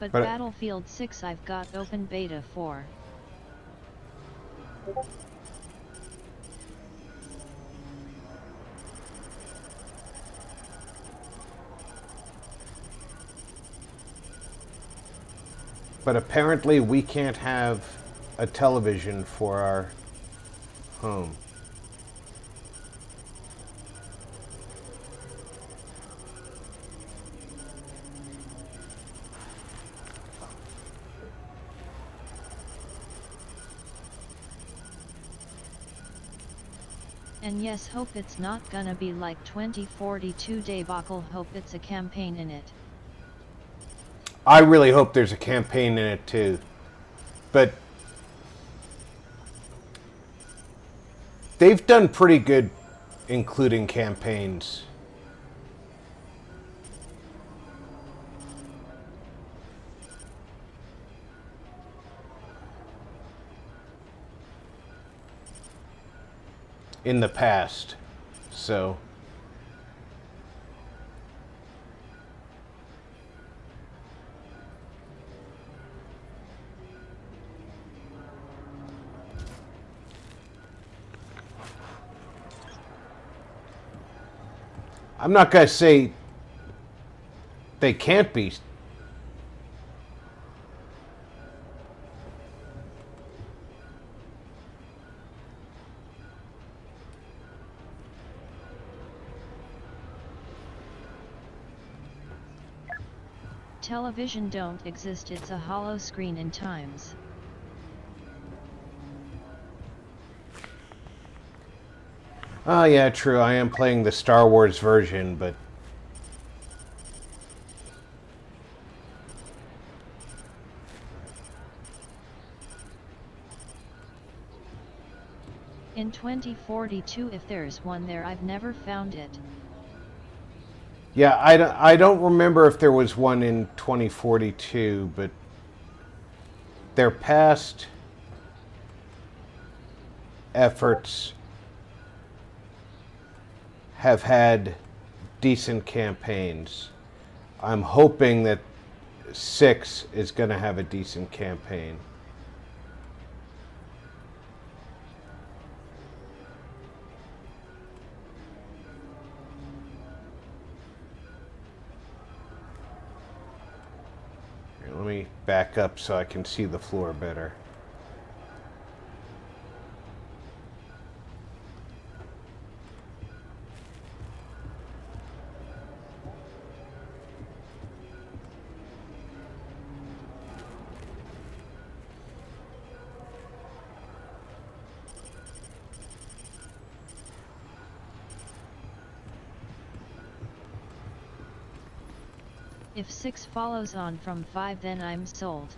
But Battlefield 6 I've got open beta for. But apparently we can't have a television for our home. And yes, hope it's not gonna be like 2042 debacle, hope it's a campaign in it. I really hope there's a campaign in it too. But they've done pretty good including campaigns. In the past. So I'm not going to say they can't be. television don't exist, it's a hollow screen in times. Oh yeah, true. I am playing the Star Wars version, but In 2042, if there's one there, I've never found it. yeah, I don't remember if there was one in 2042, but their past efforts have had decent campaigns. I'm hoping that 6 is going to have a decent campaign. Here, let me back up so I can see the floor better. If 6 follows on from 5, then I'm sold.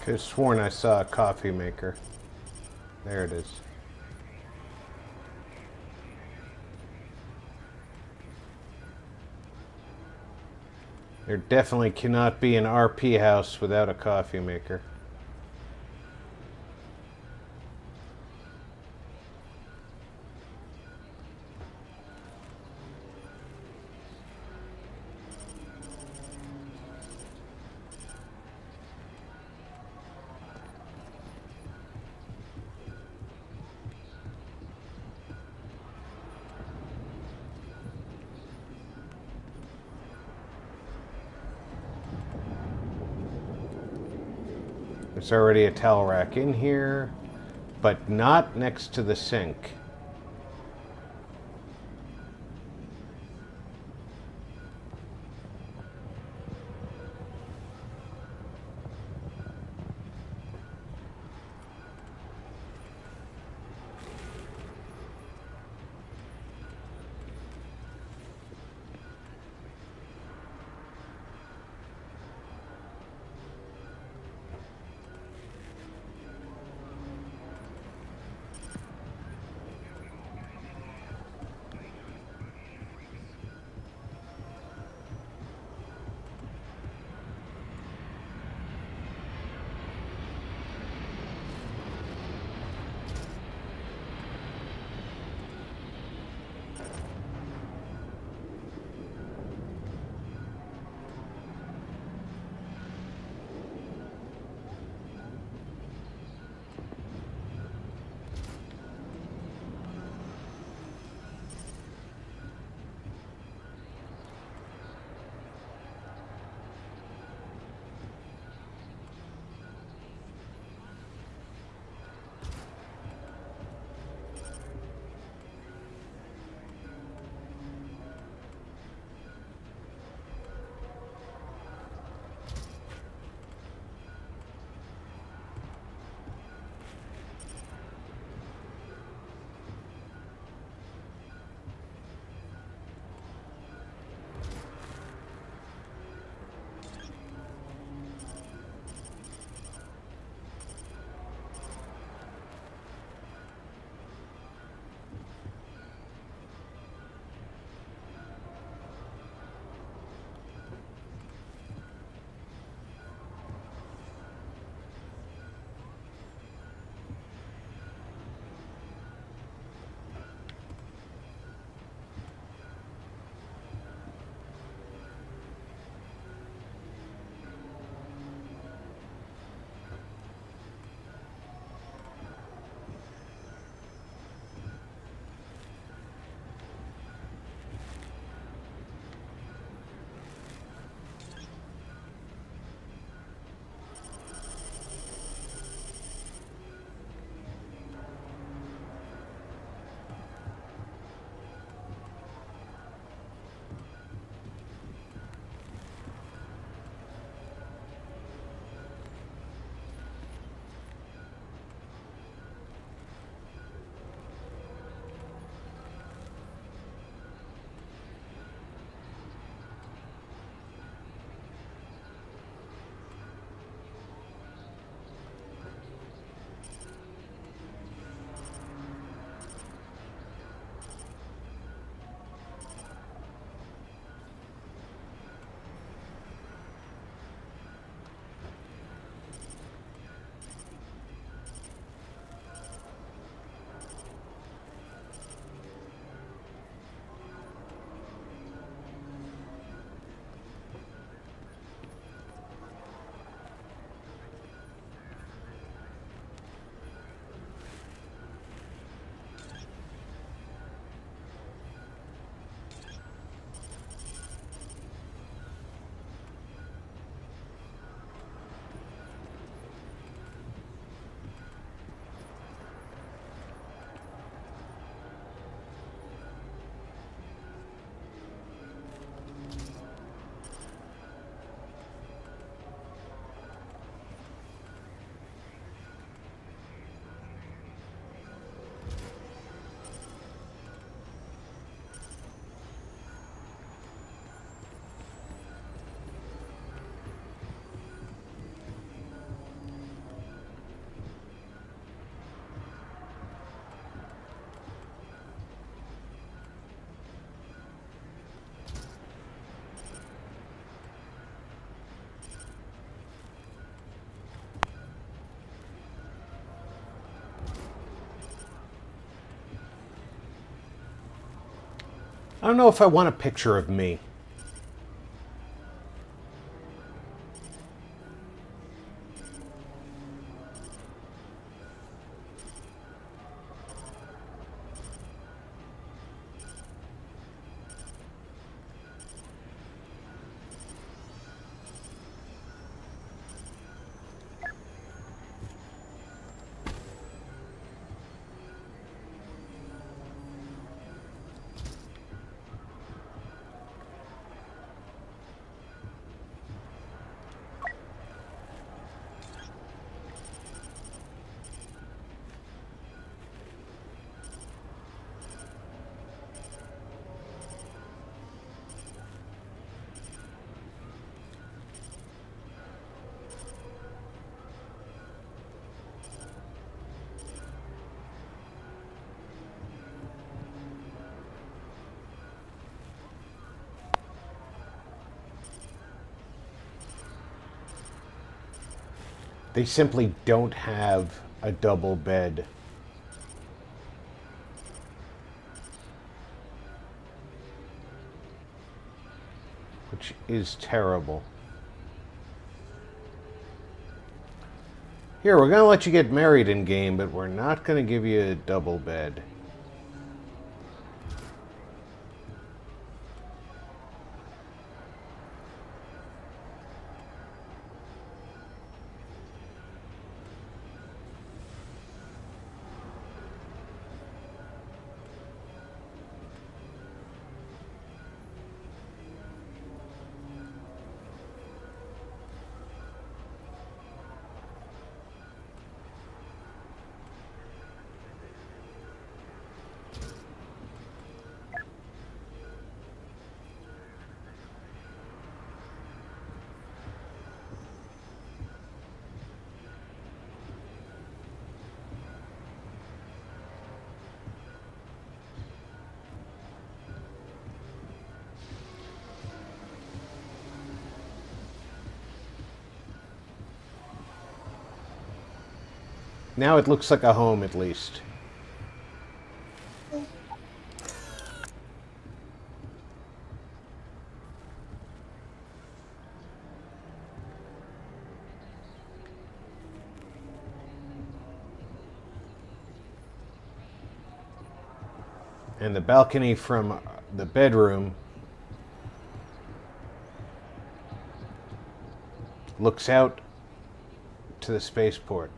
Could have sworn I saw a coffee maker. There it is. There definitely cannot be an RP house without a coffee maker. There's already a towel rack in here, but not next to the sink. I don't know if I want a picture of me. They simply don't have a double bed. Which is terrible. Here, we're going to let you get married in game, but we're not going to give you a double bed. Now it looks like a home, at least. And the balcony from the bedroom looks out to the spaceport.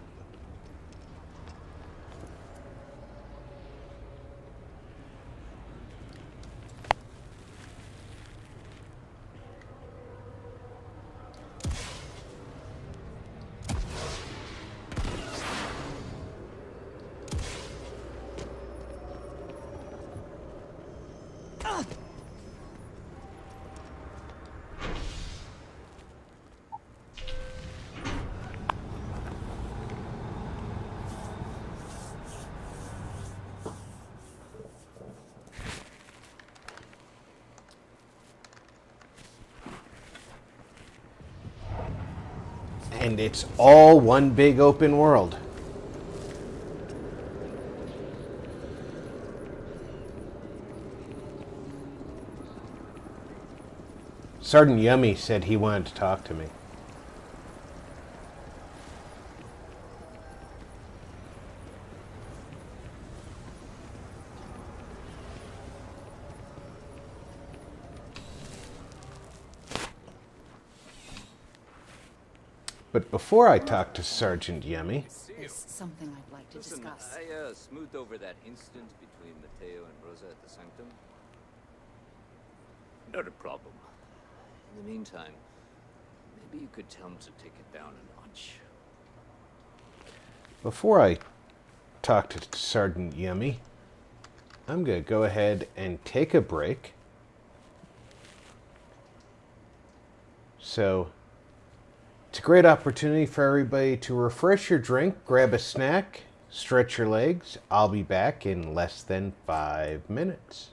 And it's all one big open world. Sergeant Yummy said he wanted to talk to me. But before I talk to Sergeant Yummy... There's something I'd like to discuss. I smoothed over that incident between Mateo and Rosa at the Sanctum. Not a problem. In the meantime, maybe you could tell him to take it down a notch. Before I talk to Sergeant Yummy, I'm going to go ahead and take a break. So... it's a great opportunity for everybody to refresh your drink, grab a snack, stretch your legs. I'll be back in less than 5 minutes.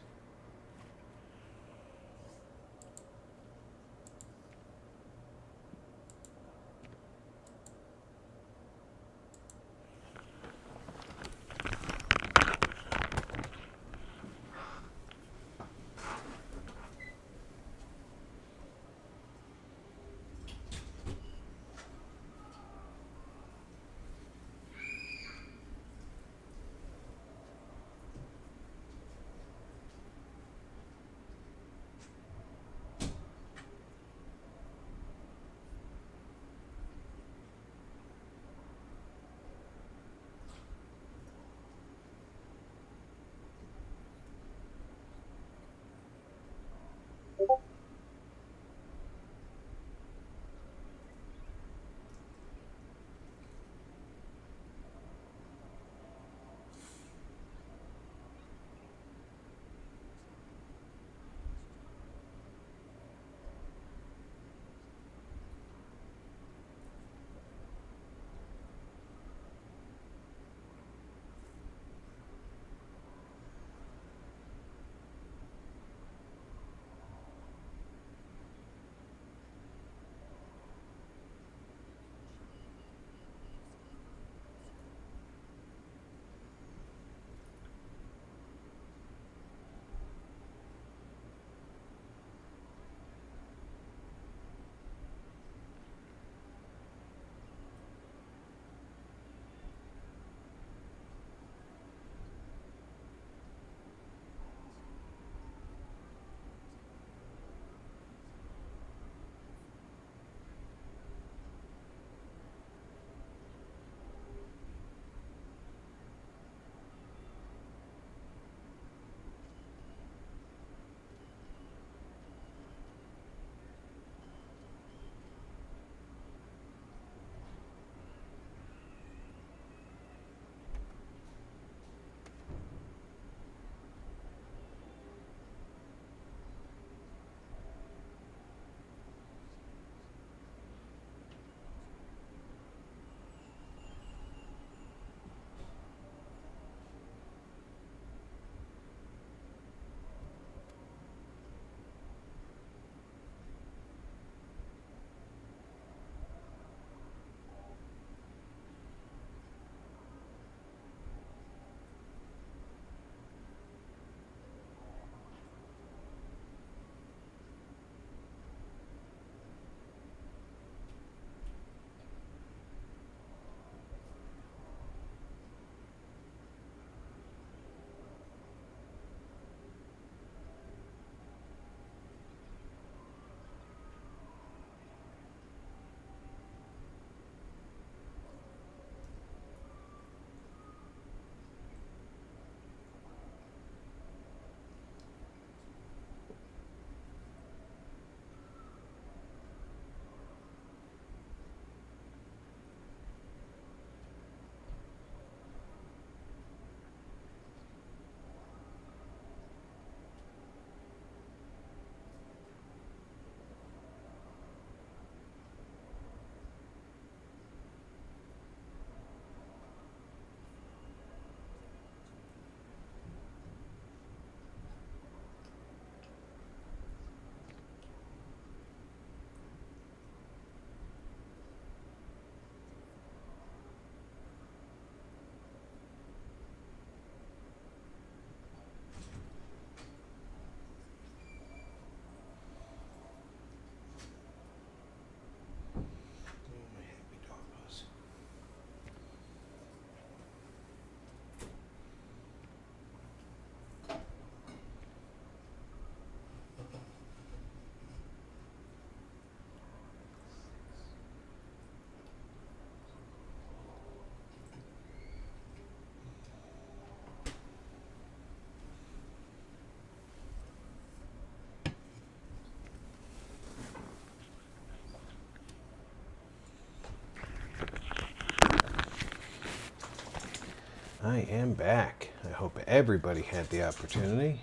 I am back. I hope everybody had the opportunity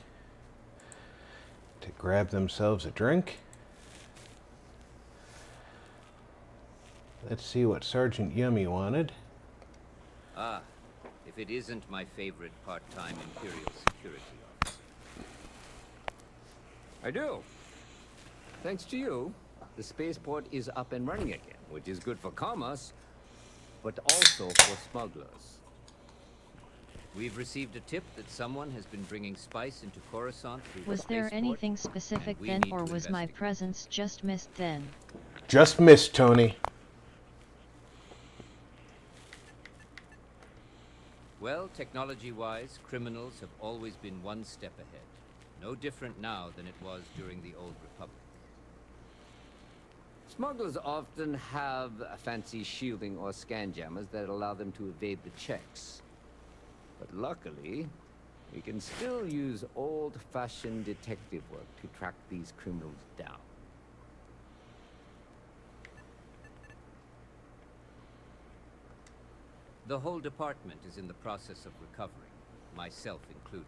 to grab themselves a drink. Let's see what Sergeant Yummy wanted. Ah, if it isn't my favorite part-time Imperial security officer. I do. Thanks to you, the spaceport is up and running again, which is good for commerce, but also for smugglers. We've received a tip that someone has been bringing spice into Coruscant through Was the there spaceport, anything specific and we then, need or to was my investigate. presence just missed then? Just missed, Tony. Well, technology-wise, criminals have always been one step ahead. No different now than it was during the Old Republic. Smugglers often have fancy shielding or scan jammers that allow them to evade the checks. But luckily, we can still use old-fashioned detective work to track these criminals down. The whole department is in the process of recovering, myself included.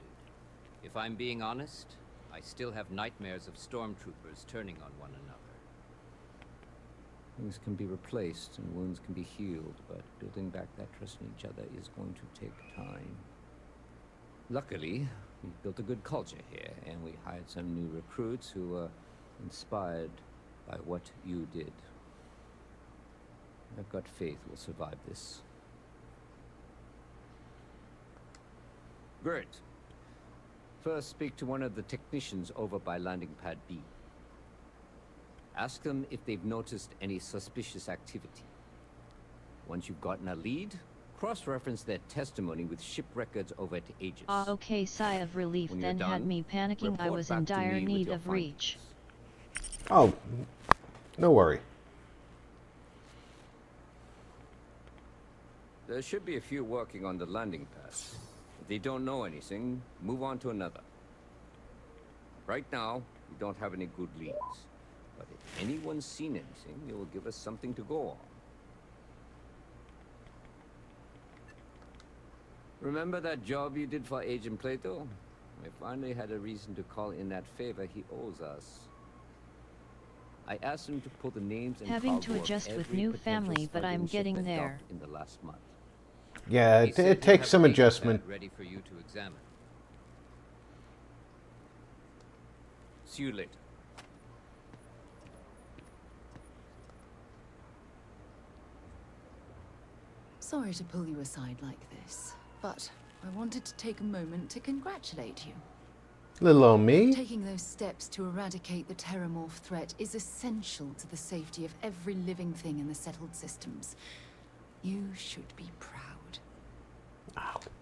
If I'm being honest, I still have nightmares of stormtroopers turning on one another. Things can be replaced and wounds can be healed, but building back that trust in each other is going to take time. Luckily, we built a good culture here, and we hired some new recruits who were inspired by what you did. I've got faith we'll survive this. Great. First, speak to one of the technicians over by landing pad B. Ask them if they've noticed any suspicious activity. Once you've gotten a lead, cross-reference their testimony with ship records over at Aegis. Okay, sigh of relief When then you're had done, me panicking. I report was in back to dire me with need your of findings. reach. Oh, no worry. There should be a few working on the landing pad. If they don't know anything, move on to another. Right now, we don't have any good leads. But if anyone's seen anything, they will give us something to go on. Remember that job you did for Agent Plato? We finally had a reason to call in that favor he owes us. I asked him to pull the names and Having to cargo of adjust with every new potential family, but smuggling I'm ship getting that there. docked in the last month. Yeah, He said it he'll takes have some a data adjustment. pad ready for you to examine. See you later. Sorry to pull you aside like this, but I wanted to take a moment to congratulate you. Little old me. Taking those steps to eradicate the Terramorph threat is essential to the safety of every living thing in the settled systems. You should be proud.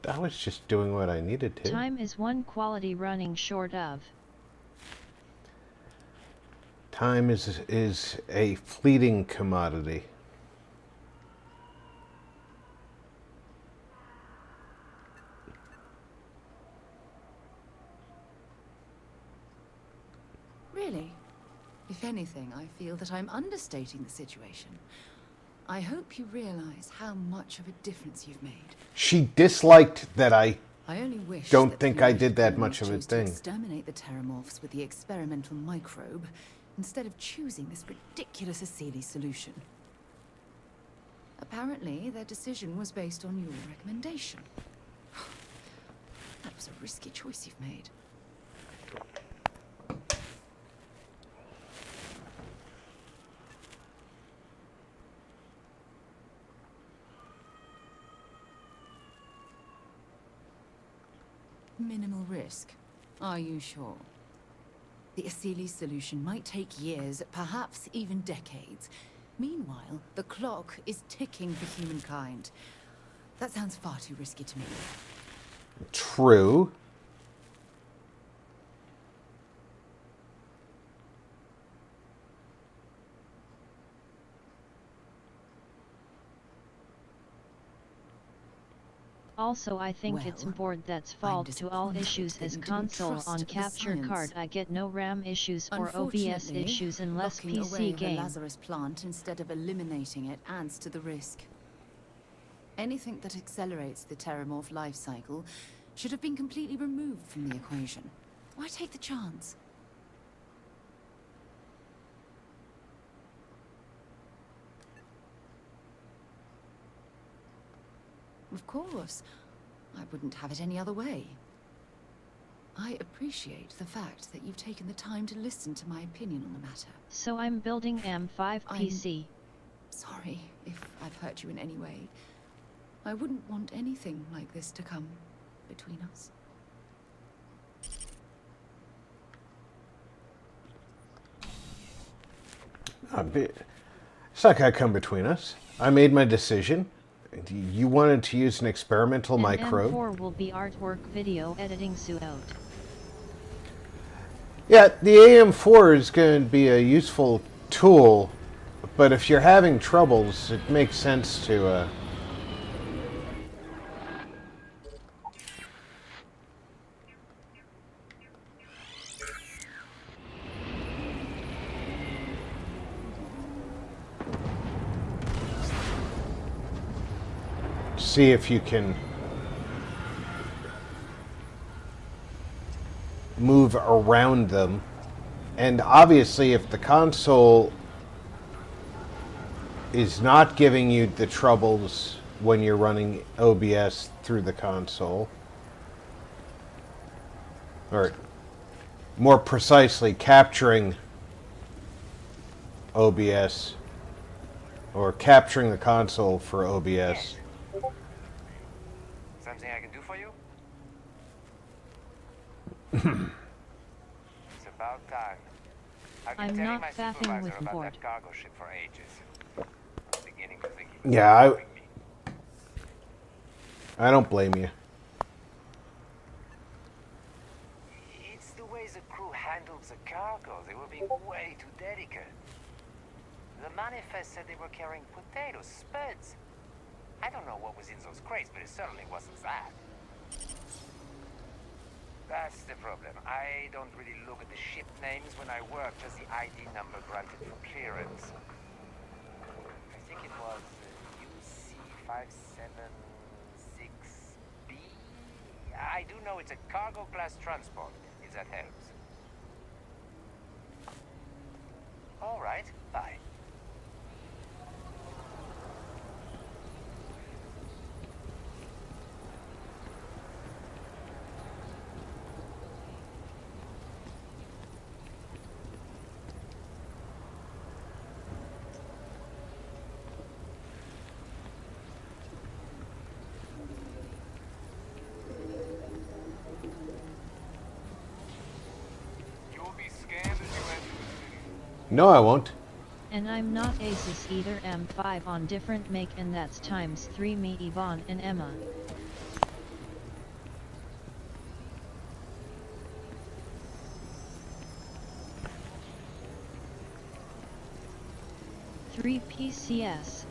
I was just doing what I needed to. Time is one quality running short of. Time is a fleeting commodity. Really? If anything, I feel that I'm understating the situation. I hope you realize how much of a difference you've made. She disliked that I only wish don't that think the I did that United much of a chose to thing. exterminate the Terramorphs with the experimental microbe, instead of choosing this ridiculous Asili solution. Apparently, their decision was based on your recommendation. That was a risky choice you've made. Minimal risk. Are you sure? The Asili solution might take years, perhaps even decades. Meanwhile, the clock is ticking for humankind. That sounds far too risky to me. True. Also, I think it's Well, board that's fault to all disappointed issues that as you didn't console trust on the capture science. card. I get no RAM issues or OBS Unfortunately, issues unless locking away PC the game. Lazarus plant instead of eliminating it adds to the risk. Anything that accelerates the Terramorph life cycle should have been completely removed from the equation. Why take the chance? Of course. I wouldn't have it any other way. I appreciate the fact that you've taken the time to listen to my opinion on the matter. So I'm building M5 PC. Sorry if I've hurt you in any way. I wouldn't want anything like this to come between us. It's not gonna come between us. I made my decision. You wanted to use an experimental microbe. M4 will be artwork video editing throughout. Yeah, the AM4 is going to be a useful tool, but if you're having troubles, it makes sense to see if you can move around them. And obviously, if the console is not giving you the troubles when you're running OBS through the console, or more precisely, capturing OBS, or capturing the console for OBS. Something I can do for you? It's about time. I've been I'm telling not my faffing supervisor with about board. that cargo ship for ages. I'm beginning to think Yeah, I don't blame you. it's the way the crew handled the cargo. They were being way too delicate. The manifest said they were carrying potatoes, spuds. I don't know what was in those crates, but it certainly wasn't that. That's the problem. I don't really look at the ship names when I work, just the ID number granted for clearance. I think it was UC576B. I do know it's a cargo class transport, if that helps. All right, bye. No, I won't. And I'm not Asus either. M5 on different make, and that's ×3 me, Yvonne and Emma. Three PCS.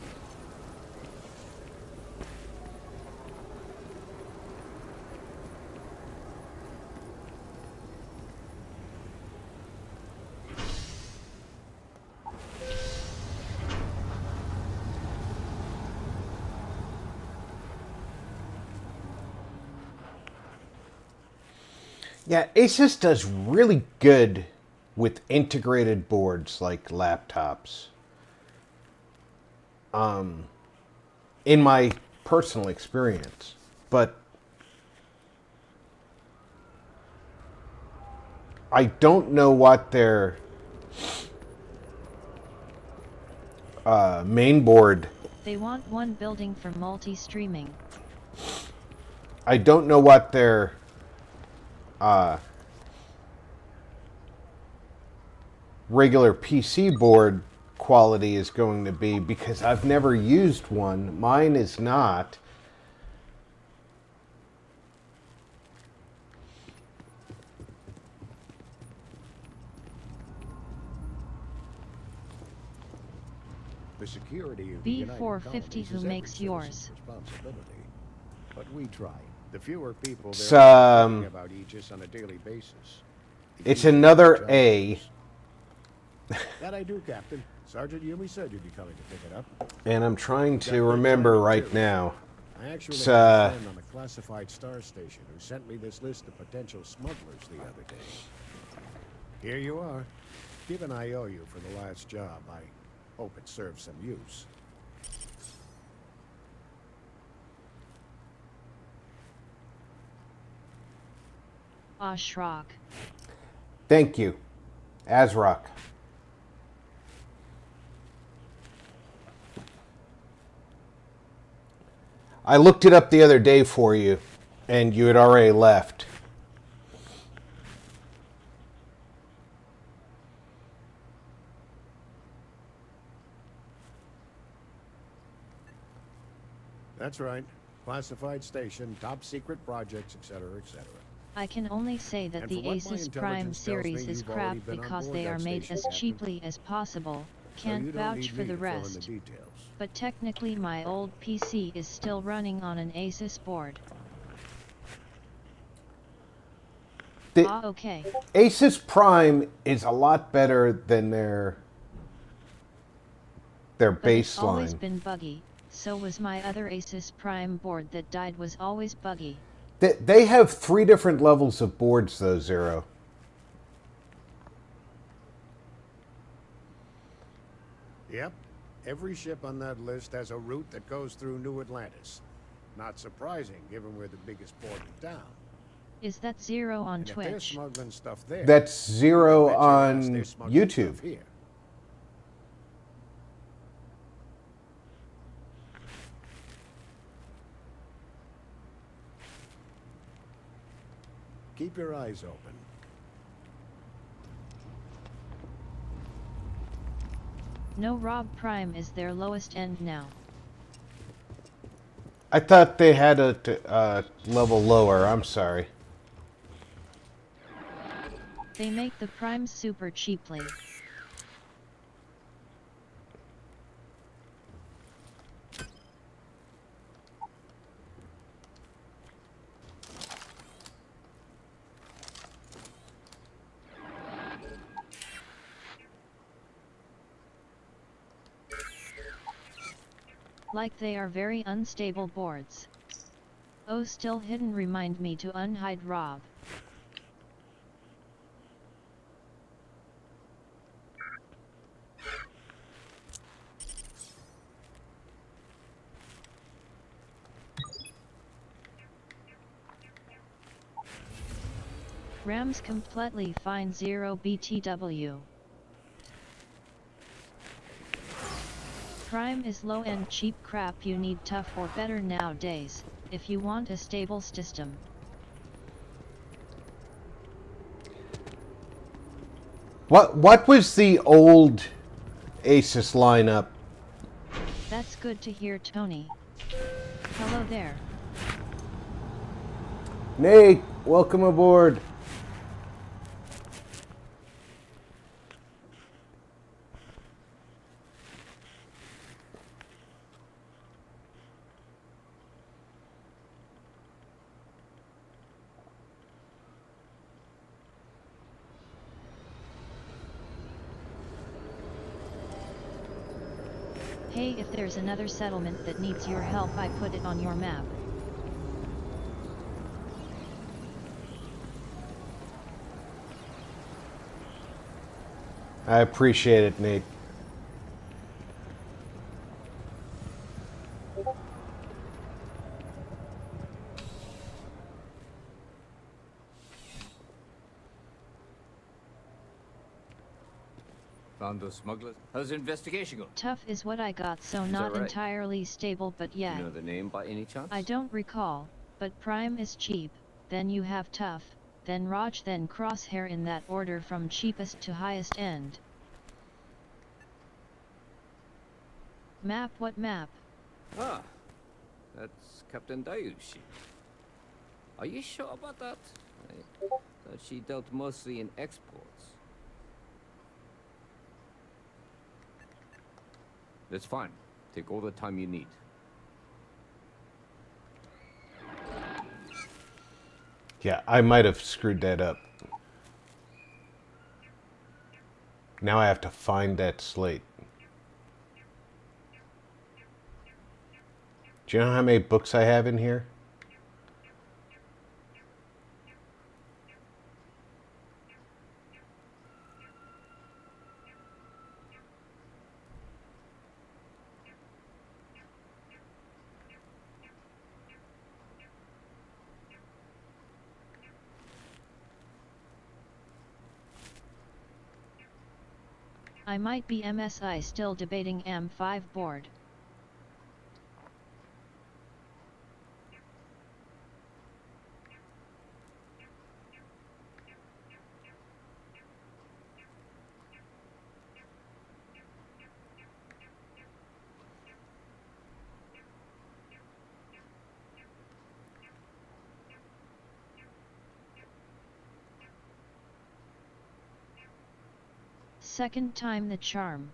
Yeah, Asus does really good with integrated boards like laptops. In my personal experience, but I don't know what their main board. They want one building for multi-streaming. I don't know what their regular PC board quality is going to be, because I've never used one. Mine is not. The security of the United B450 Colonies who is makes every yours. citizen's responsibility. But we try. The fewer people It's, there are thinking about Aegis on a daily basis. It's another A. That I do, Captain. Sergeant Yumi said you'd be coming to pick it up. And I'm trying to remember right now. I actually It's, have a friend on a classified star station who sent me this list of potential smugglers the other day. Here you are. Given I owe you for the last job, I hope it serves some use. Ashrock. Thank you. Azrock. I looked it up the other day for you, and you had already left. That's right. Classified station, top secret projects, etc., etc. I can only say that And for the what my Aces Prime intelligence tells me, series is you've already crap been on because board they that are made station, as Captain. cheaply as possible. So Can't you don't vouch need for me the to fill in the rest. details. But technically my old PC is still running on an Asus board. Okay. Asus Prime is a lot better than their But it's always baseline. been buggy. So was my other Asus Prime board that died was always buggy. They have 3 different levels of boards, though, Zero. Yep. Every ship on that list has a route that goes through New Atlantis. Not surprising, given we're the biggest port in town. Is that Zero on And if they're Twitch? smuggling stuff there, That's Zero bet your ass on they're smuggling YouTube. stuff here. Keep your eyes open. No, Rob Prime is their lowest end now. I thought they had a level lower. I'm sorry. They make the Primes super cheaply. Like they are very unstable boards. Oh, still hidden, remind me to unhide Rob. Rams completely fine 0 BTW. Prime is low-end cheap crap you need tough or better nowadays, if you want a stable system. What was the old Asus lineup? That's good to hear, Tony. Hello there. Nate, welcome aboard. Hey, if there's another settlement that needs your help, I put it on your map. I appreciate it, Nate. Found those smugglers? How's the investigation going? Tough is what I got, so Is not that right? entirely stable, but yeah. You know the name by any chance? I don't recall, but Prime is cheap, then you have Tough, then Raj, then Crosshair, in that order from cheapest to highest end. Map? What map? Ah, that's Captain Dayu's ship. Are you sure about that? I thought she dealt mostly in exports. That's fine. Take all the time you need. Yeah, I might have screwed that up. Now I have to find that slate. Do you know how many books I have in here? I might be MSI still debating M5 board. Second time the charm.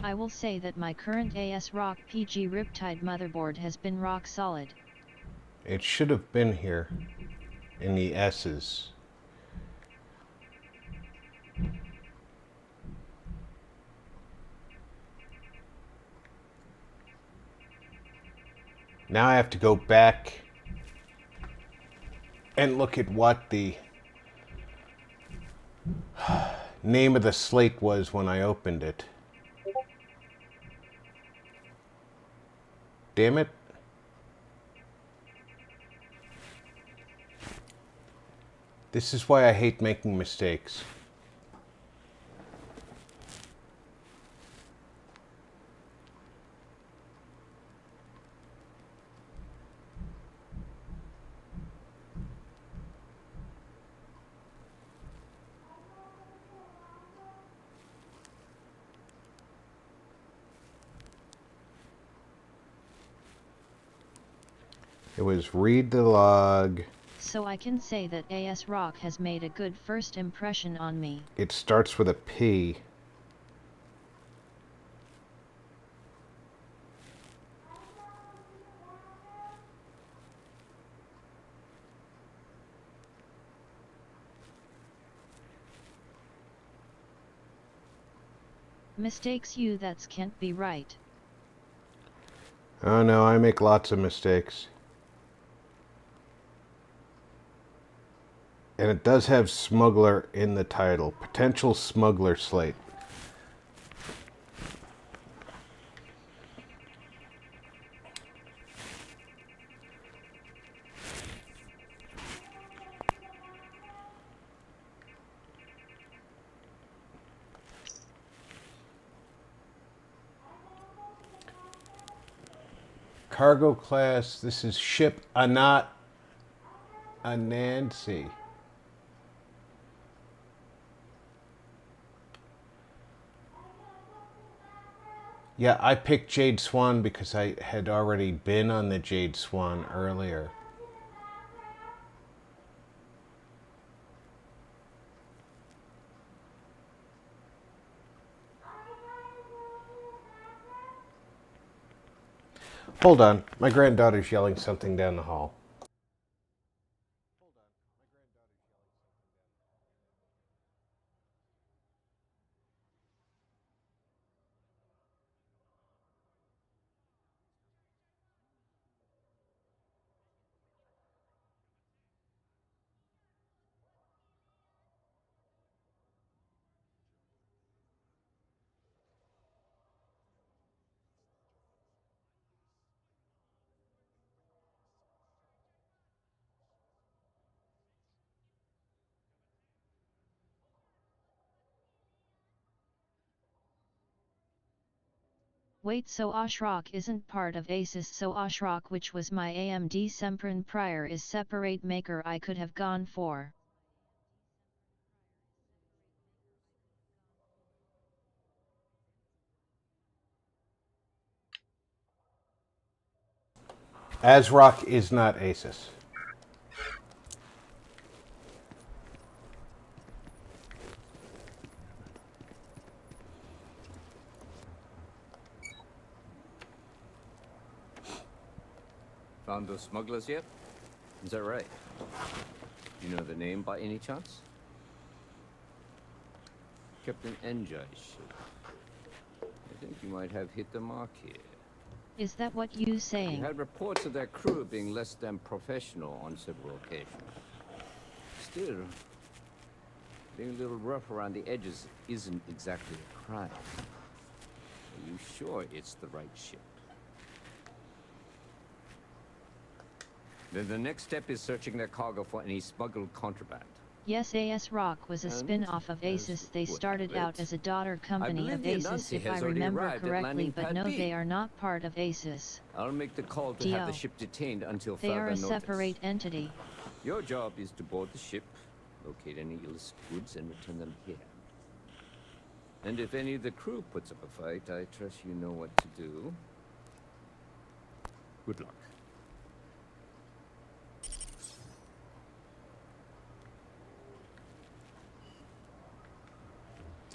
I will say that my current AS Rock PG Riptide motherboard has been rock solid. It should have been here in the S's. Now I have to go back and look at what the name of the slate was when I opened it. Damn it. This is why I hate making mistakes. It was read the log. So I can say that AS Rock has made a good first impression on me. It starts with a P. Mistakes you that's can't be right. Oh no, I make lots of mistakes. And it does have smuggler in the title. Potential smuggler slate. Cargo class, this is ship Anat Anansi. Yeah, I picked Jade Swan because I had already been on the Jade Swan earlier. Hold on, my granddaughter's yelling something down the hall. Wait, so Ashrock isn't part of ASIS, so Ashrock, which was my AMD Semprin prior, is separate maker I could have gone for. Asrock is not ASIS. Found those smugglers yet? Is that right? You know the name by any chance? Captain Enjai's ship. I think you might have hit the mark here. Is that what you saying? You had reports of their crew being less than professional on several occasions. Still, being a little rough around the edges isn't exactly a crime. Are you sure it's the right ship? Then the next step is searching their cargo for any smuggled contraband. Yes, Asrock was a spin-off of ASIS. They started out as a daughter company of ASIS, if I remember correctly, but no, they are not part of ASIS. I'll make the call to have the ship detained until They further are a notice. separate entity. Your job is to board the ship, locate any illicit goods, and return them here. And if any of the crew puts up a fight, I trust you know what to do. Good luck.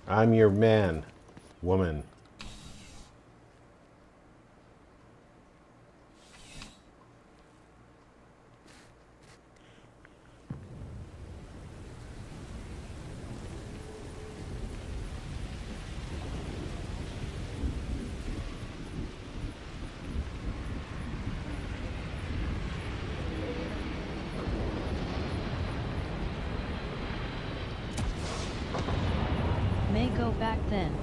I'm your man, woman. May go back then.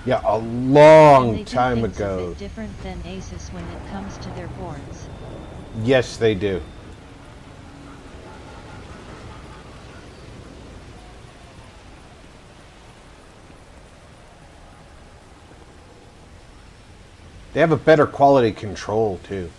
Yeah, a And long they do time things a ago. bit different than ASIS when it comes to their boards. Yes, they do. They have a better quality control, too.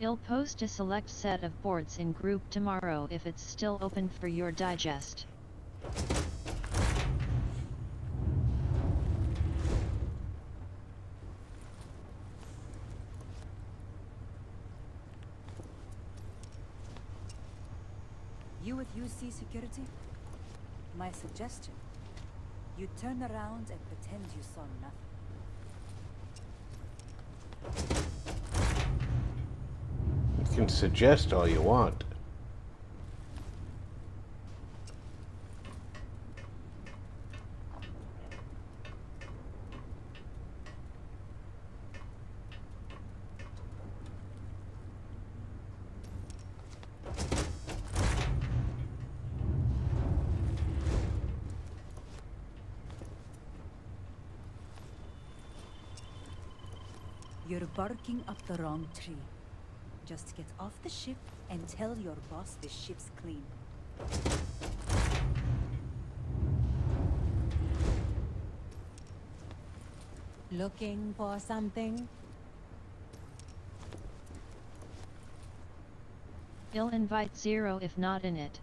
I'll post a select set of boards in group tomorrow if it's still open for your digest. You with UC Security? My suggestion. You turn around and pretend you saw nothing. You can suggest all you want. You're barking up the wrong tree. Just get off the ship and tell your boss the ship's clean. Looking for something? I'll invite 0 if not in it.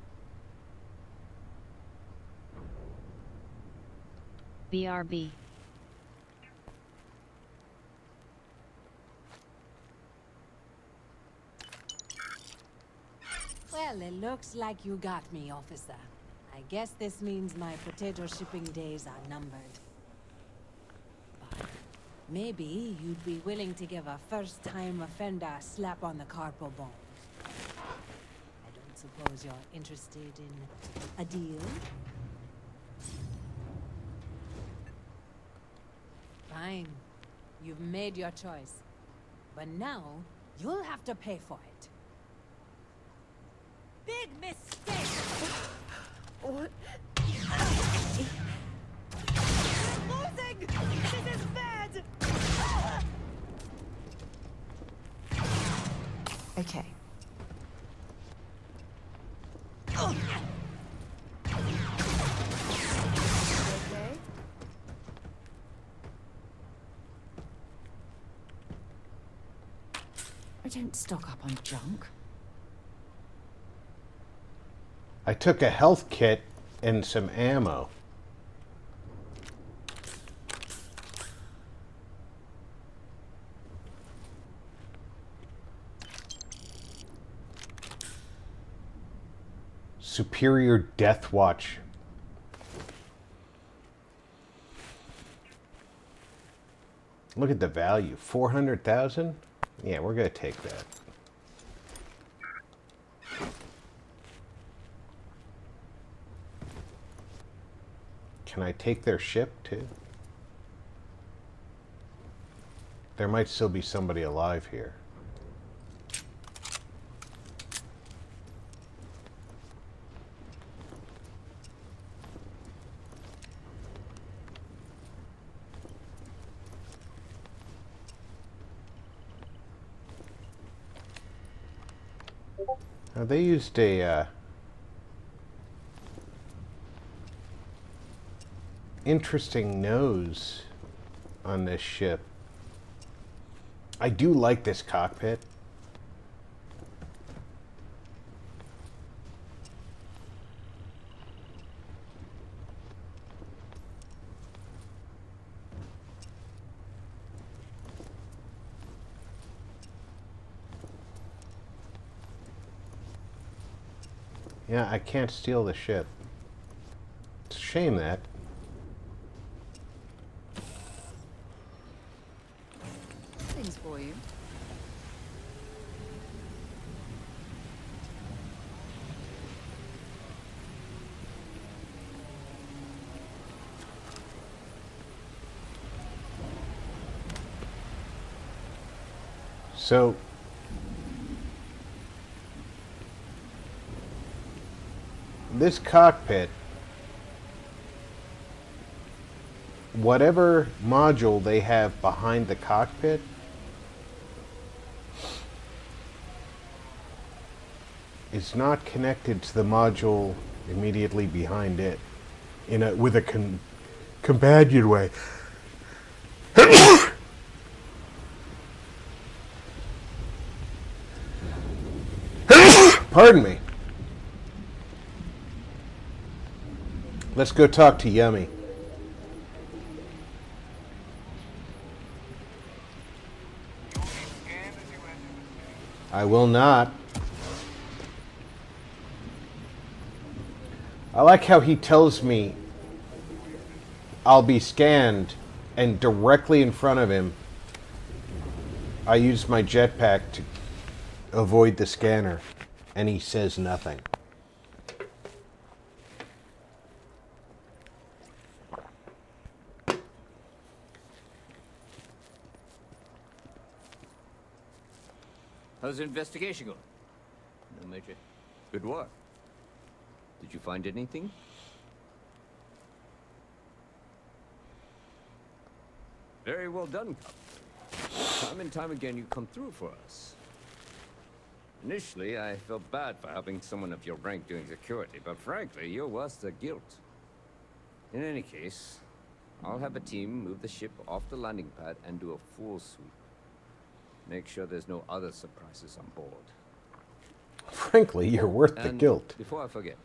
BRB. Well, it looks like you got me, officer. I guess this means my potato shipping days are numbered. But maybe you'd be willing to give a first-time offender a slap on the carpal bone. I don't suppose you're interested in a deal? Fine. You've made your choice. But now, you'll have to pay for it. Big mistake! What? Losing! This is bad! Okay. Okay? I don't stock up on junk. I took a health kit and some ammo. Superior Death Watch. Look at the value. 400,000? Yeah, we're going to take that. Can I take their ship too? There might still be somebody alive here. Now they used a interesting nose on this ship. I do like this cockpit. Yeah, I can't steal the ship. It's a shame that. Things for you. So this cockpit, whatever module they have behind the cockpit, is not connected to the module immediately behind it in a with a companion way. Pardon me. Let's go talk to Yummy. I will not. I like how he tells me I'll be scanned, and directly in front of him I use my jetpack to avoid the scanner, and he says nothing. How's the investigation going? No, Major. Good work. Did you find anything? Very well done, Captain. Time and time again you come through for us. Initially, I felt bad for helping someone of your rank doing security, but frankly, you're worse than guilt. In any case, I'll have a team move the ship off the landing pad and do a full sweep. Make sure there's no other surprises on board. Frankly, you're worth the guilt. Before I forget,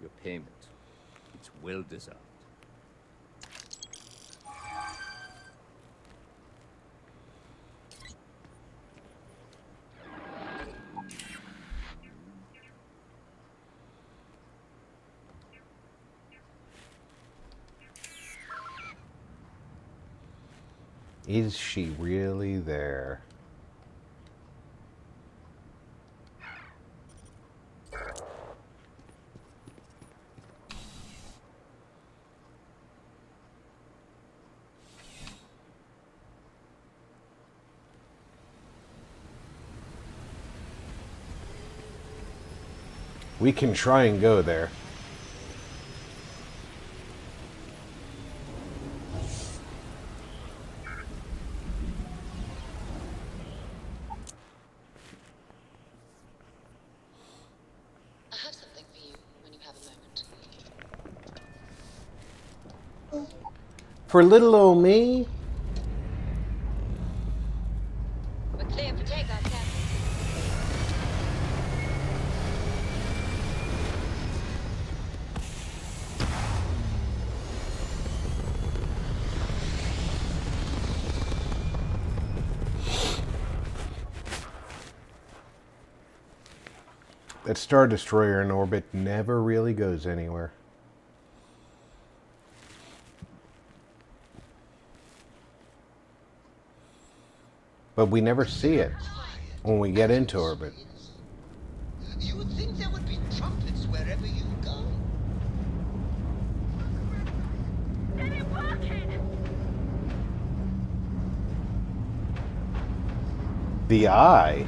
your payment. It's well deserved. Is she really there? We can try and go there. I have something for you when you have a moment. For little old me? We're clear for takeoff, Captain. That Star Destroyer in orbit never really goes anywhere. But we never see it when we get into orbit. You would think there would be trumpets wherever you go. Is it working? The eye?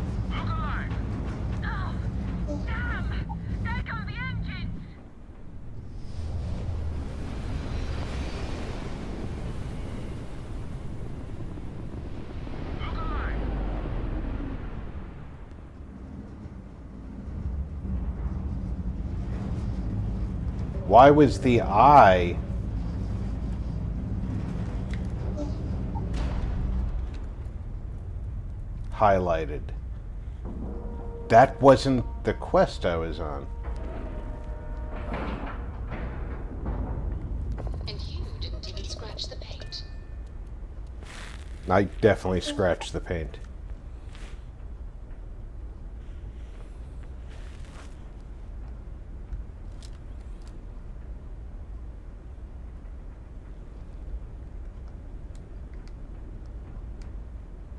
Why was the eye highlighted? That wasn't the quest I was on. And you didn't even scratch the paint. I definitely scratched the paint.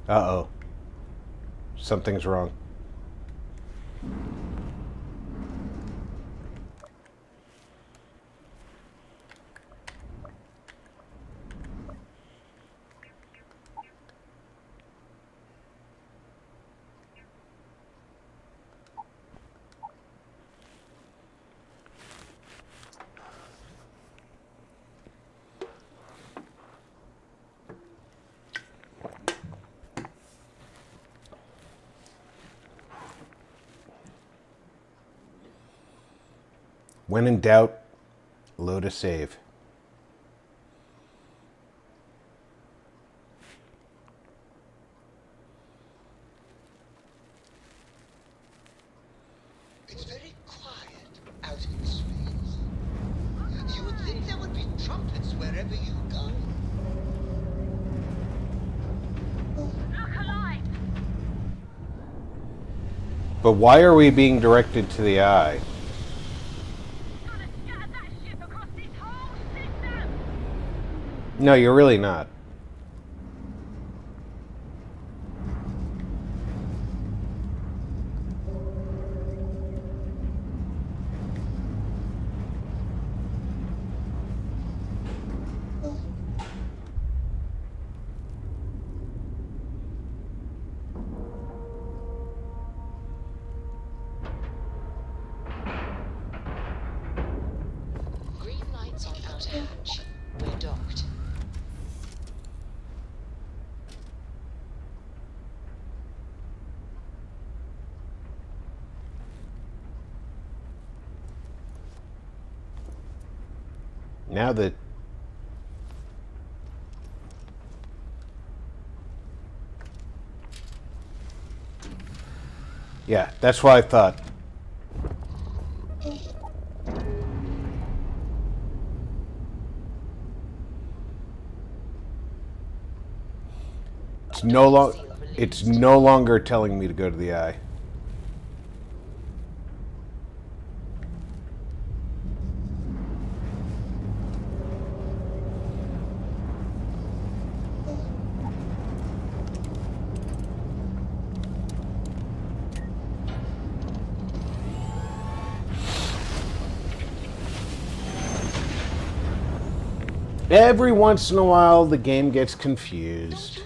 Uh-oh. Something's wrong. When in doubt, load a save. It's very quiet out in space. You would think there would be trumpets wherever you go. Look alive! But why are we being directed to the eye? No, you're really not. Green lights on outer hatch. We're docked. Now that... Yeah, that's what I thought. It's no longer telling me to go to the eye. Every once in a while, the game gets confused.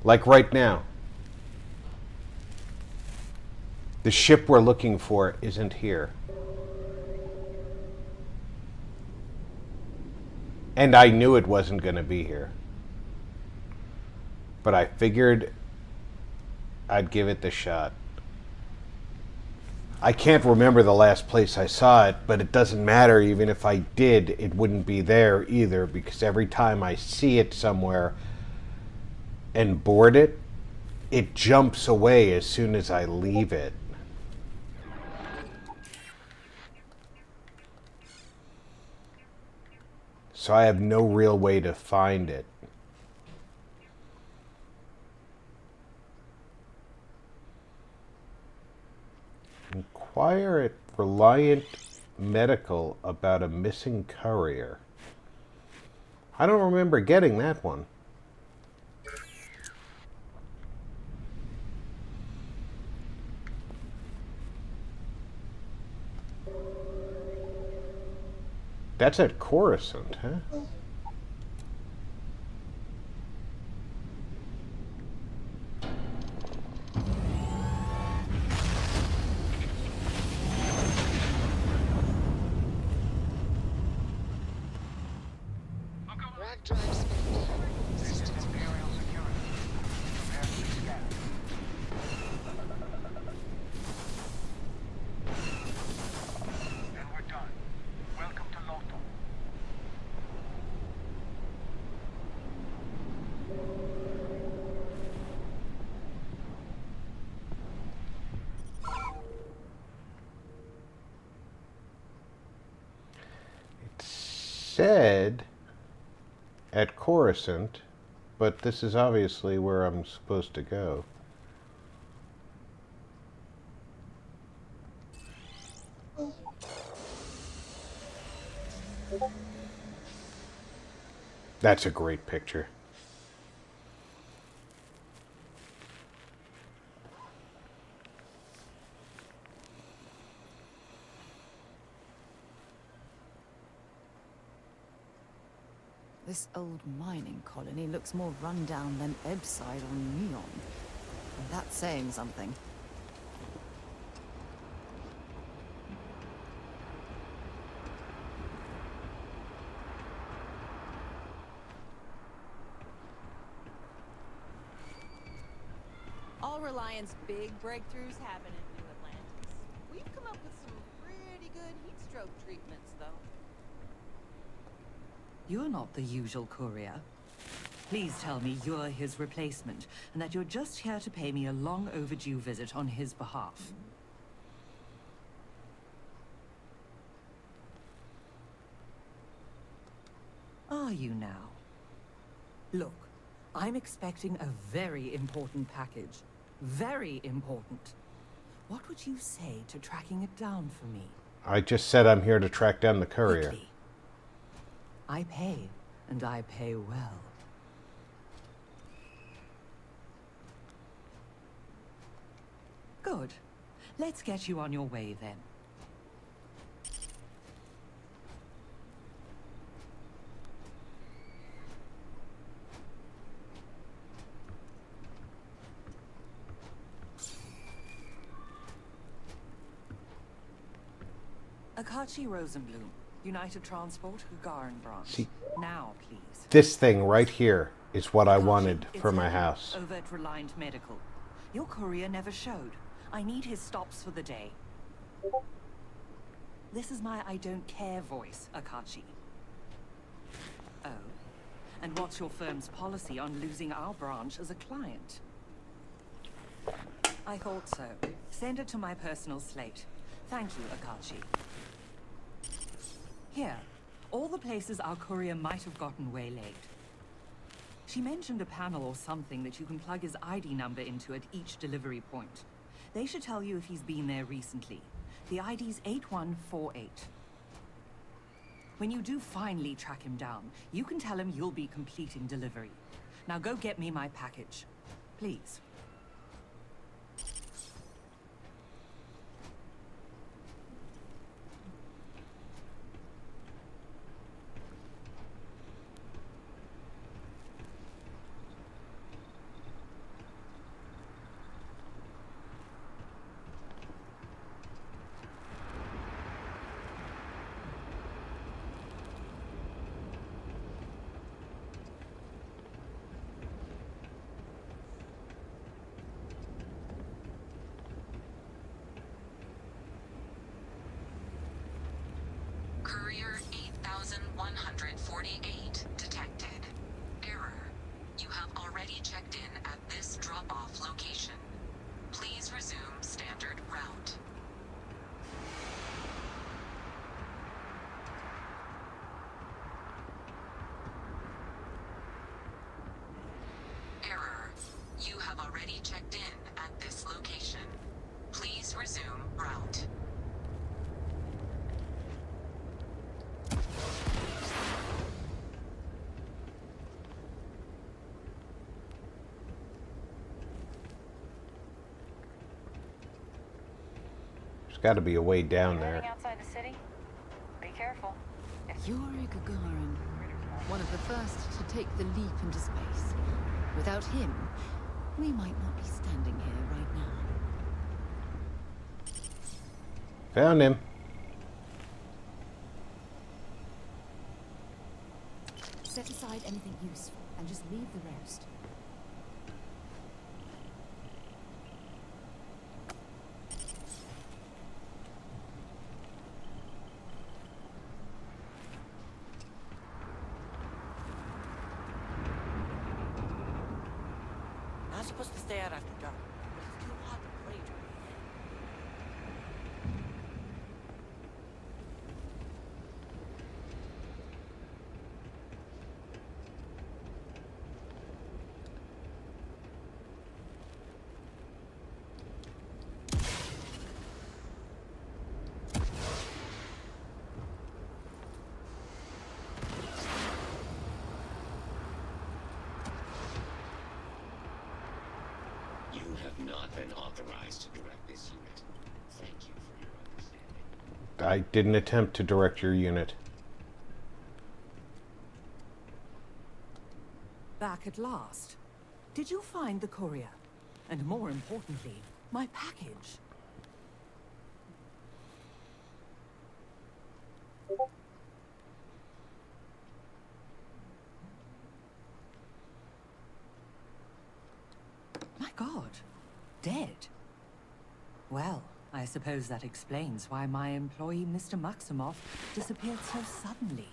Like right now. The ship we're looking for isn't here. And I knew it wasn't going to be here. But I figured I'd give it the shot. I can't remember the last place I saw it, but it doesn't matter. Even if I did, it wouldn't be there either, because every time I see it somewhere and board it, it jumps away as soon as I leave it. So I have no real way to find it. Inquire at Reliant Medical about a missing courier. I don't remember getting that one. That's at Coruscant, huh? Rack drive spinning. Systems Imperial security. Prepare to be scanned. And we're done. Welcome to Lothal. It said at Coruscant, but this is obviously where I'm supposed to go. That's a great picture. This old mining colony looks more rundown than Ebside or Neon. And that's saying something. All Reliant's big breakthroughs happen in New Atlantis. We've come up with some pretty good heat stroke treatments, though. You're not the usual courier. Please tell me you're his replacement, and that you're just here to pay me a long overdue visit on his behalf. Are you now? Look, I'm expecting a very important package. Very important. What would you say to tracking it down for me? I just said I'm here to track down the courier. Quickly. I pay, and I pay well. Good. Let's get you on your way then. Akachi Rosenblum, United Transport, Gagarin branch. See, now, please. this thing right here is what I Akachi, wanted it's for my Heather, house. Over at Reliant Medical. Your courier never showed. I need his stops for the day. This is my I don't care voice, Akachi. Oh. And what's your firm's policy on losing our branch as a client? I thought so. Send it to my personal slate. Thank you, Akachi. Here, all the places our courier might have gotten waylaid. She mentioned a panel or something that you can plug his ID number into at each delivery point. They should tell you if he's been there recently. The ID's 8148. When you do finally track him down, you can tell him you'll be completing delivery. Now go get me my package. Please. Courier 8148 detected. Error. You have already checked in at this drop-off location. Please resume standard route. Error. You have already checked in at this location. Please resume route. There's got to be a way down there. Outside the city? Be careful. Yuri Gagarin, one of the first to take the leap into space. Without him, we might not be standing here right now. Found him. Set aside anything useful and just leave the rest. Not supposed to stay out after dark. It's too hot to play. You have not been authorized to direct this unit. Thank you for your understanding. I didn't attempt to direct your unit. Back at last. Did you find the courier? And more importantly, my package? My God, dead. Well, I suppose that explains why my employee, Mr. Maximoff, disappeared so suddenly.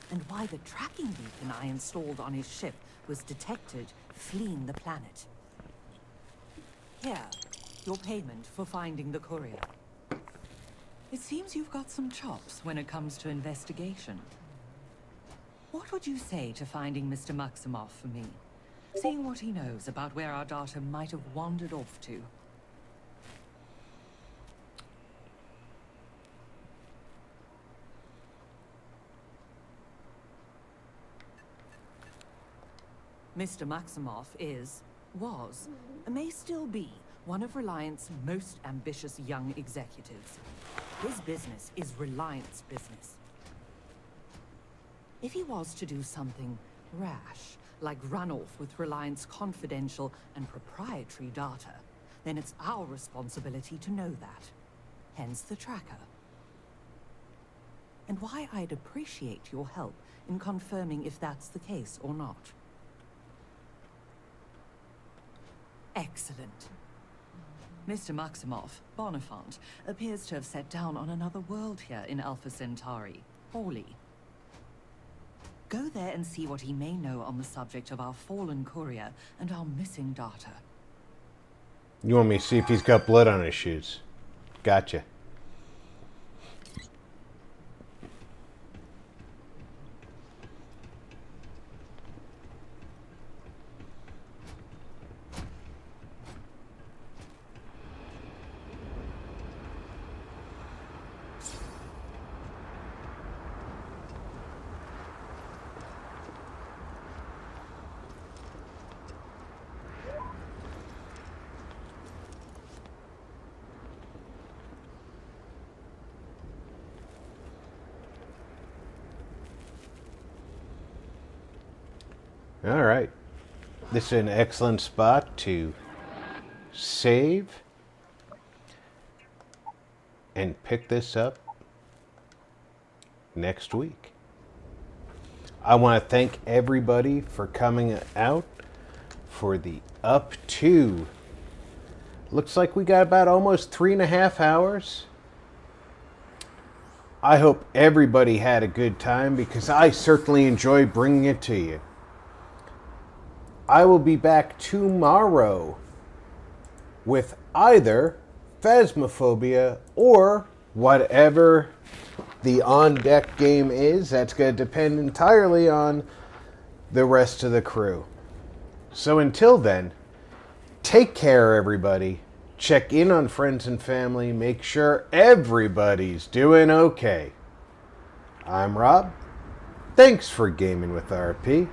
And why the tracking beacon I installed on his ship was detected fleeing the planet. Here, your payment for finding the courier. It seems you've got some chops when it comes to investigation. What would you say to finding Mr. Maximoff for me? Seeing what he knows about where our data might have wandered off to. Mr. Maximoff may still be, one of Reliant's most ambitious young executives. His business is Reliant's business. If he was to do something rash, like run off with Reliant's confidential and proprietary data, then it's our responsibility to know that. Hence the tracker. And why I'd appreciate your help in confirming if that's the case or not. Excellent. Mr. Maximoff, Bonifant, appears to have set down on another world here in Alpha Centauri, Hawley. Go there and see what he may know on the subject of our fallen courier and our missing data. You want me to see if he's got blood on his shoes? Gotcha. All right. This is an excellent spot to save and pick this up next week. I want to thank everybody for coming out for the up to. Looks like we got about almost 3.5 hours. I hope everybody had a good time because I certainly enjoy bringing it to you. I will be back tomorrow with either Phasmophobia or whatever the on-deck game is. That's going to depend entirely on the rest of the crew. So until then, take care, everybody. Check in on friends and family. Make sure everybody's doing okay. I'm Rob. Thanks for gaming with RP.